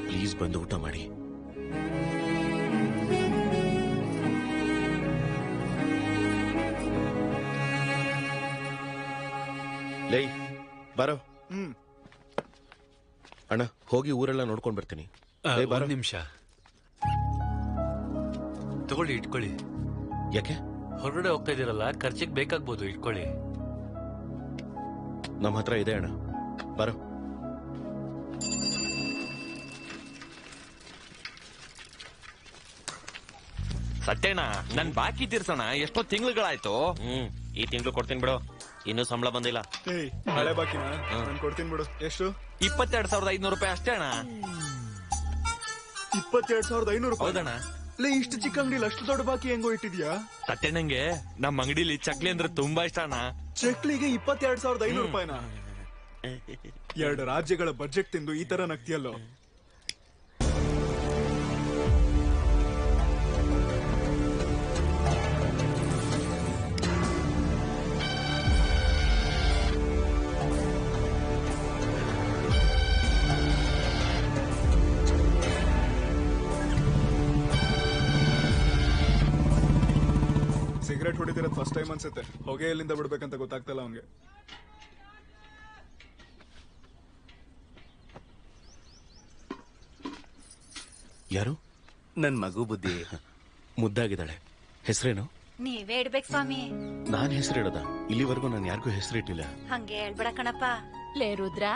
ಪ್ಲೀಸ್ ಬಂದು ಊಟ ಮಾಡಿ. ಲೈ ಬಾರೋ. ಅಣ್ಣ, ಹೋಗಿ ಊರೆಲ್ಲ ನೋಡ್ಕೊಂಡ್ ಬರ್ತೀನಿ. ಬಾರೋ. ನಿಮಿಷ ತಗೊಳ್ಳಿ, ಇಟ್ಕೊಳ್ಳಿ. ಯಾಕೆ? ಹೊರಗಡೆ ಹೋಗ್ತಾ ಇದೀರಲ್ಲ, ಖರ್ಚಿಗೆ ಬೇಕಾಗ್ಬೋದು, ಇಟ್ಕೊಳ್ಳಿ. ನಮ್ಮ ಹತ್ರ ಇದೆ ಅಣ್ಣ, ಬರೋ. ಸತ್ಯಣ್ಣ, ನನ್ ಬಾಕಿ ತೀರ್ಸೋಣ. ಎಷ್ಟೋ ತಿಂಗಳುಗಳಾಯ್ತು. ಈ ತಿಂಗಳು ಕೊಡ್ತೀನಿ ಬಿಡು. ಇನ್ನೂ ಸಂಬಳ ಬಂದಿಲ್ಲ. ಹಳೆ ಬಾಕಿನ ನಾನು ಕೊಡ್ತೀನಿ ಬಿಡು. ಎಷ್ಟು? 22,500 ರೂಪಾಯಿ ಅಷ್ಟೇ ಅಣ್ಣ. 22,500 ರೂಪಾಯಿ? ಹೌದಣ್ಣ. ಇಷ್ಟು ಚಿಕ್ಕ ಅಂಗಡಿಲಿ ಅಷ್ಟು ದೊಡ್ಡ ಬಾಕಿ ಹೆಂಗೋ ಇಟ್ಟಿದ್ಯಾ? ಸತ್ಯಣ್ಣಂಗೆ ನಮ್ಮ ಅಂಗಡಿಲಿ ಚಕ್ಲಿ ಅಂದ್ರೆ ತುಂಬಾ ಇಷ್ಟ ಅಣ್ಣ. ಚಕ್ಲಿಗೆ 22,500 ರೂಪಾಯಿನ? 2 ರಾಜ್ಯಗಳ ಬಜೆಟ್ ತಿಂದು ಈ ತರ ನಗ್ತಿಯಲ್ಲೋ. ಸಿಗರೇಟ್ ಹೊಡಿತಿರೋದು ಫಸ್ಟ್ ಟೈಮ್ ಅನ್ಸುತ್ತೆ. ಹೊಗೆ ಎಲ್ಲಿಂದ ಬಿಡ್ಬೇಕಂತ ಗೊತ್ತಾಗ್ತಲ್ಲ ಅವನ್ಗೆ. ಯಾರು? ನನ್ ಮಗು ಬುದ್ಧಿ. ಮುದ್ದಾಗಿದ್ದಾಳೆ. ಹೆಸರೇನು? ನೀವೇ ಇಡ್ಬೇಕು ಸ್ವಾಮಿ. ನಾನ್ ಹೆಸರಿಡದ? ಇಲ್ಲಿವರೆಗೂ ನಾನು ಯಾರಿಗೂ ಹೆಸರಿಟ್ಟಿಲ್ಲ. ಹಂಗೆ ಹೇಳ್ಬೇಡ ಕಣಪ್ಪ. ಲೇ ರುದ್ರ,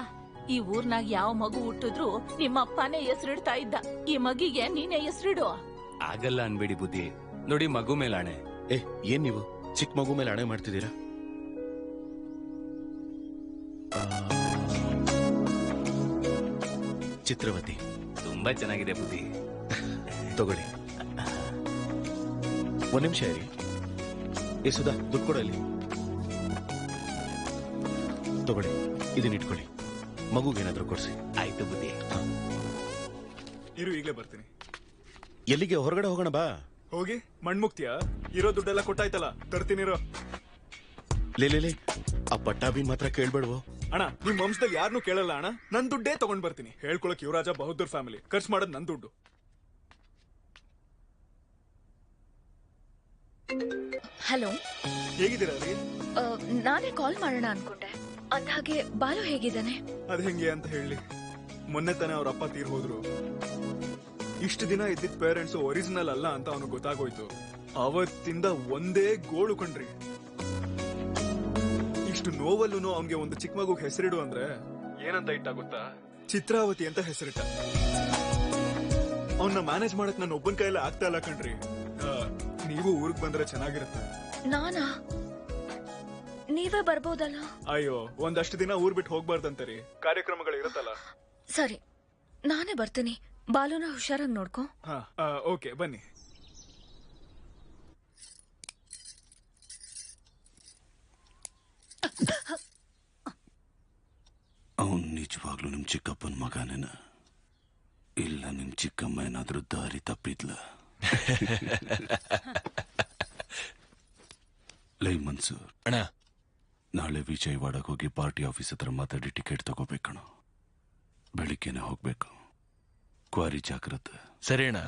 ಈ ಊರ್ನಾಗ ಯಾವ ಮಗು ಹುಟ್ಟಿದ್ರು ನಿಮ್ಮ ಅಪ್ಪನೇ ಹೆಸರಿಡ್ತಾ ಇದ್ದ. ಈ ಮಗಿಗೆ ನೀನೇ ಹೆಸರಿಡು. ಆಗಲ್ಲ ಅನ್ಬೇಡಿ ಬುದ್ಧಿ. ನೋಡಿ, ಮಗು ಮೇಲಾಣೆ. ಏನ್ ನೀವು ಚಿಕ್ಕ ಮಗು ಮೇಲೆ ಹಣೆ ಮಾಡ್ತಿದ್ದೀರಾ? ಚಿತ್ರವತಿ. ತುಂಬಾ ಚೆನ್ನಾಗಿದೆ ಬುದ್ಧಿ. ತಗೊಳ್ಳಿ. 1 ನಿಮಿಷ ಇರಿ. ಸುಧಾ, ದುಡ್ಡು ಕೊಡಲಿ. ತಗೊಳ್ಳಿ, ಇದನ್ನ ಇಟ್ಕೊಳ್ಳಿ. ಮಗುಗೇನಾದ್ರೂ ಕೊಡ್ಸಿ. ಆಯ್ತು ಬುದ್ಧಿ. ಇರು, ಈಗಲೇ ಬರ್ತೀನಿ. ಎಲ್ಲಿಗೆ? ಹೊರಗಡೆ ಹೋಗೋಣ ಬಾ. ಹೋಗಿ ಮಣ್ಮುಕ್ತಿಯಾ? ಇರೋ ದುಡ್ಡೆಲ್ಲ ಕೊಟ್ಟಾಯ್ತಲ್ಲ, ತರ್ತೀನಿರೋ. ಲೇ ಆ ಪಟ್ಟಾಭಿನ್ ಮಾತ್ರ ಕೇಳ್ಬೇಡ್ವೋ. ಅಣ್ಣ ನಿಮ್ ವಂಶದಲ್ಲಿ ಯಾರನ್ನೂ ಕೇಳಲ್ಲ ಅಣ್ಣ. ನನ್ ದುಡ್ಡೇ ತಗೊಂಡ್ ಬರ್ತೀನಿ. ಹೇಳ್ಕೊಳಕ್ ಯುವರಾಜ ಬಹದ್ದೂರ್ ಫ್ಯಾಮಿಲಿ, ಖರ್ಚು ಮಾಡೋದು ನನ್ ದುಡ್ಡು. ಹಲೋ, ಹೇಗಿದ್ದೀರಾ ರೀ? ನಾನೇ ಕಾಲ್ ಮಾಡೋಣ ಅನ್ಕೊಂಡೆ. ಅಂದ್ಹಾಗೆ ಬಾಲು ಹೇಗಿದ್ದಾನೆ? ಅದ್ ಹೆಂಗೆ ಅಂತ ಹೇಳಿ, ಮೊನ್ನೆ ತಾನೇ ಅವ್ರ ಅಪ್ಪ ತೀರ್ ಹೋದ್ರು. ಇಷ್ಟು ದಿನ ಇದ್ದಿದ್ ಪೇರೆಂಟ್ಸ್ ಒರಿಜಿನಲ್ ಅಲ್ಲ ಅಂತ ಅವನಿಗೆ ಗೊತ್ತಾಗೋಯ್ತು. ಅವತ್ತಿಂದ ಒಂದೇ ಗೋಳು ಕಣ್ರಿ. ಇಷ್ಟು ನೋವಲ್ಲೂ ಅವನ್ಗೆ ಒಂದು ಚಿಕ್ಕ ಮಗು ಹೆಸರಿಡು ಅಂದ್ರೆ ಏನಂತ ಇಟ್ಟ ಗೊತ್ತಾ? ಚಿತ್ರಾವತಿ ಅಂತ ಹೆಸರಿಟ್ಟ. ಅವನ್ನ ಮ್ಯಾನೇಜ್ ಮಾಡಕ್ ನನ್ನ ಒಬ್ಬನ ಕೈಯಲ್ಲಿ ಆಗ್ತಾ ಇಲ್ಲ ಕಣ್ರಿ. ನೀವು ಊರಿಗೆ ಬಂದ್ರೆ ಚೆನ್ನಾಗಿರುತ್ತೆ. ನಾನಾ? ನೀವೇ ಬರ್ಬೋದಲ್ಲ? ಅಯ್ಯೋ, ಒಂದಷ್ಟು ದಿನ ಊರ್ ಬಿಟ್ಟು ಹೋಗ್ಬಾರ್ದಂತರಿ, ಕಾರ್ಯಕ್ರಮಗಳು ಇರುತ್ತಲ್ಲ. ಸರಿ, ನಾನೇ ಬರ್ತೀನಿ. ಬಾಲುನ ಹುಷಾರಾಗಿ ನೋಡ್ಕೊ. ಹಾ, ಓಕೆ, ಬನ್ನಿ. ಅವನ್ ನಿಜವಾಗ್ಲೂ ನಿಮ್ ಚಿಕ್ಕಪ್ಪನ ಮಗನೇನ? ಇಲ್ಲ ನಿಮ್ ಚಿಕ್ಕಮ್ಮ ಏನಾದ್ರೂ ದಾರಿ ತಪ್ಪಿದ್ಲ? ಲೈ ಮನ್ಸೂರ್ ಅಣ್ಣ, ನಾಳೆ ವಿಜಯವಾಡಕ್ಕೆ ಹೋಗಿ ಪಾರ್ಟಿ ಆಫೀಸ್ ಹತ್ರ ಮಾತಾಡಿ ಟಿಕೆಟ್ ತಗೋಬೇಕಣ. ಬೆಳಿಗ್ಗೆನೆ ಹೋಗ್ಬೇಕು. ಕ್ವಾರಿ ಜಾಗ್ರತೆ. ಸರಿ ಅಣ್ಣ.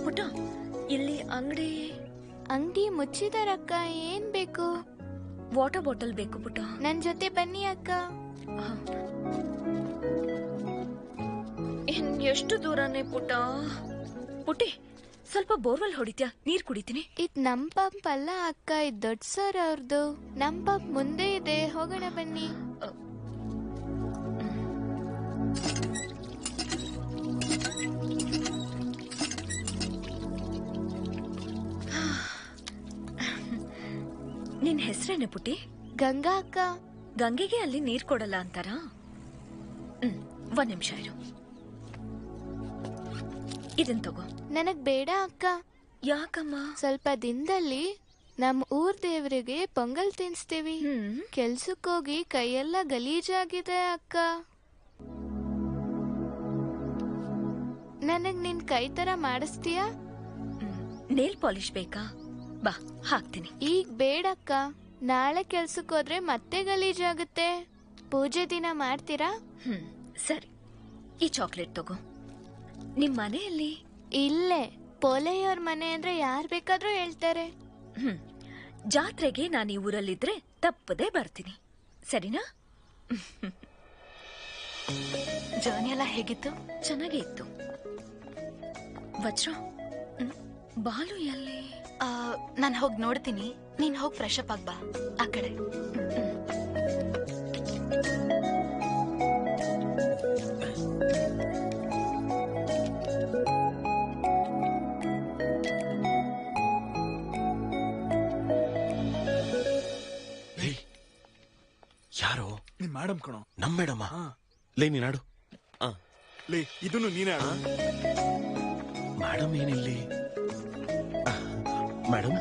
ಪುಟ್ಟ, ಇಲ್ಲಿ ಅಂಗಡಿ ಮುಚ್ಚಿದಾರಕ್ಕ. ಏನ್ ಬೇಕು? ವಾಟರ್ ಬಾಟಲ್ ಬೇಕು ಪುಟ್ಟ. ನನ್ ಜೊತೆ ಬನ್ನಿ ಅಕ್ಕ. ಎಷ್ಟು ದೂರನೇ ಪುಟ್ಟ? ಪುಟ್ಟಿ, ಸ್ವಲ್ಪ ಬೋರ್ವೆಲ್ ಹೊಡಿತ್ಯಾ? ನೀರ್ ಕುಡಿತೀನಿ. ಇದ್ ನಮ್ ಪಂಪ್ ಅಲ್ಲ ಅಕ್ಕ, ಇದ್ ದೊಡ್ಡ ಸರ್ ಅವ್ರದ್ದು. ನಮ್ ಪಂಪ್ ಮುಂದೆ ಇದೆ, ಹೋಗೋಣ ಬನ್ನಿ. ನಿನ್ ಹೆಸರೇನೆ ಪುಟ್ಟಿ? ಗಂಗಾ ಅಕ್ಕ. ಗಂಗೆಗೆ ಅಲ್ಲಿ ನೀರ್ ಕೊಡಲ್ಲ ಅಂತಾರ? ಒಂದ್ ನಿಮಿಷ ಇರು, ಇದನ್ ತಗೋ. ನನಗ್ ಬೇಡ ಅಕ್ಕ. ಯಾಕಮ್ಮ? ಸ್ವಲ್ಪ ದಿನದಲ್ಲಿ ನಮ್ ಊರ್ ದೇವರಿಗೆ ಪೊಂಗಲ್ ತಿನ್ಸ್ತೀವಿ. ಕೆಲ್ಸಕ್ಕೋಗಿ ಕೈಯೆಲ್ಲ ಗಲೀಜಾಗಿದೆ ಅಕ್ಕ. ನನಗ್ ನಿನ್ ಕೈ ತರ ಮಾಡಿಸ್ತೀಯಾ? ನೇಲ್ ಪಾಲಿಶ್ ಬೇಕಾ? ಬಾ, ಹಾಕ್ತೀನಿ. ಈಗ ಬೇಡಕ್ಕ, ನಾಳೆ ಕೆಲ್ಸಕ್ಕೆ ಹೋದ್ರೆ ಮತ್ತೆ ಗಲೀಜಾಗುತ್ತೆ. ಪೂಜೆ ದಿನ ಮಾಡ್ತೀರಾ? ಸರಿ, ಈ ಚಾಕ್ಲೇಟ್ ತಗೋ. ನಿಮ್ ಮನೆಯಲ್ಲಿ? ಇಲ್ಲೇ, ಪೋಲೆಯವ್ರ ಮನೆ ಅಂದ್ರೆ ಯಾರ್ ಬೇಕಾದ್ರೂ ಹೇಳ್ತಾರೆ. ಜಾತ್ರೆಗೆ ನಾನು ಈ ಊರಲ್ಲಿದ್ರೆ ತಪ್ಪದೆ ಬರ್ತೀನಿ, ಸರಿನಾ? ಜರ್ನಿ ಎಲ್ಲ ಹೇಗಿತ್ತು? ಚೆನ್ನಾಗೇ ಇತ್ತು. ವಜ್ರ, ಬಾಲು ಎಲ್ಲಿ? ನಾನು ಹೋಗಿ ನೋಡ್ತೀನಿ, ನೀನ್ ಹೋಗಿ ಫ್ರೆಶ್ ಅಪ್ ಆಗ್ಬಾ ಆ ಕಡೆ. ಯಾರೋ? ನಿಮ್ ಮೇಡಮ್ ಕಣೋ. ನಮ್ ಮೇಡಮ್? ಲೇ ನೀನಾಡು. ಲೇ, ಇದನ್ನು ನೀನೇ ಆಡು. ಮೇಡಮ್ ಏನಿಲ್ಲಿ? ಮೇಡಮ್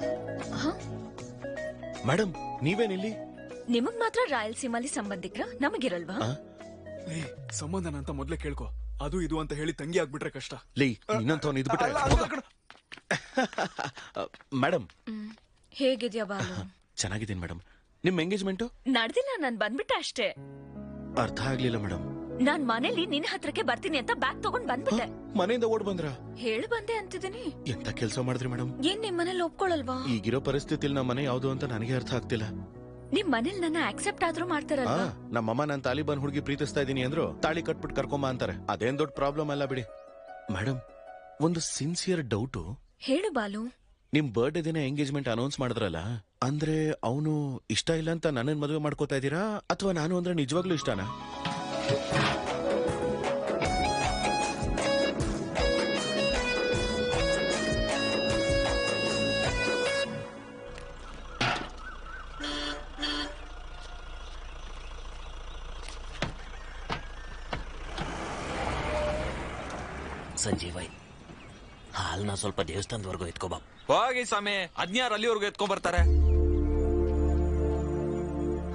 ಮೇಡಮ್ ನೀವೇನಿಲ್ಲಿ? ನಿಮಗ್ ಮಾತ್ರ ರಾಯಲಸೀಮಾಲಿ ಸಂಬಂಧಿಕರ, ನಮಗಿರಲ್ವಾ? ಸಂಬಂಧನ ಅಂತ ಮೊದ್ಲೇ ಕೇಳ್ಕೊ. ಅದು ಇದು ಅಂತ ಹೇಳಿ ತಂಗಿ ಆಗ್ಬಿಟ್ರೆ ಕಷ್ಟ. ಲೇ, ಇನ್ನಂತವನ್ ಇದ್ಬಿಟ್ರೆ. ಮೇಡಮ್ ಹೇಗಿದ್ಯಾ ಬಾಲು? ಚೆನ್ನಾಗಿದ್ದೀನಿ ಮೇಡಮ್. ನಿಮ್ ಎಂಗೇಜ್ಮೆಂಟ್ ನಡ್ದಿಲ್ಲ, ನಾನ್ ಬಂದ್ಬಿಟ್ಟೆ ಅಷ್ಟೇ. ಅರ್ಥ ಆಗ್ಲಿಲ್ಲ ಮೇಡಮ್. ನಾನ್ ಮನೇಲಿ ನಿನ್ ಹತ್ರಕ್ಕೆ ಬರ್ತೀನಿ ಅಂತ ಬ್ಯಾಗ್ ತಗೊಂಡ್ ಬಂದ್ಬಿಟ್ಟೆ. ಮನೆಯಿಂದ ಓಡ್ ಬಂದ್ರ? ಹೇಳು ಬಂದೆ ಅಂತಿದ್ದೀನಿ. ಎಂತ ಕೆಲ್ಸ ಮಾಡಿದ್ರಿ ಮೇಡಮ್? ಏನ್ ನಿಮ್ ಮನೇಲಿ ಒಪ್ಕೊಳಲ್ವಾ? ಈಗಿರೋ ಪರಿಸ್ಥಿತಿಲಿ ನಮ್ಮ ಮನೆ ಯಾವ್ದು ಅಂತ ನನಗೆ ಅರ್ಥ ಆಗ್ತಿಲ್ಲ. ನಿಮ್ ಮನೇಲಿ ನನ್ನ ಆಕ್ಸೆಪ್ಟ್ ಆದ್ರೂ ಮಾಡ್ತಾರಲ್ವಾ? ನಮ್ಮಮ್ಮ ನಾನ್ ತಾಲಿಬಾನ್ ಹುಡುಗಿ ಪ್ರೀತಿಸ್ತಾ ಇದೀನಿ ಅಂದ್ರು ತಾಳಿ ಕಟ್ಬಿಟ್ಟು ಕರ್ಕೊಂಬ ಅಂತಾರೆ. ಅದೇನ್ ದೊಡ್ಡ ಪ್ರಾಬ್ಲಮ್ ಅಲ್ಲ ಬಿಡಿ. ಮೇಡಮ್, ಒಂದು ಸಿನ್ಸಿಯರ್ ಡೌಟು. ಹೇಳು ಬಾಲು. ನಿಮ್ ಬರ್ಡೇ ದಿನ ಎಂಗೇಜ್ಮೆಂಟ್ ಅನೌನ್ಸ್ ಮಾಡಿದ್ರಲ್ಲ, ಅಂದ್ರೆ ಅವನು ಇಷ್ಟ ಇಲ್ಲ ಅಂತ ನನ್ನನ್ ಮದುವೆ ಮಾಡ್ಕೋತಾ ಇದೀರಾ ಅಥವಾ ನಾನು ಅಂದ್ರೆ ನಿಜವಾಗ್ಲೂ ಇಷ್ಟನಾ? ಸಂಜೀವ, ಹಾಲ್ನ ಸ್ವಲ್ಪ ದೇವಸ್ಥಾನದವರೆಗೂ ಎತ್ಕೋಬಾ. ಹೋಗಿ ಸ್ವಾಮಿ, ಅದ್ನ್ಯಾರು ಅಲ್ಲಿವರೆಗೂ ಎತ್ಕೊಂಡ್ ಬರ್ತಾರೆ?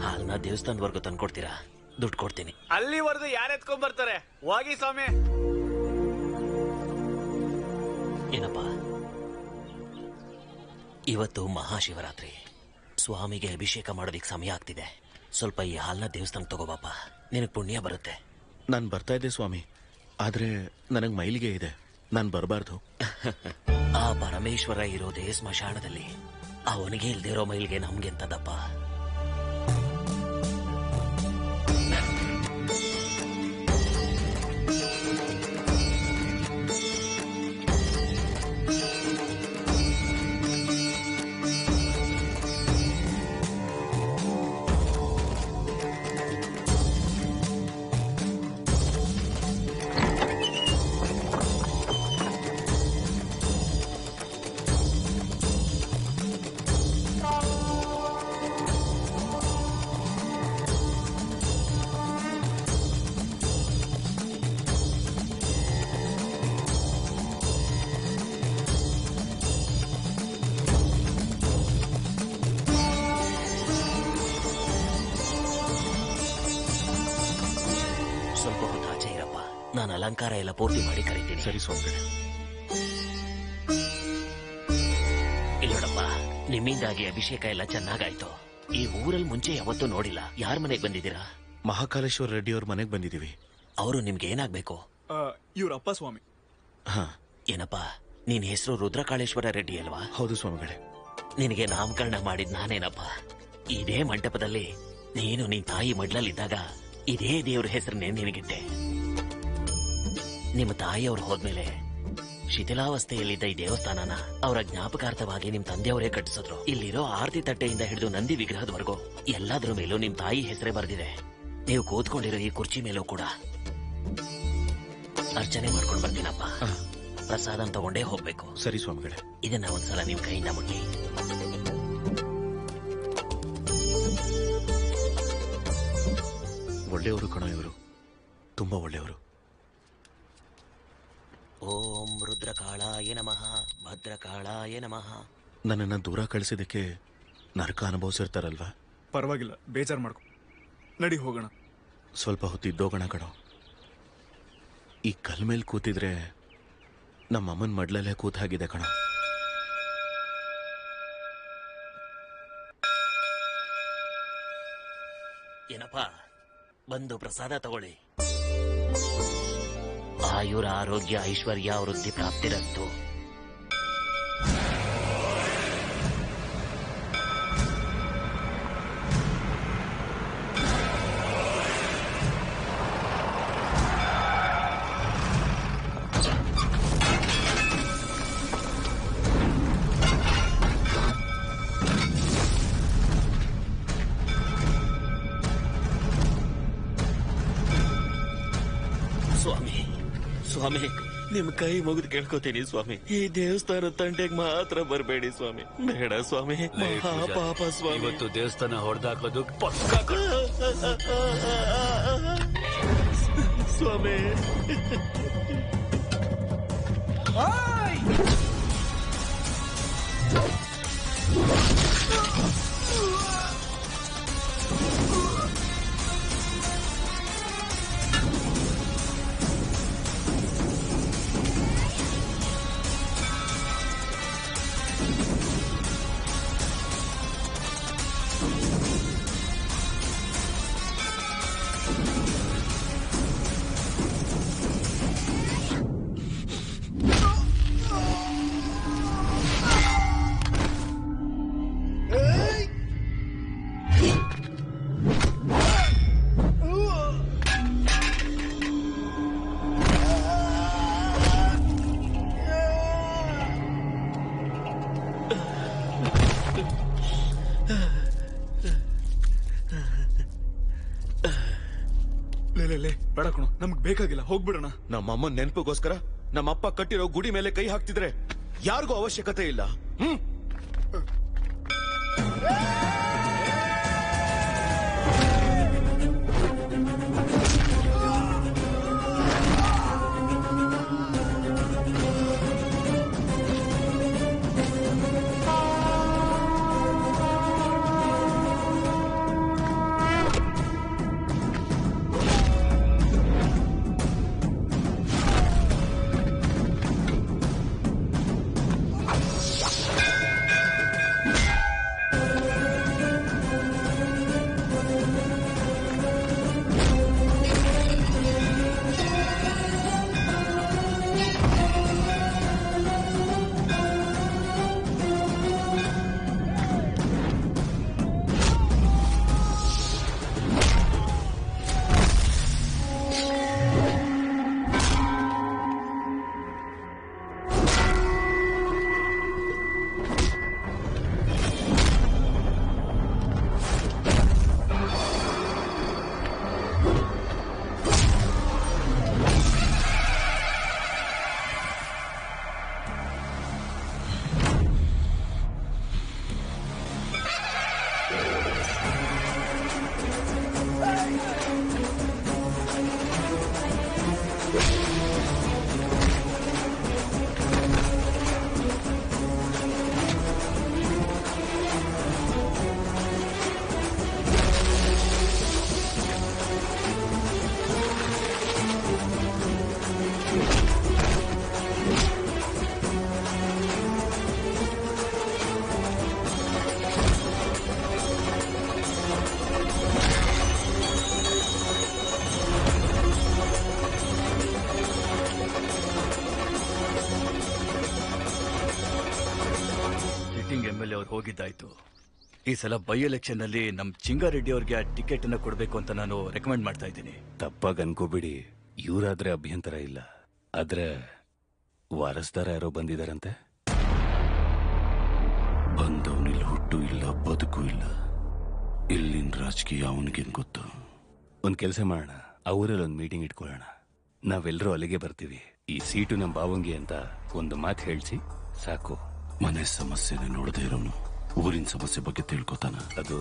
ಹಾಲ್ನ ದೇವಸ್ಥಾನದವರೆಗೂ ತಂದ್ಕೊಡ್ತೀರಾ? ದುಡ್ಡು ಕೊಡ್ತೀನಿ. ಅಲ್ಲಿವರೆಗೂ ಯಾರು ಎತ್ಕೊಂಡ್ ಬರ್ತಾರೆ? ಹೋಗಿ ಸ್ವಾಮಿ. ಏನಪ್ಪ, ಇವತ್ತು ಮಹಾಶಿವರಾತ್ರಿ, ಸ್ವಾಮಿಗೆ ಅಭಿಷೇಕ ಮಾಡೋದಿಕ್ ಸಮಯ ಆಗ್ತಿದೆ. ಸ್ವಲ್ಪ ಈ ಹಾಲ್ನ ದೇವಸ್ಥಾನ ತಗೋಬಾಪ, ನಿನಗ್ ಪುಣ್ಯ ಬರುತ್ತೆ. ನಾನ್ ಬರ್ತಾ ಇದ್ದೆ ಸ್ವಾಮಿ, ಆದ್ರೆ ನನಗ್ ಮೈಲಿಗೆ ಇದೆ, ನಾನ್ ಬರಬಾರ್ದು. ಆ ಪರಮೇಶ್ವರ ಇರೋದೇ ಸ್ಮಶಾನದಲ್ಲಿ, ಅವನಿಗೆ ಇಲ್ದಿರೋ ಮೈಲಿಗೆ ನಮ್ಗೆ ಎಂತದಪ್ಪ. ಸ್ವಲ್ಪ ಹೊತ್ತು ಆಚೆ ಇರಪ್ಪ, ನಾನು ಅಲಂಕಾರ ಎಲ್ಲ ಪೂರ್ತಿ ಮಾಡಿ ಕರಿತೀನಿ. ಸರಿ ಸ್ವಾಮಿ. ಇಲ್ಲೋಡಪ್ಪ, ನಿಮ್ಮಿಂದಾಗಿ ಅಭಿಷೇಕ ಎಲ್ಲ ಚೆನ್ನಾಗಾಯ್ತು. ಈ ಊರಲ್ಲಿ ಮುಂಚೆ ಯಾವತ್ತೂ ನೋಡಿಲ್ಲ. ಯಾರ ಮನೆಗೆ ಬಂದಿದ್ದೀರಾ? ಮಹಾಕಾಲೇಶ್ವರ ರೆಡ್ಡಿ ಅವ್ರ ಮನೆಗೆ ಬಂದಿದ್ದೀವಿ. ಅವರು ನಿಮ್ಗೆ ಏನಾಗ್ಬೇಕು? ಇವ್ರಪ್ಪ ಸ್ವಾಮಿ. ಹಾ. ಏನಪ್ಪ, ನಿನ್ ಹೆಸರು ರುದ್ರಕಾಳೇಶ್ವರ ರೆಡ್ಡಿ ಅಲ್ವಾ? ಹೌದು ಸ್ವಾಮಿಗಳೇ. ನಿನಗೆ ನಾಮಕರಣ ಮಾಡಿದ್ ನಾನೇನಪ್ಪ. ಇದೇ ಮಂಟಪದಲ್ಲಿ ನೀನು ನಿನ್ ತಾಯಿ ಮಡ್ಲಲ್ಲಿದ್ದಾಗ ಇದೇ ದೇವ್ರ ಹೆಸರನ್ನೇ ನಿನಗಿಟ್ಟೆ. ನಿಮ್ಮ ತಾಯಿಯವ್ರು ಹೋದ್ಮೇಲೆ ಶಿಥಿಲಾವಸ್ಥೆಯಲ್ಲಿದ್ದ ಈ ದೇವಸ್ಥಾನನ ಅವರ ಜ್ಞಾಪಕಾರ್ಥವಾಗಿ ನಿಮ್ ತಂದೆಯವರೇ ಕಟ್ಟಿಸಿದ್ರು. ಇಲ್ಲಿರೋ ಆರತಿ ತಟ್ಟೆಯಿಂದ ಹಿಡಿದು ನಂದಿ ವಿಗ್ರಹದವರೆಗೂ ಎಲ್ಲಾದ್ರ ಮೇಲೂ ನಿಮ್ ತಾಯಿ ಹೆಸರೇ ಬರೆದಿದೆ. ನೀವು ಕೂತ್ಕೊಂಡಿರೋ ಈ ಕುರ್ಚಿ ಮೇಲೂ ಕೂಡ. ಅರ್ಚನೆ ಮಾಡ್ಕೊಂಡು ಬರ್ತೀನಪ್ಪ. ಪ್ರಸಾದಂ ತಗೊಂಡೇ ಹೋಗ್ಬೇಕು. ಸರಿ ಸ್ವಾಮಿಗಳೇ. ಇದನ್ನ ಒಂದ್ಸಲ ನಿಮ್ ಕೈಯಿಂದ ಮುಟ್ಟಿ. ಒಳ್ಳೆಯವರು ಕಣ ಇವರು, ತುಂಬಾ ಒಳ್ಳೆಯವರು. ಓಂ ರುದ್ರಕಾಳಾಯ ನಮಃ, ಭದ್ರಕಾಳಾಯ ನಮಃ. ನನ್ನನ್ನ ದೂರ ಕಳಿಸಿದಕ್ಕೆ ನರಕ ಅನುಭವಿಸಿರ್ತಾರಲ್ವಾ? ಪರವಾಗಿಲ್ಲ, ಬೇಜಾರು ಮಾಡ್ಕೊ. ನಡಿ ಹೋಗೋಣ. ಸ್ವಲ್ಪ ಹೊತ್ತು ಇದ್ದೋಗೋಣ ಕಣೋ. ಈ ಕಲ್ ಮೇಲೆ ಕೂತಿದ್ರೆ ನಮ್ಮ ಅಮ್ಮನ ಮಡ್ಲಲ್ಲೇ ಕೂತ್ ಹಾಗಿದೆ ಕಣ. ಏನಪ್ಪ, ಬಂದು ಪ್ರಸಾದ ತಗೊಳ್ಳಿ. ಆಯುರ ಆರೋಗ್ಯ ಐಶ್ವರ್ಯ ವೃದ್ಧಿ ಪ್ರಾಪ್ತಿರಸ್ತು. ಸ್ವಾಮಿ, ನಿಮ್ ಕೈ ಮುಗಿದು ಕೇಳ್ಕೊತೀನಿ ಸ್ವಾಮಿ. ಈ ದೇವಸ್ಥಾನ ತಂಟೆಗೆ ಮಾತ್ರ ಬರಬೇಡಿ ಸ್ವಾಮಿ. ಬೇಡ ಸ್ವಾಮಿ, ಪಾಪ ಸ್ವಾಮಿ. ಇವತ್ತು ದೇವಸ್ಥಾನ ಹೊಡೆದಾಕೋದು ಸ್ವಾಮಿ. ಬೇಡ ಕಣೋ, ನಮ್ಗೆ ಬೇಕಾಗಿಲ್ಲ, ಹೋಗ್ಬಿಡೋಣ. ನಮ್ಮಮ್ಮ ನೆನಪಿಗೋಸ್ಕರ ನಮ್ಮಪ್ಪ ಕಟ್ಟಿರೋ ಗುಡಿ ಮೇಲೆ ಕೈ ಹಾಕ್ತಿದ್ರೆ ಯಾರಿಗೂ ಅವಶ್ಯಕತೆ ಇಲ್ಲ. ಸಿಟ್ಟಿಂಗ್ MLA ಅವ್ರು ಹೋಗಿದ್ದಾಯ್ತು. ಈ ಸಲ ಬೈ ಎಲೆಕ್ಷನ್ ನಲ್ಲಿ ನಮ್ ಚಿಂಗಾರೆಡ್ಡಿ ಅವ್ರಿಗೆ ಆ ಟಿಕೆಟ್ ಅನ್ನ ಕೊಡ್ಬೇಕು ಅಂತ ನಾನು ರೆಕಮೆಂಡ್ ಮಾಡ್ತಾ ಇದ್ದೀನಿ. ತಪ್ಪಾಗಿ ಅನ್ಕೋಬಿಡಿ, ಇವರಾದ್ರೆ ಅಭ್ಯಂತರ ಇಲ್ಲ. ಆದ್ರೆ ವಾರಸ್ದಾರ ಯಾರೋ ಬಂದಿದಾರಂತೆ. ಬಂದವನಿಲ್ಲಿ ಹುಟ್ಟು ಇಲ್ಲ, ಬದುಕು ಇಲ್ಲ. ಇಲ್ಲಿನ ರಾಜಕೀಯ ಅವನಿಗೇನ್ ಗೊತ್ತು. ಒಂದ್ ಕೆಲಸ ಮಾಡೋಣ, ಅವರಲ್ಲಿ ಒಂದು ಮೀಟಿಂಗ್ ಇಟ್ಕೊಳ್ಳೋಣ. ನಾವೆಲ್ಲರೂ ಅಲ್ಲಿಗೆ ಬರ್ತೀವಿ. ಈ ಸೀಟು ನಮ್ಮ ಬಾವಂಗಿ ಅಂತ ಒಂದು ಮಾತು ಹೇಳ್ಸಿ ಸಾಕು. ಮನೆ ಸಮಸ್ಯೆನೆ ನೋಡದೆ ಇರೋನು ಊರಿನ ಸಮಸ್ಯೆ ಬಗ್ಗೆ ತಿಳ್ಕೊತಾನ. ಅದು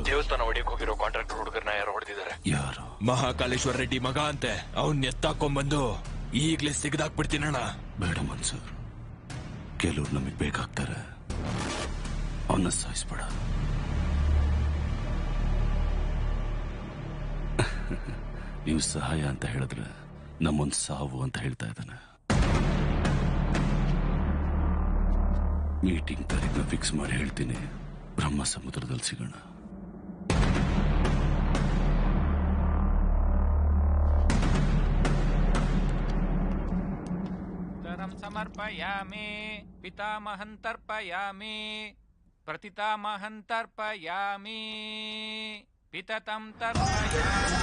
ದೇವಸ್ಥಾನ ಹೊಡಿಯಕ್ ಹೋಗಿರೋ ಕಾಂಟ್ರಾಕ್ಟರ್ ಹುಡುಗರನ್ನ ಯಾರು ಹೊಡೆದಿದ್ದಾರೆ? ಯಾರು? ಮಹಾಕಾಲೇಶ್ವರ ರೆಡ್ಡಿ ಮಗ ಅಂತೆ. ಅವ್ನ್ ಎತ್ತಾಕೊಂಡ್ಬಂದು ಈಗ್ಲೇ ಸಿಗದಾಕ್ಬಿಡ್ತೀನಣ್ಣ. ಬೇಡ ಮನ್ಸೂರ್, ಕೆಲವ್ರು ನಮಗ್ ಬೇಕಾಗ್ತಾರೆ. ಅವನ್ನ ಸಾಯಿಸ್ಬೇಡ. ನೀವು ಸಹಾಯ ಅಂತ ಹೇಳಿದ್ರೆ ನಮ್ಮೊಂದ್ ಸಾವು ಅಂತ ಹೇಳ್ತಾ ಇದ್ದಾನೆ. ಮೀಟಿಂಗ್ ತಾರೀಖನ್ನ ಫಿಕ್ಸ್ ಮಾಡಿ ಹೇಳ್ತೀನಿ. ಬ್ರಹ್ಮ ಸಮುದ್ರದಲ್ಲಿ ಸಿಗೋಣ. ಸಮರ್ಪಯಾಮಿ ಪಿತಾಮಹಂತರ್ಪಯಾಮಿ ಪ್ರತಿತಾಮಹಂತರ್ಪಯಾಮಿ ಪಿತತಂ ತರ್ಪಯಾಮಿ.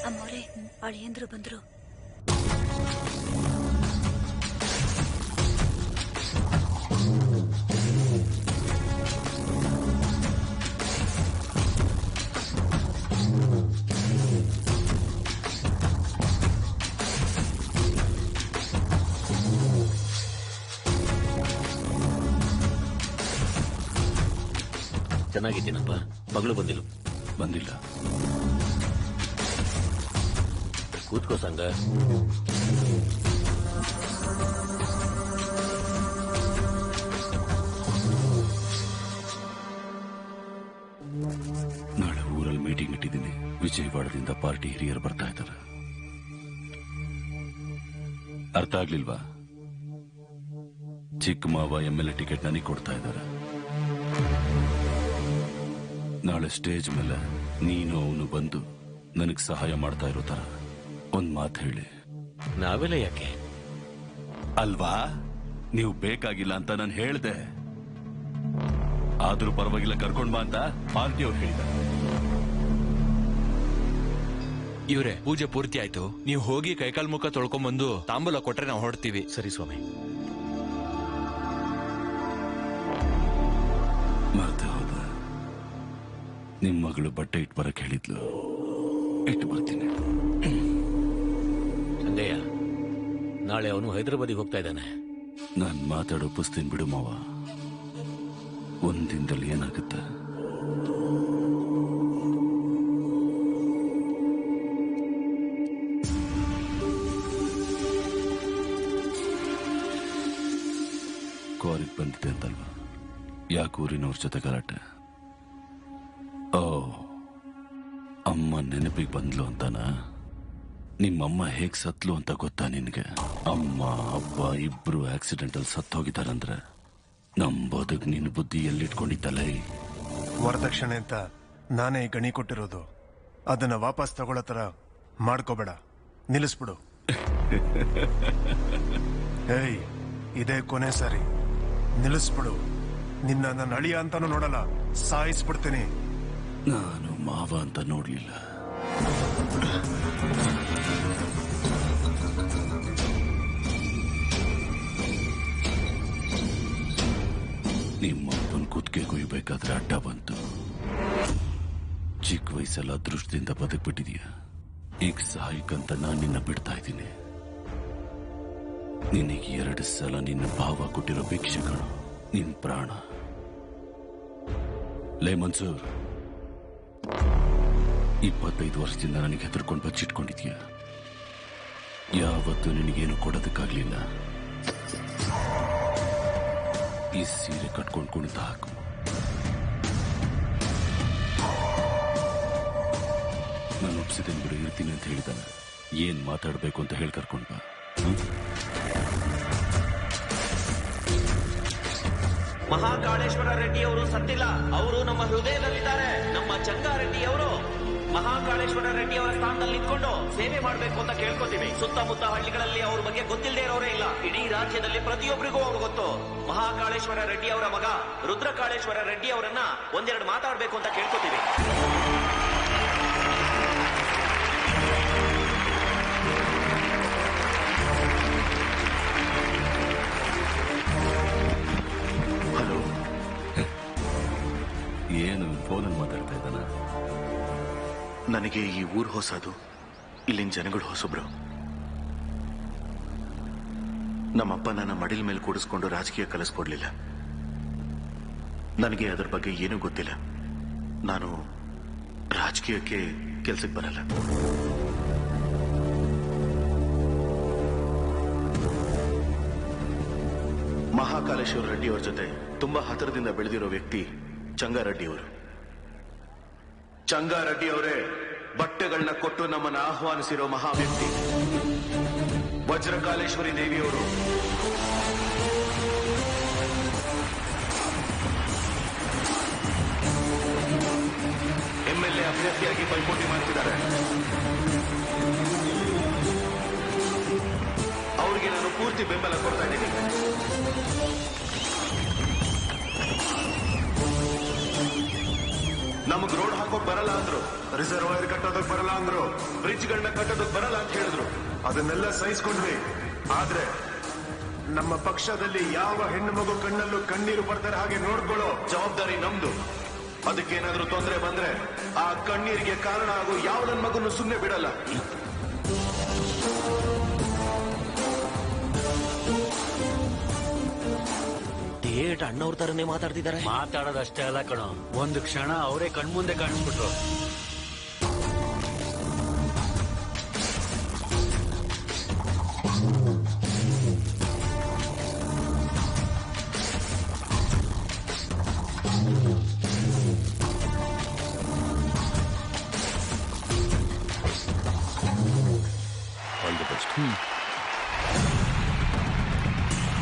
ಅಮ್ಮೋರೆ, ಅಳಿಯಂದ್ರು ಬಂದ್ರು. ಚೆನ್ನಾಗಿದ್ದೀನಪ್ಪ. ಮಗಳು ಬಂದಿಲ್ಲ. ಕೂತ್ಕೋ ಸಂಗ. ನಾಳೆ ಊರಲ್ಲಿ ಮೀಟಿಂಗ್ ಇಟ್ಟಿದ್ದೀನಿ. ವಿಜಯವಾಡದಿಂದ ಪಾರ್ಟಿ ಹಿರಿಯರು ಬರ್ತಾ ಇದ್ದಾರೆ. ಅರ್ಥ ಆಗ್ಲಿಲ್ವಾ? ಚಿಕ್ಕ ಮಾವ MLA ಟಿಕೆಟ್ ನನಗೆ ಕೊಡ್ತಾ ಇದ್ದಾರೆ. ನಾಳೆ ಸ್ಟೇಜ್ ಮೇಲೆ ನೀನು ಅವನು ಬಂದು ನನಗ್ ಸಹಾಯ ಮಾಡ್ತಾ ಇರೋ ತರ ಒಂದ್ ಮಾತು ಹೇಳಿ. ನಾವೆಲ್ಲ ಯಾಕೆ? ಅಲ್ವಾ, ನೀವು ಬೇಕಾಗಿಲ್ಲ ಅಂತ ನಾನು ಹೇಳ್ದೆ. ಆದ್ರೂ ಪರವಾಗಿಲ್ಲ, ಕರ್ಕೊಂಡ್ ಬಾ ಅಂತ ಪಾರ್ಟಿ ಅವ್ರು ಹೇಳಿದ್ದಾರೆ. ಇವ್ರೆ, ಪೂಜೆ ಪೂರ್ತಿ ಆಯ್ತು. ನೀವು ಹೋಗಿ ಕೈಕಾಲ್ ಮುಖ ತೊಳ್ಕೊಂಡ್ಬಂದು ತಾಂಬೂಲ ಕೊಟ್ರೆ ನಾವು ಹೊರಡ್ತೀವಿ. ಸರಿ ಸ್ವಾಮಿ. ಮರ್ತೆ ಹೋದ. ನಿಮ್ ಮಗಳು ಬಟ್ಟೆ ಇಟ್ಟು ಬರಕ್ ಹೇಳಿದ್ಲು. ಇಟ್ಟು ಬರ್ತೀನಿ. ಸಂಗಯ್ಯ, ನಾಳೆ ಅವನು ಹೈದರಾಬಾದಿಗೆ ಹೋಗ್ತಾ ಇದ್ದಾನೆ. ನಾನ್ ಮಾತಾಡೋ ಪುಸ್ತಿನ್ ಬಿಡು ಮಾವ. ಒಂದಿನದಲ್ಲಿ ಏನಾಗುತ್ತೆ? ಕ್ವಾರಿಗೆ ಬಂದಿದೆ ಅಂತಲ್ವಾ? ಯಾಕೆ ಊರಿನವ್ರ ಜೊತೆ ಗಲಾಟೆ? ಓ, ಅಮ್ಮ ನೆನಪಿಗೆ ಬಂದ್ಲು ಅಂತಾನ? ನಿಮ್ಮಮ್ಮ ಹೇಗ್ ಸತ್ಲು ಅಂತ ಗೊತ್ತಾ ನಿನ್ಗೆ? ಅಮ್ಮ ಅಪ್ಪ ಇಬ್ರು ಆಕ್ಸಿಡೆಂಟಲ್ಲಿ ಸತ್ತೋಗಿದಾರಂದ್ರೆ ನಮ್ ಬದುಕ್ ನಿನ್ ಬುದ್ಧಿ ಎಲ್ಲಿಟ್ಕೊಂಡಿದ್ದಲ್ಲ. ವರದಕ್ಷಿಣೆ ಅಂತ ನಾನೇ ಈ ಗಣಿ ಕೊಟ್ಟಿರೋದು. ಅದನ್ನ ವಾಪಸ್ ತಗೊಳ್ಳೋ ತರ ಮಾಡ್ಕೋಬೇಡ. ನಿಲ್ಲಿಸ್ಬಿಡು. ಏಯ್, ಇದೇ ಕೊನೆ ಸಾರಿ. ನಿಲ್ಲಿಸ್ಬಿಡು. ನಿನ್ನ ನನ್ನ ಅಳಿಯ ಅಂತಾನು ನೋಡಲ್ಲ, ಸಾಯಿಸ್ಬಿಡ್ತೀನಿ. ನಾನು ಮಾವ ಅಂತ ನೋಡ್ಲಿಲ್ಲ. ನಿಮ್ಮಪ್ಪನ ಕುತ್ತಿಗೆ ಕೊಯ್ಬೇಕಾದ್ರೆ ಅಡ್ಡ ಬಂತು. ಚಿಕ್ಕ ವಯಸ್ಸೆಲ್ಲ ಅದೃಷ್ಟದಿಂದ ಬದುಕ್ಬಿಟ್ಟಿದೀಯ. ಈಗ ಸಹಾಯಕ್ಕಂತ ನಾನು ನಿನ್ನ ಬಿಡ್ತಾ ಇದ್ದೀನಿ. ನಿನಗೆ 2 ಸಲ ನಿನ್ನ ಭಾವ ಕೊಟ್ಟಿರೋ ಭಿಕ್ಷೆಗಳು ನಿನ್ ಪ್ರಾಣ. ಲೇ ಮನ್ಸೂರ್, 25 ವರ್ಷದಿಂದ ನನಗೆ ಹೆದರ್ಕೊಂಡು ಬಚ್ಚಿಟ್ಕೊಂಡಿದ್ಯಾ. ಯಾವತ್ತೂ ನಿನಗೇನು ಕೊಡೋದಕ್ಕಾಗ್ಲಿಲ್ಲ. ಈ ಸೀರೆ ಕಟ್ಕೊಂಡು ಕುಣಿತ ಹಾಕು. ನಾನು ಒಪ್ಸಿದ್ದೇನೆ ಬಿಡು, ಇರ್ತೀನಿ ಅಂತ ಹೇಳಿದಾನೆ. ಏನ್ ಮಾತಾಡ್ಬೇಕು ಅಂತ ಹೇಳಿ ಕರ್ಕೊಂಡ್ ಬಾ. ಮಹಾಕಾಳೇಶ್ವರ ರೆಡ್ಡಿ ಅವರು ಸತ್ತಿಲ್ಲ. ಅವರು ನಮ್ಮ ಹೃದಯದಲ್ಲಿದ್ದಾರೆ. ನಮ್ಮ ಚಂಗಾರೆಡ್ಡಿ ಅವರು ಮಹಾಕಾಳೇಶ್ವರ ರೆಡ್ಡಿ ಅವರ ಸ್ಥಾನದಲ್ಲಿ ನಿಂತ್ಕೊಂಡು ಸೇವೆ ಮಾಡಬೇಕು ಅಂತ ಕೇಳ್ಕೊತೀವಿ. ಸುತ್ತಮುತ್ತ ಹಳ್ಳಿಗಳಲ್ಲಿ ಅವ್ರ ಬಗ್ಗೆ ಗೊತ್ತಿಲ್ಲದೆ ಇರೋರೇ ಇಲ್ಲ. ಇಡೀ ರಾಜ್ಯದಲ್ಲಿ ಪ್ರತಿಯೊಬ್ಬರಿಗೂ ಅವ್ರು ಗೊತ್ತು. ಮಹಾಕಾಳೇಶ್ವರ ರೆಡ್ಡಿ ಅವರ ಮಗ ರುದ್ರಕಾಳೇಶ್ವರ ರೆಡ್ಡಿ ಅವರನ್ನ ಒಂದೆರಡು ಮಾತಾಡ್ಬೇಕು ಅಂತ ಕೇಳ್ಕೊತೀವಿ. ಹಲೋ, ಏನು ಫೋನಲ್ಲಿ ಮಾತಾಡ್ತಾ ಇದ್ದಾನ? ನನಗೆ ಈ ಊರು ಹೊಸದು, ಇಲ್ಲಿನ ಜನಗಳು ಹೊಸಬ್ರು. ನಮ್ಮಪ್ಪ ನನ್ನ ಮಡಿಲ್ ಮೇಲೆ ಕೂಡಿಸ್ಕೊಂಡು ರಾಜಕೀಯ ಕಲಿಸ್ಕೊಡ್ಲಿಲ್ಲ. ನನಗೆ ಅದರ ಬಗ್ಗೆ ಏನೂ ಗೊತ್ತಿಲ್ಲ. ನಾನು ರಾಜಕೀಯಕ್ಕೆ ಕೆಲ್ಸಕ್ಕೆ ಬರಲ್ಲ. ಮಹಾಕಾಳೇಶ್ವರ ರೆಡ್ಡಿ ಅವ್ರ ಜೊತೆ ತುಂಬಾ ಹತ್ತಿರದಿಂದ ಬೆಳೆದಿರೋ ವ್ಯಕ್ತಿ ಚಂಗಾರೆಡ್ಡಿ ಅವರು. ಚಂಗಾರೆಡ್ಡಿ ಅವರೇ ಬಟ್ಟೆಗಳನ್ನ ಕೊಟ್ಟು ನಮ್ಮನ್ನು ಆಹ್ವಾನಿಸಿರೋ ಮಹಾ ವ್ಯಕ್ತಿ. ವಜ್ರಕಾಳೇಶ್ವರಿ ದೇವಿಯವರು MLA ಅಭ್ಯರ್ಥಿಯಾಗಿ ಪೈಪೋಟಿ ಮಾಡ್ತಿದ್ದಾರೆ. ಅವರಿಗೆ ನಾನು ಪೂರ್ತಿ ಬೆಂಬಲ ಕೊಡ್ತಾ ಇದ್ದೀನಿ. ನಮಗ್ ರೋಡ್ ಹಾಕೋಕ್ ಬರಲ್ಲ ಅಂದ್ರು, ರಿಸರ್ವಾಯರ್ ಕಟ್ಟೋದಕ್ ಬರಲ್ಲ ಅಂದ್ರು, ಬ್ರಿಡ್ಜ್ಗಳನ್ನ ಕಟ್ಟೋದಕ್ ಬರಲ್ಲ ಅಂತ ಹೇಳಿದ್ರು. ಅದನ್ನೆಲ್ಲ ಸಹಿಸ್ಕೊಂಡ್ವಿ. ಆದ್ರೆ ನಮ್ಮ ಪಕ್ಷದಲ್ಲಿ ಯಾವ ಹೆಣ್ಣು ಮಗು ಕಣ್ಣಲ್ಲೂ ಕಣ್ಣೀರು ಬರ್ತಾರೆ ಹಾಗೆ ನೋಡ್ಕೊಳ್ಳೋ ಜವಾಬ್ದಾರಿ ನಮ್ದು. ಅದಕ್ಕೇನಾದ್ರೂ ತೊಂದರೆ ಬಂದ್ರೆ ಆ ಕಣ್ಣೀರಿಗೆ ಕಾರಣ ಆಗೋ ಯಾವ ನನ್ನ ಮಗನ್ನು ಸುಮ್ಮನೆ ಬಿಡಲ್ಲ. ಥಿಯೇಟ್ ಅಣ್ಣವ್ರ ತರನೇ ಮಾತಾಡ್ತಿದ್ದಾರೆ. ಮಾತಾಡೋದಷ್ಟೇ ಅಲ್ಲ ಕಣೋ, ಒಂದು ಕ್ಷಣ ಅವರೇ ಕಣ್ಮುಂದೆ ಕಾಣಿಸ್ಬಿಟ್ರು.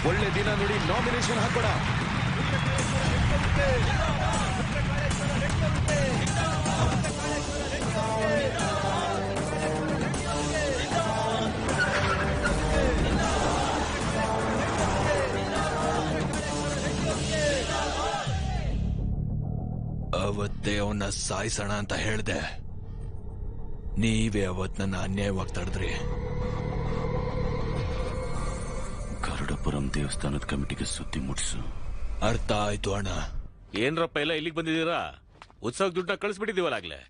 ಒಳ್ಳೆ ದಿನ ನೋಡಿ ನಾಮಿನೇಷನ್ ಹಾಕೋಣ. ಅವತ್ತೇ ಅವನ್ನ ಸಾಯಿಸೋಣ ಅಂತ ಹೇಳ್ದೆ. ನೀವೇ ಅವತ್ ನನ್ನ ಅನ್ಯಾಯವಾಗಿ ತಡೆದ್ರಿ. ಗರುಡಪುರಂ ದೇವಸ್ಥಾನದ ಕಮಿಟಿಗೆ ಸುದ್ದಿ ಮುಟ್ಸು. ಅರ್ಥ ಆಯ್ತು ಅಣ್ಣ. ಏನ್ರಪ್ಪ ಎಲ್ಲ ಇಲ್ಲಿಗೆ ಬಂದಿದ್ದೀರಾ? ಉತ್ಸವ ದುಡ್ಡನ್ನ ಕಳಿಸ್ಬಿಟ್ಟಿದೀವಲ್ಲಾಗ್ಲೇ.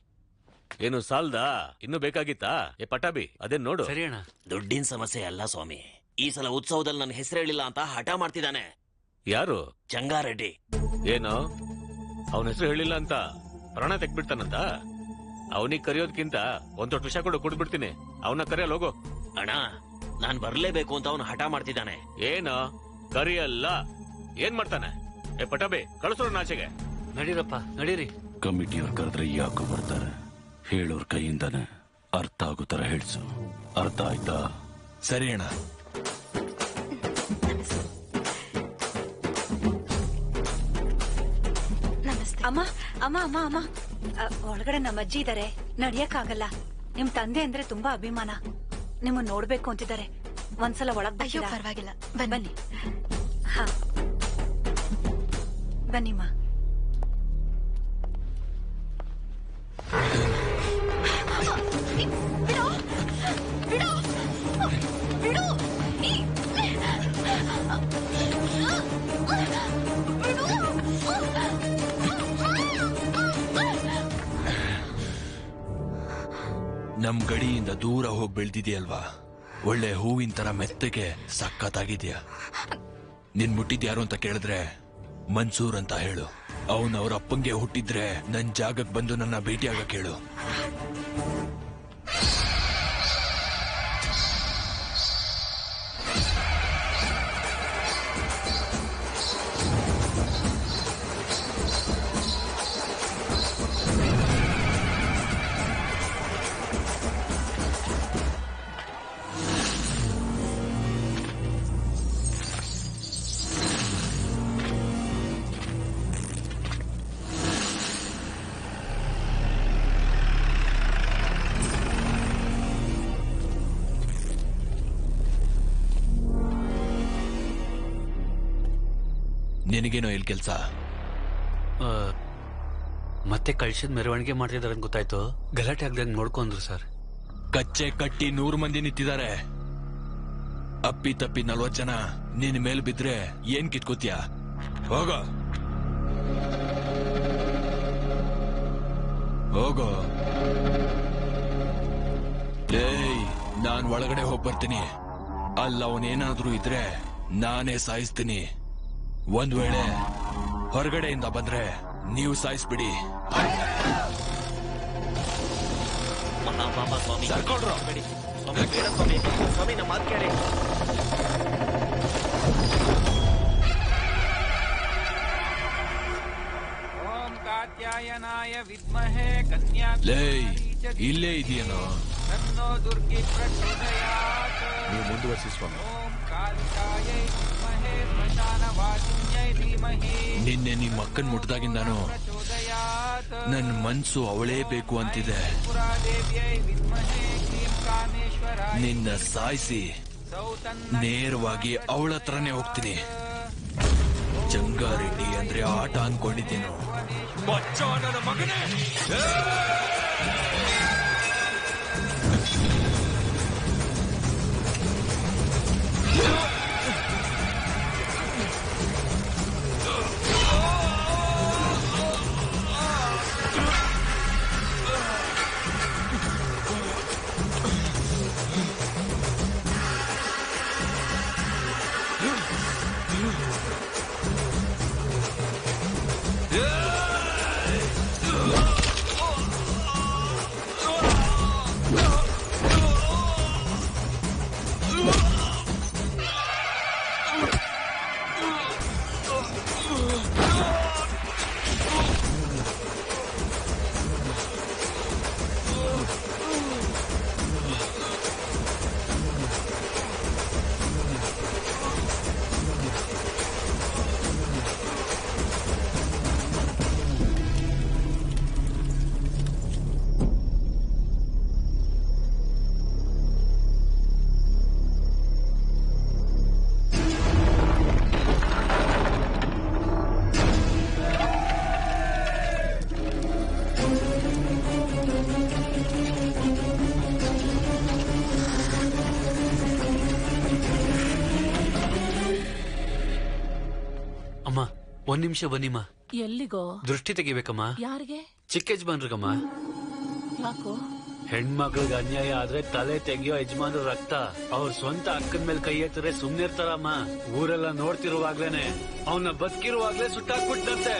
ಏನು ಸಾಲ್ದಾ? ಇನ್ನು ಬೇಕಾಗಿತ್ತಾ? ಪಟಾಬಿ ಅದೇನ್ ನೋಡು. ಸರಿ ಅಣ್ಣ. ದುಡ್ಡಿನ ಸಮಸ್ಯೆ ಅಲ್ಲ ಸ್ವಾಮಿ. ಈ ಸಲ ಉತ್ಸವದಲ್ಲಿ ನನ್ನ ಹೆಸರು ಹೇಳಿಲ್ಲ ಅಂತ ಹಠ ಮಾಡ್ತಿದ್ದಾನೆ. ಯಾರು? ಚಂಗಾರೆಡ್ಡಿ. ಏನು ಅವನ ಹೆಸರು ಹೇಳಿಲ್ಲ ಅಂತ ಪ್ರಾಣ ತೆಗ್ಬಿಡ್ತಾನಂತ? ಅವನಿಗೆ ಕರೆಯೋದ್ಕಿಂತ ಒಂದ್ ದೊಡ್ಡ ವಿಷಯ ಕೂಡ ಕೊಡ್ಬಿಡ್ತೀನಿ. ಅವನ ಕರೆಯಲ್ಲ ಹೋಗು. ಅಣ್ಣ, ನಾನ್ ಬರ್ಲೇಬೇಕು ಅಂತ ಅವನು ಹಠ ಮಾಡ್ತಿದ್ದಾನೆ. ಏನು ಕರಿಯಲ್ಲ? ಏನ್ ಮಾಡ್ತಾನೆ? ಪಟಾಬಿ ಕಳಿಸೋರು ನಾಚೆಗೆ. ನಡೀರಪ್ಪ ನಡೀರಿ. ಕಮಿಟಿಯವ್ರು ಕರೆದ್ರೆ ಯಾಕೋ ಬರ್ತಾರೆ. ಹೇಳೋರ್ ಕೈಯಿಂದಾನೆ ಅರ್ಥ ಆಗೋ ತರ ಹೇಳ್ಸು. ಅರ್ಥ ಆಯ್ತಾ? ಸರಿ ಅಣ್ಣ. ಅಮ್ಮ ಅಮ್ಮ ಅಮ್ಮ ಅಮ್ಮ ಒಳಗಡೆ ನಮ್ಮ ಅಜ್ಜಿ ಇದಾರೆ, ನಡಿಯಕ್ಕಾಗಲ್ಲ. ನಿಮ್ ತಂದೆ ಅಂದ್ರೆ ತುಂಬಾ ಅಭಿಮಾನ, ನಿಮ್ಮನ್ನ ನೋಡ್ಬೇಕು ಅಂತಿದ್ದಾರೆ. ಒಂದ್ಸಲ ಒಳಗ್ ಬರ್ತೀರಾ? ಪರವಾಗಿಲ್ಲ, ಬನ್ನಿ. ಹಾ ಬನ್ನಿಮ್ಮ. ನಮ್ ಗಡಿಯಿಂದ ದೂರ ಹೋಗಿ ಬೆಳ್ದಿದ್ಯಲ್ವಾ, ಒಳ್ಳೆ ಹೂವಿನ ತರ ಮೆತ್ತಗೆ ಸಖತ್ತಾಗಿದ್ಯಾ. ನಿನ್ ಮುಟ್ಟಿದ್ಯಾರು ಅಂತ ಕೇಳಿದ್ರೆ ಮನ್ಸೂರ್ ಅಂತ ಹೇಳು. ಅವನು ಅವ್ರ ಅಪ್ಪಂಗೆ ಹುಟ್ಟಿದ್ರೆ ನನ್ ಜಾಗಕ್ಕೆ ಬಂದು ನನ್ನ ಭೇಟಿಯಾಗ ಕೇಳು. ನಿನಗೇನೋ ಇಲ್ಲಿ ಕೆಲ್ಸ? ಮತ್ತೆ ಕಳ್ಸಿದ ಮೆರವಣಿಗೆ ಮಾಡ್ತಿದಾರೆ ಅಂತ ಗೊತ್ತಾಯ್ತು. ಗಲಾಟೆ ಆಗ್ದಂಗ್ ನೋಡ್ಕೊಂಡ್ರು ಸರ್. ಕಚ್ಚೆ ಕಟ್ಟಿ 100 ಮಂದಿ ನಿಂತಿದ್ದಾರೆ. ಅಪ್ಪಿ ತಪ್ಪಿ 40 ಜನ ನಿನ್ ಮೇಲ್ ಬಿದ್ರೆ ಏನ್ ಕಿತ್ಕೋತೀಯ? ಹೋಗೋ ಹೋಗೋ. ಏಯ್, ನಾನ್ ಒಳಗಡೆ ಹೋಗ್ ಬರ್ತೀನಿ. ಅಲ್ಲ ಅವನೇನಾದ್ರೂ ಇದ್ರೆ ನಾನೇ ಸಾಯಿಸ್ತೀನಿ. ಒಂದ್ ವೇಳೆ ಹೊರಗಡೆಯಿಂದ ಬಂದ್ರೆ ನೀವು ಸಾಯಿಸ್ಬಿಡಿ. ಓಂ ಕಾತ್ಯಾಯನಾಯ ವಿದ್ಮಹೇ ಕನ್ಯಾ ಲೇ, ಇಲ್ಲೇ ಇದೆಯೇನೋ? ತನ್ನೋ ದುರ್ಗಿ ಪ್ರಚೋದಯಾತ್. ನೀವು ಮುಂದುವರಿಸಿ ಸ್ವಾಮಿ. ಓಂ ಕಾಲಿಕಾಯೈ ವಿದ್ಮಹೇ ಸ್ಮಶಾನವಾಸಿನ್ಯೈ ಧೀಮಹಿ. ನಿನ್ನೆ ನಿಮ್ಮ ಅಕ್ಕನ್ ಮುಟ್ದಾಗಿಂದಾನು ನನ್ ಮನ್ಸು ಅವಳೇ ಬೇಕು ಅಂತಿದೆ. ಪುರಾದೇವ್ಯೈ ವಿದ್ಮಹೇ ಕ್ಲೀಂ ಕಾಮೇಶ್ವರಾಯ. ನಿನ್ನ ಸಾಯಿಸಿ ನೇರವಾಗಿ ಅವಳ ಹತ್ರನೇ ಹೋಗ್ತೀನಿ. ಜಂಗಾರೆಡ್ಡಿ ಅಂದ್ರೆ ಆಟ ಅನ್ಕೊಂಡಿದ್ದೀನೋ? ಬಚ್ಚ ನನ್ನ ಮಗನೇ! ಒಂದ್ ನಿಮಿಷ ಬನ್ನಿಮ್ಮ. ಎಲ್ಲಿಗೋ? ದೃಷ್ಟಿ ತೆಗಿಬೇಕಮ್ಮ. ಯಾರಿಗೆ? ಚಿಕ್ಕ ಯಜಮಾನ್ರಿಗಮ್ಮ. ಯಾಕೋ? ಹೆಣ್ಮಕ್ಳಿಗೆ ಅನ್ಯಾಯ ಆದ್ರೆ ತಲೆ ತೆಗಿಯೋ ಯಜಮಾನ್ರ ರಕ್ತ ಅವ್ರ ಸ್ವಂತ ಅಕ್ಕನ ಮೇಲೆ ಕೈ ಎತ್ತರೆ ಸುಮ್ನೆ ಇರ್ತಾರಮ್ಮ. ಊರೆಲ್ಲ ನೋಡ್ತಿರುವಾಗ್ಲೇನೆ ಅವನ್ನ ಬದುಕಿರುವಾಗ್ಲೇ ಸುಟ್ಟಾಕ್ಬಿಟ್ಟಂತೆ.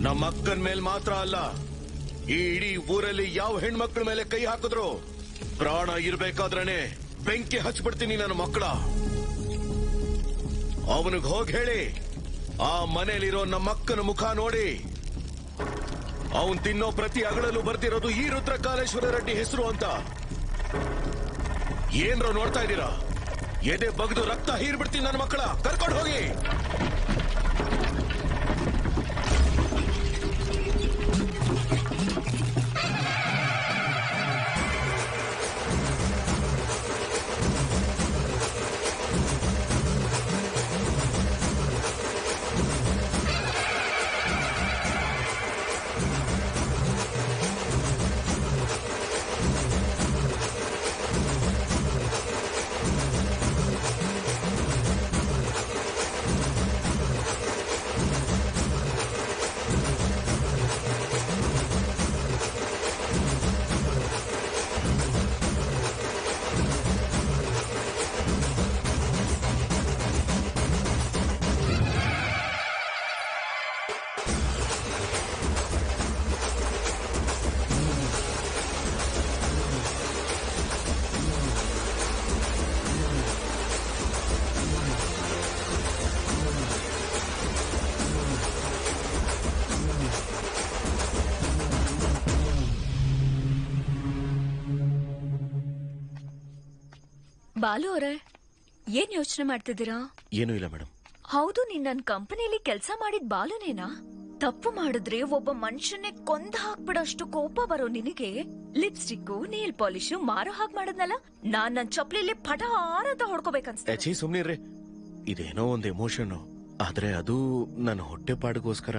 ನಮ್ಮ ಅಕ್ಕನ ಮೇಲೆ ಮಾತ್ರ ಅಲ್ಲ, ಈ ಇಡೀ ಊರಲ್ಲಿ ಯಾವ ಹೆಣ್ಮಕ್ಳ ಮೇಲೆ ಕೈ ಹಾಕಿದ್ರು ಪ್ರಾಣ ಇರ್ಬೇಕಾದ್ರೇನೆ ಬೆಂಕಿ ಹಚ್ಬಿಡ್ತೀನಿ ನನ್ನ ಮಕ್ಕಳ. ಅವನಿಗೆ ಹೋಗಿ ಹೇಳಿ, ಆ ಮನೇಲಿರೋ ನಮ್ಮ ಅಕ್ಕನ ಮುಖ ನೋಡಿ ಅವನ್ ತಿನ್ನೋ ಪ್ರತಿ ಅಗಳಲ್ಲೂ ಬರ್ತಿರೋದು ಈ ರುದ್ರಕಾಲೇಶ್ವರ ರೆಡ್ಡಿ ಹೆಸರು ಅಂತ. ಏನ್ರೋ ನೋಡ್ತಾ ಇದ್ದೀರಾ? ಎದೆ ಬಗ್ದು ರಕ್ತ ಹೀರ್ಬಿಡ್ತೀನಿ ನನ್ನ ಮಕ್ಕಳ. ಕರ್ಕೊಂಡು ಹೋಗಿ. ಬಾಲು ಅವರೇ, ಏನ್ ಯೋಚನೆ ಮಾಡ್ತಿದ್ದೀರಾ? ಏನೂ ಇಲ್ಲ ಮೇಡಮ್. ಹೌದು, ನೀನ್ ನನ್ ಕಂಪನಿಲಿ ಕೆಲ್ಸ ಮಾಡಿದ್ ಬಾಲುನೇನಾ? ತಪ್ಪು ಮಾಡಿದ್ರೆ ಒಬ್ಬ ಮನುಷ್ಯನ್ನೇ ಕೊಂದ ಹಾಕ್ಬಿಡೋಷ್ಟು ಕೋಪ ಬರೋ ನಿನಗೆ ಲಿಪ್ಸ್ಟಿಕ್, ನೇಲ್ ಪಾಲಿಶ್ ಮಾರೋ ಹಾಗೆ ಮಾಡದ್ನಲ್ಲ, ನಾನ್ ನನ್ ಚಪ್ಲಿಲಿ ಪಟಾರ ಅಂತ ಹೊಡ್ಕೋಬೇಕನ್ಸ್ತ. ಛೀ, ಸುಮ್ನಿರ್ರಿ. ಇದೇನೋ ಒಂದು ಎಮೋಷನ್, ಆದ್ರೆ ಅದು ನನ್ನ ಹೊಟ್ಟೆ ಪಾಡಿಗೋಸ್ಕರ.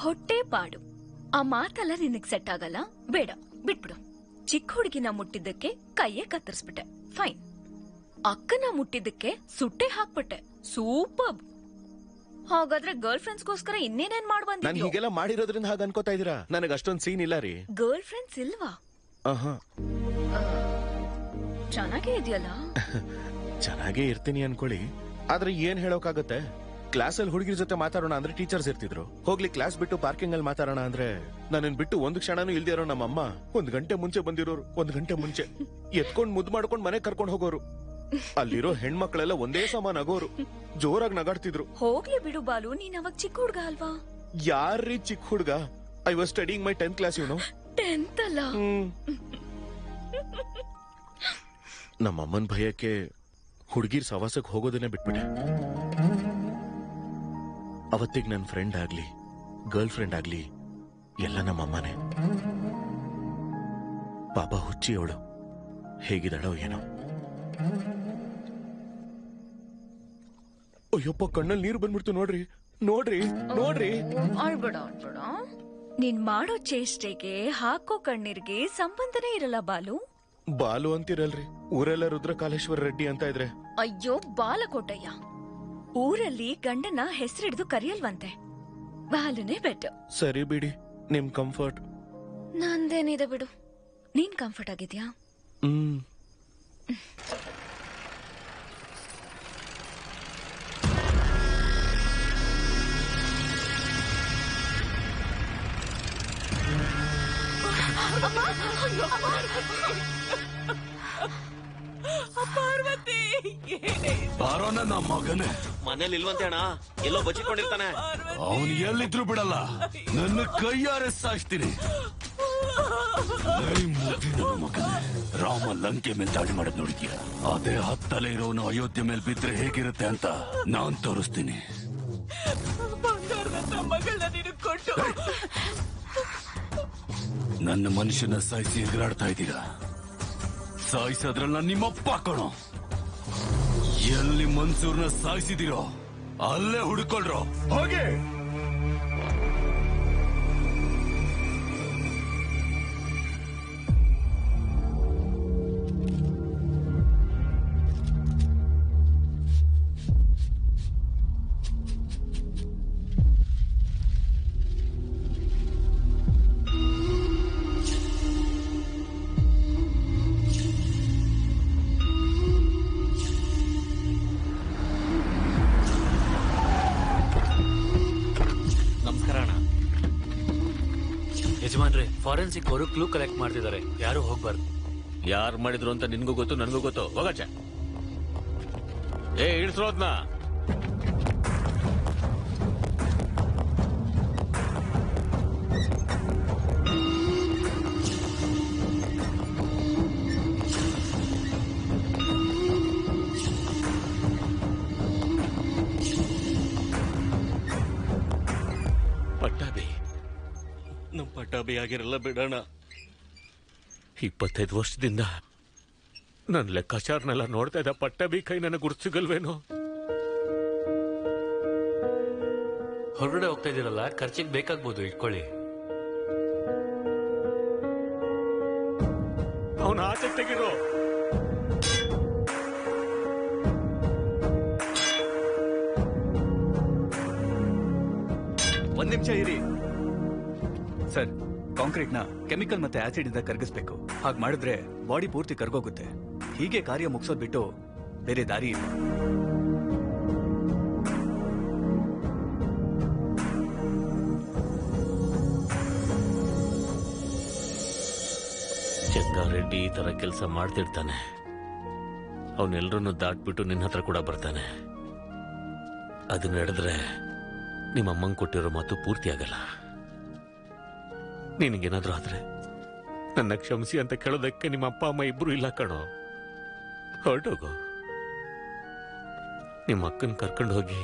ಹೊಟ್ಟೆ ಪಾಡು ಆ ಮಾತೆಲ್ಲ ನಿನಗ್ ಸೆಟ್ ಆಗಲ್ಲ. ಬೇಡ, ಬಿಟ್ಬಿಡು. ಚಿಕ್ಕ ಹುಡುಗಿನ ಮುಟ್ಟಿದ್ದಕ್ಕೆ ಕೈಯೇ ಕತ್ತರಿಸ್ಬಿಟ್ಟೆ, ಫೈನ್. ಅಕ್ಕನ ಮುಟ್ಟಿದ್ದಕ್ಕೆ ಸುಟ್ಟೆ ಹಾಕ್ಬಿಟ್ಟೆ, ಸೂಪರ್. ಹಾಗಾದ್ರೆ ಗರ್ಲ್ ಫ್ರೆಂಡ್ಸ್ಗೋಸ್ಕರ ಇನ್ನೇನೇನ್ ನಾನು ಮಾಡ್ಬಂದಿದ್ಯೋ? ಹೀಗೆಲ್ಲ ಮಾಡಿರೋದ್ರಿಂದ ಹಾಗೆ ಅನ್ಕೋತಾ ಇದೀರಾ? ನನಗೆ ಅಷ್ಟೊಂದು ಸೀನ್ ಇಲ್ಲ ರೀ. ಗರ್ಲ್ ಫ್ರೆಂಡ್ಸ್ ಇಲ್ವಾ? ಆಹಾ, ಚೆನ್ನಾಗೇ ಇದೆಯಲ್ಲ. ಚೆನ್ನಾಗೇ ಇರ್ತೀನಿ ಅನ್ಕೊಳ್ಳಿ, ಆದ್ರೆ ಏನ್ ಹೇಳೋಕಾಗತ್ತೆ? ಕ್ಲಾಸಲ್ಲಿ ಹುಡುಗಿರ ಜೊತೆ ಮಾತಾಡೋಣ ಅಂದ್ರೆ ಟೀಚರ್ಸ್ ಇರ್ತಿದ್ರು. ಹೋಗ್ಲಿ ಕ್ಲಾಸ್ ಬಿಟ್ಟು ಪಾರ್ಕಿಂಗ್ ಅಲ್ಲಿ ಮಾತಾಡೋಣ ಅಂದ್ರೆ ನನ್ನನ್ ಬಿಟ್ಟು ಒಂದು ಕ್ಷಣನೂ ಇಲ್ದೇ ಇರೋ ನಮ್ಮಮ್ಮ 1 ಗಂಟೆ ಮುಂಚೆ ಬಂದಿರೋರು. 1 ಗಂಟೆ ಮುಂಚೆ ಎತ್ಕೊಂಡ್ ಮುದ್ದು ಮಾಡ್ಕೊಂಡ್ ಮನೆ ಕರ್ಕೊಂಡ್ ಹೋಗೋರು. ಅಲ್ಲಿರೋ ಹೆಣ್ಮಕ್ಳೆಲ್ಲ ಒಂದೇ ಸಮಾನ ಆಗೋರು, ಜೋರಾಗಿ ನಗಾಡ್ತಿದ್ರು. ಹೋಗ್ಲಿ ಬಿಡು ಬಾಲು, ನೀನ್ ಅವಾಗ ಚಿಕ್ಕ ಹುಡ್ಗ ಅಲ್ವಾ? ಯಾರ್ರೀ ಚಿಕ್ಕ ಹುಡ್ಗ? I was studying my 10th class, YONO. 10th ಅಲ್ಲ. ನಮ್ಮಮ್ಮನ್ ಭಯಕ್ಕೆ ಹುಡುಗಿರ್ ಸವಾಸಕ್ಕೆ ಹೋಗೋದನ್ನೇ ಬಿಟ್ಬಿಟ್ಟೆ. ಅವತ್ತಿಗೆ ನನ್ನ ಫ್ರೆಂಡ್ ಆಗ್ಲಿ ಗರ್ಲ್ ಫ್ರೆಂಡ್ ಆಗ್ಲಿ ಎಲ್ಲ ನಮ್ಮಮ್ಮನೇ. ಪಾಪ ಹುಚ್ಚಿ ಅವಳು ಹೇಗಿದ್ದಾಳೋ ಏನೋ. ಅಯ್ಯಪ್ಪ, ಕಣ್ಣಲ್ಲಿ ನೀರು ಬಂದ್ಬಿಡ್ತು. ನೋಡ್ರಿ ನೋಡ್ರಿ ನೋಡ್ರಿ. ಆಡ್ಬೇಡ ಆಡ್ಬೇಡ. ನೀನ್ ಮಾಡೋ ಚೇಷ್ಟೆಗೆ ಹಾಕೋ ಕಣ್ಣೀರ್ಗೆ ಸಂಬಂಧನೇ ಇರಲ್ಲ ಬಾಲು. ಬಾಲು ಅಂತಿರಲ್ರಿ, ಊರೆಲ್ಲ ರುದ್ರಕಾಲೇಶ್ವರ ರೆಡ್ಡಿ ಅಂತ ಇದ್ರೆ. ಅಯ್ಯೋ ಬಾಲಕೋಟಯ್ಯ, ಊರಲ್ಲಿ ಗಂಡನ ಹೆಸರಿಡಿದು ಕರೆಯಲ್ವಂತೆ, ಬಾಲುನೇ ಬೆಟ್. ಸರಿ ಬಿಡಿ, ನಿಮ್ ಕಂಫರ್ಟ್. ನಂದೇನಿದೆ ಬಿಡು, ನೀನ್ ಕಂಫರ್ಟ್ ಆಗಿದ್ಯಾ? ಪಾರ್ವತಿ, ಬಾರೋ ನನ್ನ ಮಗನೇ. ಮನೇಲಿ ಇಲ್ವಂತೆ ಅಣ್ಣ, ಎಲ್ಲೋ ಬಚ್ಚಿಕೊಂಡಿರ್ತಾನೆ. ಅವನು ಎಲ್ಲಿದ್ರು ಬಿಡಲ್ಲ, ನನ್ನ ಕೈಯಾರೆ ಸಾಯಿಸ್ತೀನಿ. ರಾಮ ಲಂಕೆ ಮೇಲೆ ದಾಳಿ ಮಾಡೋದ್ ನೋಡಿದ್ಯಾ? ಅದೇ ಹತ್ತಲೇ ಇರೋನು ಅಯೋಧ್ಯೆ ಮೇಲೆ ಬಿದ್ರೆ ಹೇಗಿರುತ್ತೆ ಅಂತ ನಾನ್ ತೋರಿಸ್ತೀನಿ. ನನ್ನ ಮನುಷ್ಯನ ಸಾಯಿಸಿ ಎಗರಾಡ್ತಾ ಇದ್ದೀರಾ? ಸಾಯಿಸೋದ್ರಲ್ಲ ನಿಮ್ಮಪ್ಪ ಕಣೋ. ಎಲ್ಲಿ ಮನ್ಸೂರ್ನ ಸಾಯಿಸಿದಿರೋ ಅಲ್ಲೇ ಹುಡುಕೊಳ್ರೋ, ಹೋಗಿ. ಫಾರೆನ್ಸಿಕ್ ಅವರು ಕ್ಲೂ ಕಲೆಕ್ಟ್ ಮಾಡ್ತಿದ್ದಾರೆ, ಯಾರು ಹೋಗ್ಬಾರ್ದು. ಯಾರು ಮಾಡಿದ್ರು ಅಂತ ನಿನ್ಗೂ ಗೊತ್ತು, ನನ್ಗೂ ಗೊತ್ತು. ಹೋಗಚ್ಚ. ಏ, ಇಳಿಸ್ರೋದ್ನ. ಪಟ್ಟಾಬಿ, ನಮ್ ಪಟ್ಟಾಬಿ ಆಗಿರಲ್ಲ ಬಿಡೋಣ. 25 ವರ್ಷದಿಂದ ನನ್ನ ಲೆಕ್ಕಾಚಾರನೆಲ್ಲ ನೋಡ್ತಾ ಇದ್ದ ಪಟ್ಟಾಬಿ ಕೈ ನನಗೆ ಗುರ್ಸಿಗಲ್ವೇನೋ. ಹೊರಗಡೆ ಹೋಗ್ತಾ ಇದೀರಲ್ಲ, ಖರ್ಚಿಗೆ ಬೇಕಾಗ್ಬೋದು, ಇಟ್ಕೊಳ್ಳಿ. ಅವನ ಆಚೆ ತೆಗಿರೋ. ಒಂದ್ ನಿಮಿಷ ಇರಿ ಸರ್. ಕಾಂಕ್ರೀಟ್ ನ ಕೆಮಿಕಲ್ ಮತ್ತೆ ಆಸಿಡ್ ಇಂದ ಕರಗಿಸ್ಬೇಕು. ಹಾಗೆ ಮಾಡಿದ್ರೆ ಬಾಡಿ ಪೂರ್ತಿ ಕರ್ಗೋಗುತ್ತೆ. ಹೀಗೆ ಕಾರ್ಯ ಮುಗಿಸೋದ್ ಬಿಟ್ಟು ಬೇರೆ ದಾರಿ ಇಲ್ಲ. ಜಗ್ಗಾರೆಡ್ಡಿ ಈ ತರ ಕೆಲಸ ಮಾಡ್ತಿರ್ತಾನೆ. ಅವನೆಲ್ಲರನ್ನು ದಾಟ್ಬಿಟ್ಟು ನಿನ್ನ ಹತ್ರ ಕೂಡ ಬರ್ತಾನೆ. ಅದು ನಡೆದ್ರೆ ನಿಮ್ಮಮ್ಮಂಗ್ ಕೊಟ್ಟಿರೋ ಮಾತು ಪೂರ್ತಿ ಆಗಲ್ಲ. ನಿನಗೇನಾದ್ರೂ ಆದ್ರೆ ನನ್ನ ಕ್ಷಮಿಸಿ ಅಂತ ಕೇಳೋದಕ್ಕೆ ನಿಮ್ಮ ಅಪ್ಪ ಅಮ್ಮ ಇಬ್ರು ಇಲ್ಲ ಕಣೋ. ಹೊರಟೋಗು. ನಿಮ್ಮ ಅಕ್ಕನ ಕರ್ಕೊಂಡು ಹೋಗಿ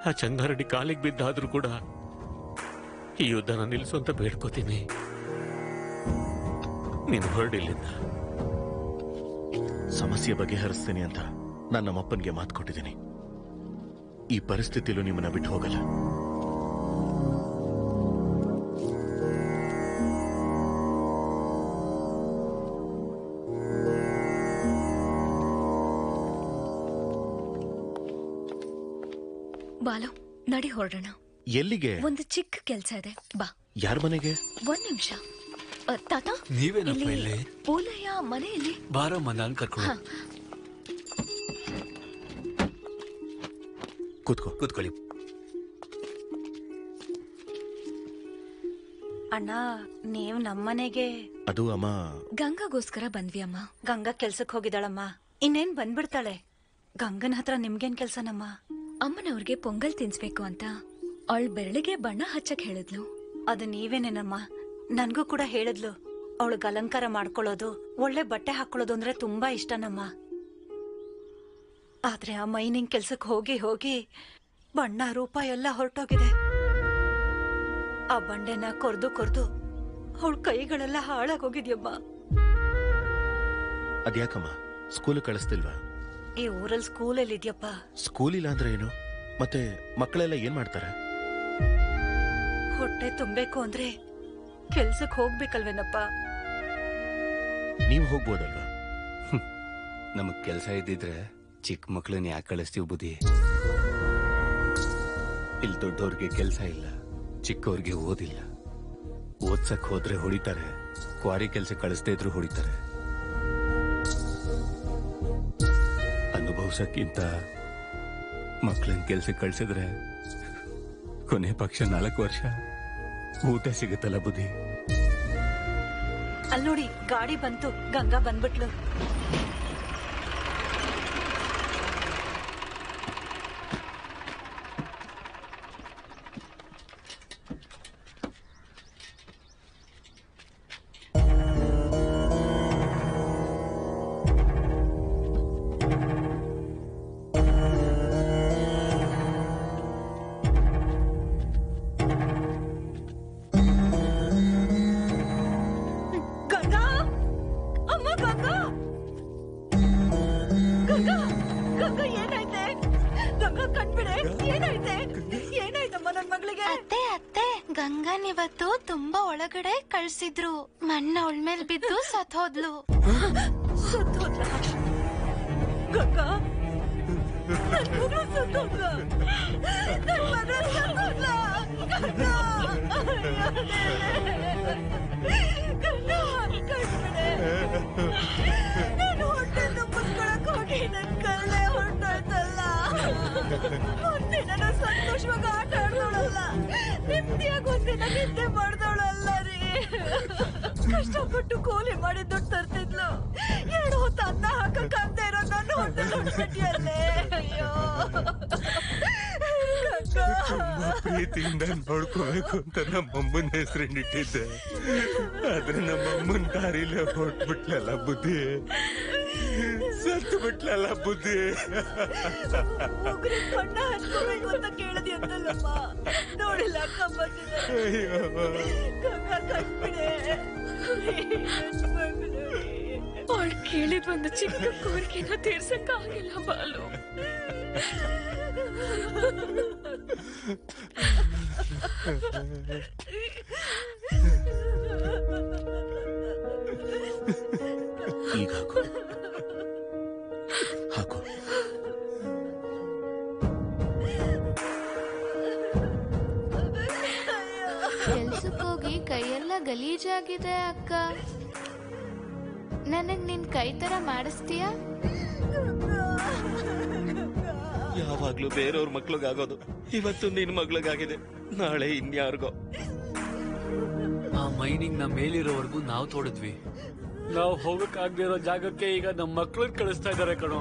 ಆ ಚಂಗಾರೆಡ್ಡಿ ಕಾಲಿಗೆ ಬಿದ್ದಾದ್ರೂ ಕೂಡ ಈ ಯುದ್ಧನ ನಿಲ್ಲಿಸು ಅಂತ ಬೇಡ್ಕೋತೀನಿ. ನೀನು ಹೊರಡಿಲ್ಲಿಂದ. ಸಮಸ್ಯೆ ಬಗೆಹರಿಸ್ತೀನಿ ಅಂತ ನಾನು ನಮ್ಮಪ್ಪನಿಗೆ ಮಾತು ಕೊಟ್ಟಿದ್ದೀನಿ. ಈ ಪರಿಸ್ಥಿತಿಲೂ ನಿಮ್ಮನ್ನ ಬಿಟ್ಟು ಹೋಗಲ್ಲ. ಬಾಲು, ನಡಿ ಹೊರಡೋಣ. ಎಲ್ಲಿಗೆ? ಒಂದು ಚಿಕ್ಕ ಕೆಲ್ಸ ಇದೆ, ಬಾ. ಯಾರ ಮನೆಗೆ? ಒಂದ್ ನಿಮಿಷ. ತಾತ, ನೀವೇನಪ್ಪ ಇಲ್ಲಿ? ಪೂಲಯ್ಯ ಮನೆಯಲ್ಲಿ. ಬಾರಮ್ಮ, ನಾನು ಕರ್ಕೊಂಡು. ಕೂತ್ಕೊಳ್ಳಿ. ಅಣ್ಣ, ನೀವ್ ನಮ್ಮನೆಗೆ? ಅದು ಅಮ್ಮ, ಗಂಗಾಗೋಸ್ಕರ ಬಂದ್ವಿ ಅಮ್ಮ. ಗಂಗಾ ಕೆಲ್ಸಕ್ ಹೋಗಿದ್ದಾಳಮ್ಮ, ಇನ್ನೇನ್ ಬಂದ್ಬಿಡ್ತಾಳೆ. ಗಂಗನ ಹತ್ರ ನಿಮ್ಗೇನ್ ಕೆಲ್ಸನಮ್ಮ? ಅಮ್ಮನವ್ರಿಗೆ ಪೊಂಗಲ್ ತಿನ್ಸ್ಬೇಕು ಅಂತ ಅವಳ ಬೆರಳಿಗೆ ಬಣ್ಣ ಹಚ್ಚಕ್ ಹೇಳಿದ್ಲು. ಅದು ನೀವೇನೇನಮ್ಮ? ನನ್ಗೂ ಕೂಡ ಹೇಳಿದ್ಲು. ಅವಳಿಗೆ ಅಲಂಕಾರ ಮಾಡ್ಕೊಳ್ಳೋದು, ಒಳ್ಳೆ ಬಟ್ಟೆ ಹಾಕೊಳ್ಳೋದು ಅಂದ್ರೆ ತುಂಬಾ ಇಷ್ಟನಮ್ಮ. ಆದ್ರೆ ಆ ಮೈನಿಂಗ್ ಕೆಲ್ಸಕ್ ಹೋಗಿ ಹೋಗಿ ಬಣ್ಣ ರೂಪ ಎಲ್ಲ ಹೊರಟೋಗಿದೆ. ಆ ಬಂಡೆನ ಕೊರ್ದು ಕೊರ್ದು ಅವಳ ಕೈಗಳೆಲ್ಲ ಹಾಳಾಗೋಗಿದ್ಯಮ್ಮ. ಅದ್ಯಾಕಮ್ಮ ಸ್ಕೂಲ್ ಕಳಿಸ್ತಿಲ್ವಾ? ಈ ಊರಲ್ಲಿ ಸ್ಕೂಲಲ್ಲಿ ಇದ್ಯಪ್ಪ. ಸ್ಕೂಲ್ ಇಲ್ಲ ಅಂದ್ರೆ ಏನು? ಮತ್ತೆ ಮಕ್ಕಳೆಲ್ಲ ಏನ್ ಮಾಡ್ತಾರೆ? ಹೊಟ್ಟೆ ತುಂಬೇಕು ಅಂದ್ರೆ ಕೆಲ್ಸಕ್ ಹೋಗ್ಬೇಕಲ್ವೇನಪ್ಪ? ನೀವು ಹೋಗ್ಬೋದಲ್ವಾ? ನಮಗ್ ಕೆಲಸ ಇದ್ದಿದ್ರೆ ಚಿಕ್ಕ ಮಕ್ಳನ್ನ ಯಾಕೆ ಕಳಿಸ್ತೀವಿ ಬುದ್ಧಿ? ಇಲ್ಲಿ ದೊಡ್ಡವ್ರಿಗೆ ಕೆಲಸ ಇಲ್ಲ, ಚಿಕ್ಕವ್ರಿಗೆ ಓದಿಲ್ಲ. ಓದ್ಸಕ್ ಹೋದ್ರೆ ಹೊಡಿತಾರೆ, ಕ್ವಾರಿ ಕೆಲಸ ಕಳಿಸ್ದೇ ಇದ್ರು ಹೊಡಿತಾರೆ. ಅನುಭವಿಸಕ್ಕಿಂತ ಮಕ್ಳನ್ನ ಕೆಲ್ಸಕ್ಕೆ ಕಳ್ಸಿದ್ರೆ ಕೊನೆ ಪಕ್ಷ 4 ವರ್ಷ ಊಟ ಸಿಗುತ್ತಲ್ಲ ಬುದ್ಧಿ. ಅಲ್ಲಿ ನೋಡಿ, ಗಾಡಿ ಬಂತು. ಗಂಗಾ ಬಂದ್ಬಿಟ್ಲು. ಗಂಗನಿವತ್ತು ತುಂಬಾ ಒಳಗಡೆ ಕಳ್ಸಿದ್ರು. ಮಣ್ಣು ಅವಳ ಮೇಲೆ ಬಿದ್ದು ಸತ್ತೋದ್ಲು. ಗಂಗಾ, ನನ್ ಮಗಳು ಸತ್ತೋದ್ಲ. ನನ್ ಮಗಳು ಸತ್ತೋದ್ಲ. ಗಂಗಾ, ಗಂಗಾ, ಕಣ್ಬಿಡೆ. ನಾನು ಹೊಟ್ಟೆ ತುಂಬಿಸ್ಕೊಳಕ್ ಹೋಗಿ ನನ್ ಕಳ್ಳೆ ಹೊರಟೋಯ್ತಲ್ಲ. ಒಂದಿನ ನಾನು ಸಂತೋಷವಾಗಿ ಆಟ ಆಡ್ದವಳಲ್ಲ, ನೆಮ್ಮದಿಯಾಗಿ ಒಂದಿನ ನಿದ್ದೆ ಮಾಡ್ದವಳಲ್ಲ ರೀ. ಕಷ್ಟಪಟ್ಟು ಕೂಲಿ ಮಾಡಿ ದುಡ್ಡು ತರ್ತಿದ್ಲು. 2 ಹೊತ್ತು ಅನ್ನ ಹಾಕಕ್ಕಾಗ್ದೇ ಇರೋ ನನ್ನ ಹೊಟ್ಟೆ ಹೊಡ್ಬಿಟ್ಟಿಯಲ್ಲೇ. ಅಯ್ಯೋ, ತುಂಬಾ ಪ್ರೀತಿಯಿಂದ ನೋಡ್ಕೋಬೇಕು ಅಂತ ನಮ್ಮಮ್ಮನ ಹೆಸರಿಟ್ಟಿದ್ದೆ. ಆದ್ರೆ ನಮ್ಮಮ್ಮನ ದಾರಿಲೇ ಹೊಟ್ಬಿಟ್ಲಲ್ಲ ಬುದ್ಧಿ, ಸತ್ತು ಬಿಟ್ಲಲ್ಲ ಬುದ್ಧಿ. ಬಣ್ಣ ಹಚ್ಕೋಬೇಕು ಅಂತ ಕೇಳಿದಿ ಅಂತಲ್ಲಮ್ಮ, ನೋಡಿಲ್ಲ ಅವಳು ಕೇಳಿದ್ ಒಂದು ಚಿಕ್ಕ ಕೋರಿಕೆನ ತೀರ್ಸಕ್ಕಾಗಿಲ್ಲ ಬಾಲು. ಈಗ ಹಾಕು. ಕೆಲ್ಸಕ್ಕೋಗಿ ಕೈಯೆಲ್ಲ ಗಲೀಜಾಗಿದೆ ಅಕ್ಕ. ನನಗ್ ನಿನ್ ಕೈ ತರ ಮಾಡಿಸ್ತೀಯಾ? ಯಾವಾಗ್ಲೂ ಬೇರೆಯವ್ರ ಮಕ್ಳಿಗಾಗೋದು ಇವತ್ತು ನಿನ್ ಮಗ್ಳಿಗಾಗಿದೆ, ನಾಳೆ ಇನ್ಯಾರಿಗೋ. ಆ ಮೈನಿಂಗ್ ನ ಮೇಲಿರೋವರೆಗೂ ನಾವು ತೋಡಿದ್ವಿ. ನಾವು ಹೋಗಕ್ಕಾಗದೇ ಇರೋ ಜಾಗಕ್ಕೆ ಈಗ ನಮ್ಮ ಮಕ್ಳನ್ನ ಕಳಿಸ್ತಾ ಇದಾರೆ ಕಣೋ.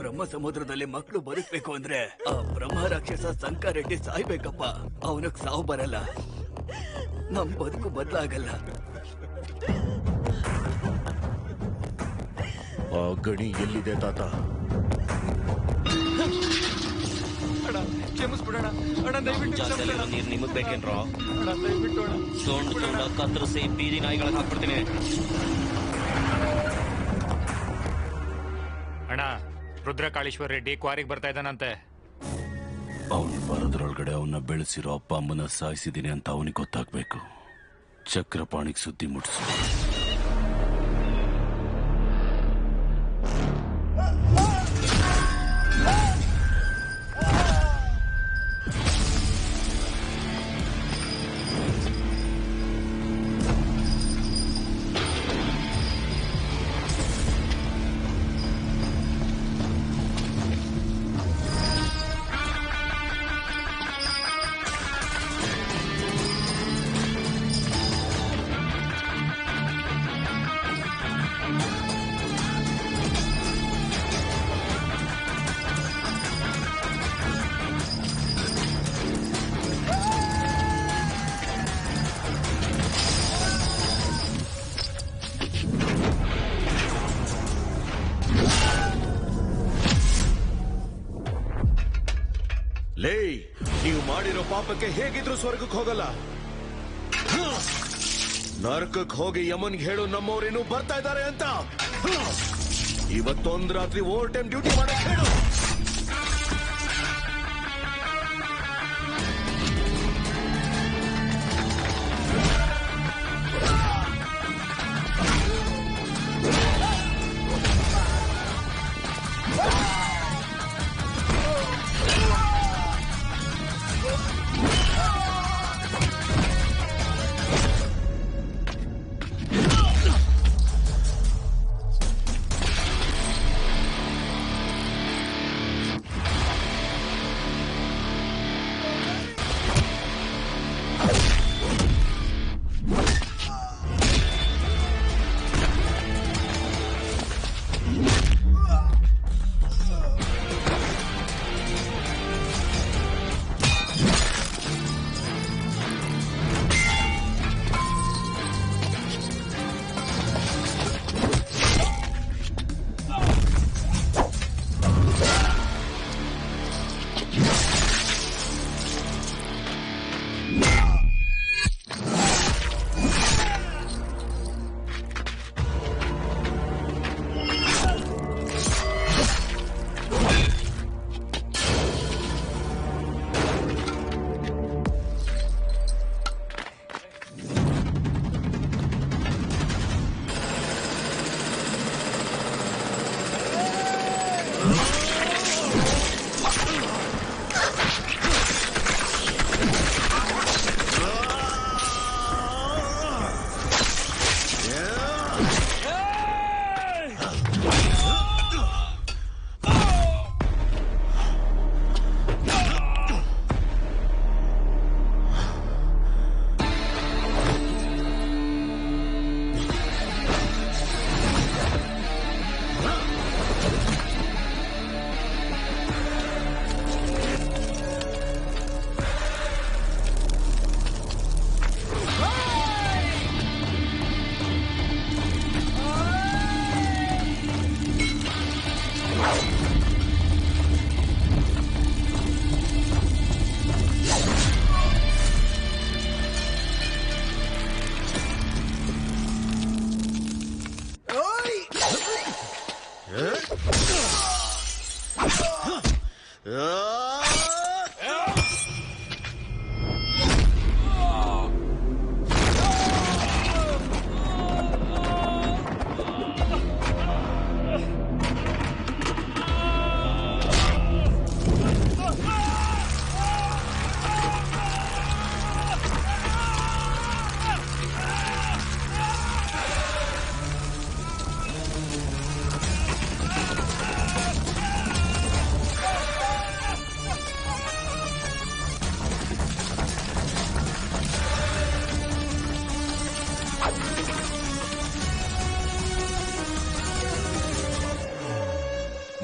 ಬ್ರಹ್ಮ ಸಮುದ್ರದಲ್ಲಿ ಮಕ್ಕಳು ಬದುಕ್ಬೇಕು ಅಂದ್ರೆ ಆ ಬ್ರಹ್ಮ ರಾಕ್ಷಸ ಸಂಕಾರೆಡ್ಡಿ ಸಾಯ್ಬೇಕಪ್ಪ. ಅವನಿಗೆ ಸಾವು ಬರಲ್ಲ, ನಮ್ ಬದುಕು ಬದಲಾಗಲ್ಲ. ಆ ಗಣಿ ಎಲ್ಲಿದೆ ತಾತ? ಕ್ಷಮಿಸ್ಬಿಡೋಣ ಅಣ್ಣ, ದಯವಿಟ್ಟು ನೀರು ನಿಮಗ್ ಬೇಕೇನ್ರೋ? ಅಣ್ಣ, ದಯವಿಟ್ಟು ಅಣ್ಣ. ಸೋಂಡು ಕತ್ತರಿಸಿ ಬೀದಿ ನಾಯಿಗಳಿಗೆ ಹಾಕ್ಬಿಡ್ತೀನಿ. ಅಣ್ಣ, ರುದ್ರಕಾಳೇಶ್ವರ ರೆಡ್ಡಿ ಕ್ವಾರಿಗೆ ಬರ್ತಾ ಇದ್ದಾನಂತೆ. ಅವನು ಬರೋದ್ರೊಳಗಡೆ ಅವನ್ನ ಬೆಳೆಸಿರೋ ಅಪ್ಪ ಅಮ್ಮನ ಸಾಯಿಸಿದ್ದೀನಿ ಅಂತ ಅವನಿಗೆ ಗೊತ್ತಾಗ್ಬೇಕು. ಚಕ್ರಪಾಣಿಗೆ ಸುದ್ದಿ ಮುಟ್ಸು. ಲೇ, ನೀವು ಮಾಡಿರೋ ಪಾಪಕ್ಕೆ ಹೇಗಿದ್ರು ಸ್ವರ್ಗಕ್ಕೆ ಹೋಗಲ್ಲ. ನರಕಕ್ಕೆ ಹೋಗಿ ಯಮನ್ಗೆ ಹೇಳು ನಮ್ಮವ್ರೇನು ಬರ್ತಾ ಇದ್ದಾರೆ ಅಂತ. ಇವತ್ತೊಂದ್ ರಾತ್ರಿ ಓವರ್ ಟೈಮ್ ಡ್ಯೂಟಿ ಮಾಡಕ್ ಹೇಳು.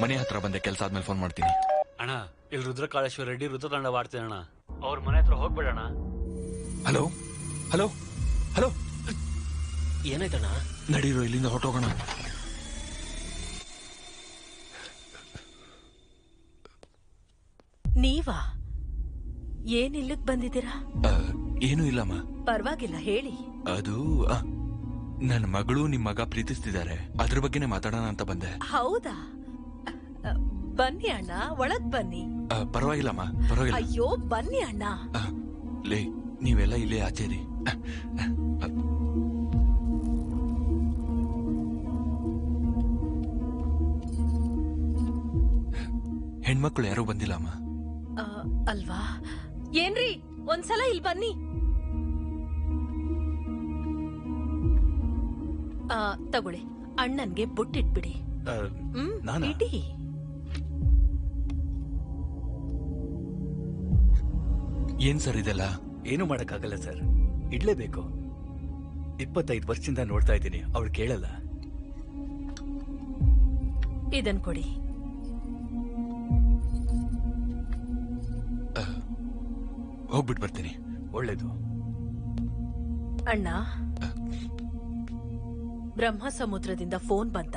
ಮನೆ ಹತ್ರ ಬಂದೆ, ಕೆಲಸ ಆದ್ಮೇಲೆ ಫೋನ್ ಮಾಡ್ತೀನಿ. ಅಣ್ಣ, ಇಲ್ಲಿ ರುದ್ರಕಾಳೇಶ್ವರ ರೆಡ್ಡಿ ರುದ್ರತಾಂಡವಾಡ್ತೀನಿ ಅಣ್ಣ. ಅವ್ರ ಮನೆ ಹತ್ರ ಹೋಗ್ಬೇಡಣ್ಣ. ಹಲೋ ಹಲೋ ಹಲೋ, ಏನಾಯ್ತಣ್ಣ? ನಡೀರೋ, ಇಲ್ಲಿಂದ ಹೊರಟೋಗೋಣ. ನೀವಾ ಏನಿಲ್ಲಕ್ ಬಂದಿದ್ದೀರಾ? ಏನೂ ಇಲ್ಲಮ್ಮ. ಪರವಾಗಿಲ್ಲ, ಹೇಳಿ. ಅದು ನನ್ನ ಮಗಳು ನಿಮ್ ಮಗ ಪ್ರೀತಿಸ್ತಿದ್ದಾರೆ, ಅದ್ರ ಬಗ್ಗೆನೇ ಮಾತಾಡೋಣ ಅಂತ ಬಂದೆ. ಹೌದಾ? ಬನ್ನಿ ಅಣ್ಣ, ಒಳಗ್ ಬನ್ನಿ. ಪರವಾಗಿಲ್ಲಮ್ಮ, ಪರವಾಗಿಲ್ಲ. ಅಯ್ಯೋ ಬನ್ನಿ ಅಣ್ಣ. ಲೇ, ನೀವೆಲ್ಲ ಇಲ್ಲೇ ಆಚೆರಿ. ಹೆಣ್ಮಕ್ಳು ಯಾರೂ ಬಂದಿಲ್ಲಮ್ಮ. ಅಲ್ವಾ? ಏನ್ರಿ, ಒಂದ್ಸಲ ಇಲ್ಲಿ ಬನ್ನಿ. ತಗೊಳ್ಳಿ, ಅಣ್ಣನ್ಗೆ ಬುಟ್ಟಿಟ್ಬಿಡಿ. ಇಡಿ. ಏನ್ ಸರ್ ಇದೆಲ್ಲ? ಏನು ಮಾಡಕ್ಕಾಗಲ್ಲ ಸರ್, ಇಡ್ಲೇಬೇಕು. 25 ವರ್ಷದಿಂದ ನೋಡ್ತಾ ಇದ್ದೀನಿ, ಅವಳು ಕೇಳಲ್ಲ. ಇದನ್ ಕೊಡಿ. ಹೋಗ್ಬಿಟ್ಟು ಬರ್ತೀನಿ. ಒಳ್ಳೇದು. ಅಣ್ಣ, ಬ್ರಹ್ಮ ಸಮುದ್ರದಿಂದ ಫೋನ್ ಬಂತ.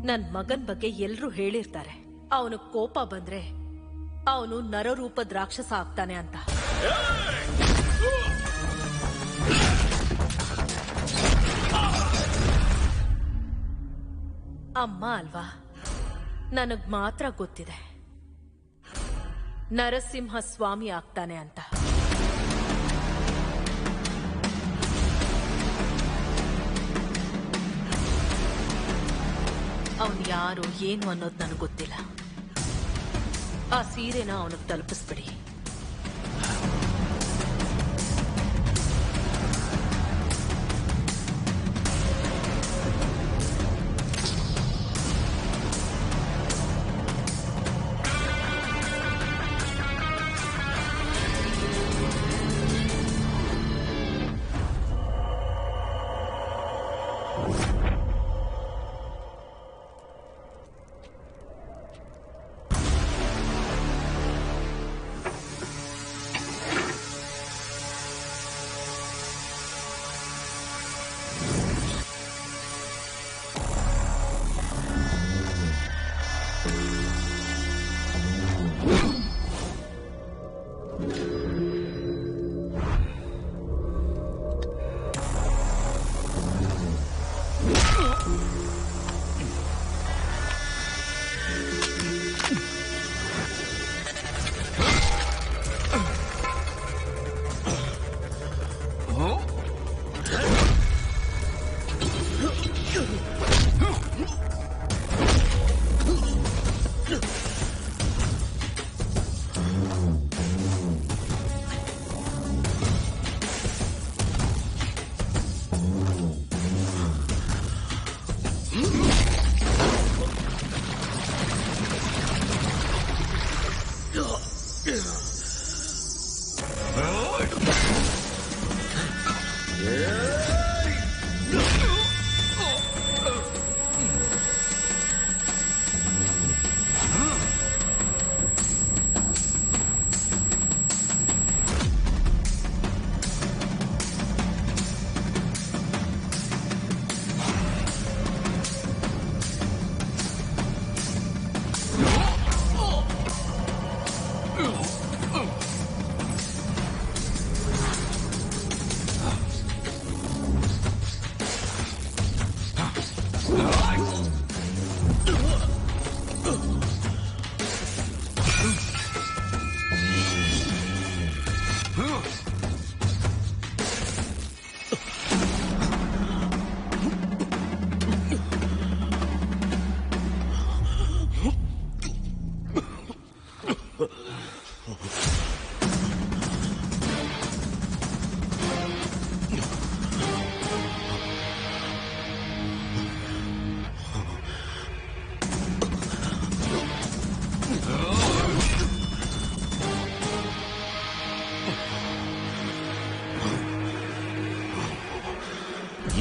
ನನ್ ಮಗನ್ ಬಗ್ಗೆ ಎಲ್ರೂ ಹೇಳಿರ್ತಾರೆ, ಅವನು ಕೋಪ ಬಂದ್ರೆ ಅವನು ನರರೂಪದ ರಾಕ್ಷಸ ಆಗ್ತಾನೆ ಅಂತ. ಅಮ್ಮ ಅಲ್ವಾ, ನನಗ್ ಮಾತ್ರ ಗೊತ್ತಿದೆ ನರಸಿಂಹ ಸ್ವಾಮಿ ಆಗ್ತಾನೆ ಅಂತ. ಅವನ್ ಯಾರು ಏನು ಅನ್ನೋದು ನನಗೆ ಗೊತ್ತಿಲ್ಲ. ಆ ಸೀರೆನ ಅವನಿಗೆ ತಲುಪಿಸ್ಬಿಡಿ.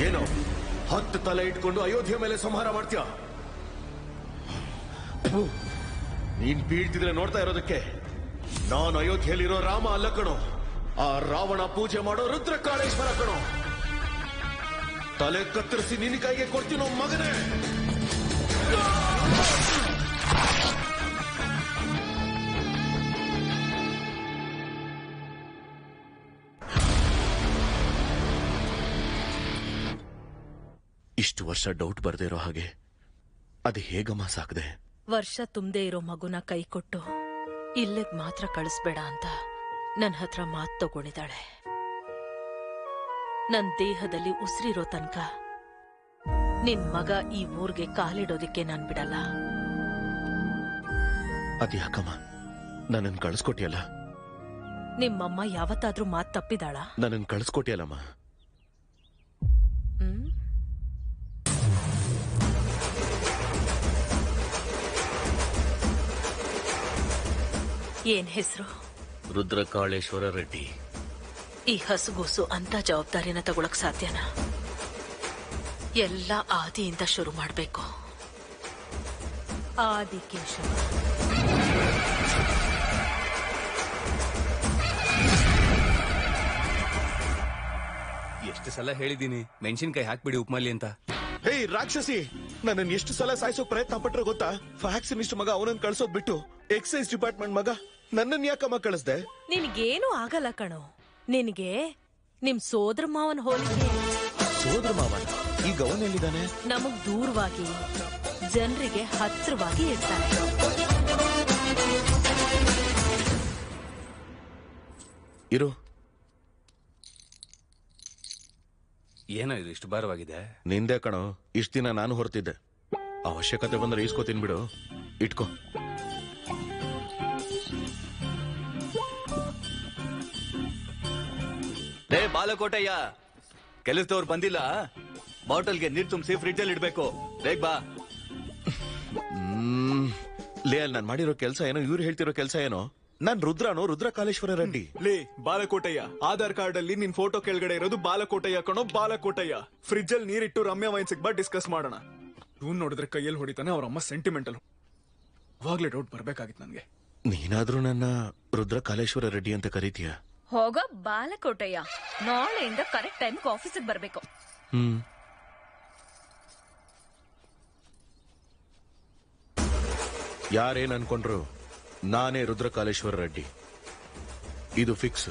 ಏನು 10 ತಲೆ ಇಟ್ಕೊಂಡು ಅಯೋಧ್ಯೆ ಮೇಲೆ ಸಂಹಾರ ಮಾಡ್ತೀಯ? ನೀನ್ ಬೀಳ್ತಿದ್ರೆ ನೋಡ್ತಾ ಇರೋದಕ್ಕೆ ನಾನು ಅಯೋಧ್ಯೆಯಲ್ಲಿರೋ ರಾಮ ಅಲ್ಲ ಕಣೋ, ಆ ರಾವಣ ಪೂಜೆ ಮಾಡೋ ರುದ್ರಕಾಳೇಶ್ವರ ಕಣೋ. ತಲೆ ಕತ್ತರಿಸಿ ನಿನ್ನ ಕೈಗೆ ಕೊಡ್ತೀನೋ ಮಗನೇ. ಇಷ್ಟು ವರ್ಷ ಡೌಟ್ ಬರ್ದೇ ಇರೋ ಹಾಗೆ ಅದು ಹೇಗಮ್ಮ ಸಾಕದೆ? ವರ್ಷ ತುಂಬದೇ ಇರೋ ಮಗುನ ಕೈ ಕೊಟ್ಟು ಇಲ್ಲಿಗ್ ಮಾತ್ರ ಕಳಿಸ್ಬೇಡ ಅಂತ ನನ್ನ ಹತ್ರ ಮಾತು ತಗೊಂಡಿದ್ದಾಳೆ. ನನ್ ದೇಹದಲ್ಲಿ ಉಸಿರಿರೋ ತನಕ ನಿನ್ ಮಗ ಈ ಊರ್ಗೆ ಕಾಲಿಡೋದಿಕ್ಕೆ ನಾನ್ ಬಿಡಲ್ಲ. ಅದ್ಯಾಕಮ್ಮ ನನ್ನನ್ನು ಕಳಿಸ್ಕೊಟ್ಟಿಯಲ್ಲ? ನಿಮ್ಮಮ್ಮ ಯಾವತ್ತಾದ್ರೂ ಮಾತು ತಪ್ಪಿದಾಳ? ನನ್ನನ್ನು ಕಳಿಸ್ಕೊಟ್ಟಿಯಲ್ಲಮ್ಮ. ಏನ್ ಹೆಸರು? ರುದ್ರಕಾಳೇಶ್ವರ ರೆಡ್ಡಿ. ಈ ಹಸುಗೂಸು ಅಂತ ಜವಾಬ್ದಾರಿನ ತಗೊಳಕ್ ಸಾಧ್ಯನಾ? ಎಲ್ಲ ಆದಿಯಿಂದ ಶುರು ಮಾಡ್ಬೇಕು. ಆದಿಕೇಶವ. ಎಷ್ಟು ಸಲ ಹೇಳಿದೀನಿ ಮೆಣಸಿನ್ಕಾಯಿ ಹಾಕ್ಬಿಡಿ ಉಪ್ಮಲ್ಲಿ ಅಂತ. ಹೇ ರಾಕ್ಷಸಿ, ನನ್ನನ್ನು ಎಷ್ಟು ಸಲ ಸಾಯಿಸೋಕ್ ಪ್ರಯತ್ನ ಪಟ್ರೆ ಗೊತ್ತಾ? ಫ್ಯಾಕ್ಸಿನಿಸ್ಟ್ ಮಗ ಅವನನ್ನು ಕಳ್ಸೋದ್ ಬಿಟ್ಟು ಎಕ್ಸೈಸ್ ಡಿಪಾರ್ಟ್ಮೆಂಟ್ ಮಗ ನನ್ನನ್ನು ಯಾಕಮ್ಮ ಕಳಿಸ್ದೆ? ನಿನ್ಗೇನು ಆಗಲ್ಲ ಕಣೋ. ನಿನ್ಗೆ ನಿಮ್ ಸೋದರ ಮಾವನ್ ಹೋಲಿಕೆ. ಸೋದರ ಮಾವನ? ಈಗ ಅವನೆಲ್ಲಿದ್ದಾನೆ? ನಮಗ್ ದೂರವಾಗಿ, ಜನರಿಗೆ ಹತ್ರವಾಗಿ ಇರ್ತಾನೆ. ಇರು. ಏನೋ ಇದು ಇಷ್ಟು ಭಾರವಾಗಿದೆ? ನಿಂದೆ ಕಣೋ. ಇಷ್ಟ ದಿನ ನಾನು ಹೊರತಿದ್ದೆ. ಅವಶ್ಯಕತೆ ಬಂದ್ರೆ ಈಸ್ಕೋತೀನಿ ಬಿಡು. ಇಟ್ಕೋ. ರೇ ಬಾಲಕೋಟಯ್ಯ, ಕೆಲಸದವ್ರು ಬಂದಿಲ್ಲ. ಬಾಟಲ್ಗೆ ನೀರ್ ತುಂಬಿಸಿ ಫ್ರಿಡ್ಜ್ ಅಲ್ಲಿ ಇಡ್ಬೇಕು. ಬೇಗ ಬಾ. ಲೇ, ಅಲ್ಲಿ ನಾನ್ ಮಾಡಿರೋ ಕೆಲಸ ಏನೋ, ಇವ್ರು ಹೇಳ್ತಿರೋ ಕೆಲಸ ಏನೋ. ನಾನ್ ರುದ್ರನೋ, ರುದ್ರಕಾಳೇಶ್ವರ ರೆಡ್ಡಿ. ಲೇ ಬಾಲಕೋಟಯ್ಯ, ಆಧಾರ್ ಕಾರ್ಡ್ ಅಲ್ಲಿ ನಿನ್ ಫೋಟೋ ಕೆಳಗಡೆ ಇರೋದು ಬಾಲಕೋಟಯ್ಯ ಕಣೋ, ಬಾಲಕೋಟಯ್ಯ. ಫ್ರಿಡ್ಜ್ ಅಲ್ಲಿ ನೀರಿಟ್ಟು ರಮ್ಯಾ ವೈನ್ ಸಿಗ್ಬಾ ಡಿಸ್ಕಸ್ ಮಾಡೋಣ. ಇವ್ನ್ ನೋಡಿದ್ರೆ ಕೈಯಲ್ಲಿ ಹೊಡಿತಾನೆ, ಅವ್ರ ಅಮ್ಮ ಸೆಂಟಿಮೆಂಟಲ್. ಅವಾಗ್ಲೇ ಡೌಟ್ ಬರ್ಬೇಕಾಗಿತ್ತು ನನ್ಗೆ. ನೀನಾದ್ರೂ ನನ್ನ ರುದ್ರಕಾಳೇಶ್ವರ ರೆಡ್ಡಿ ಅಂತ ಕರೀತೀಯ? ಹೋಗೋ ಬಾಲಕೋಟಯ್ಯ, ನಾಳೆಯಿಂದ ಕರೆಕ್ಟ್ ಟೈಮ್ಗೆ ಆಫೀಸಿಗೆ ಬರ್ಬೇಕು. ಯಾರೇನ್ ಅನ್ಕೊಂಡ್ರು ನಾನೇ ರುದ್ರಕಾಳೇಶ್ವರ ರೆಡ್ಡಿ. ಇದು ಫಿಕ್ಸ್.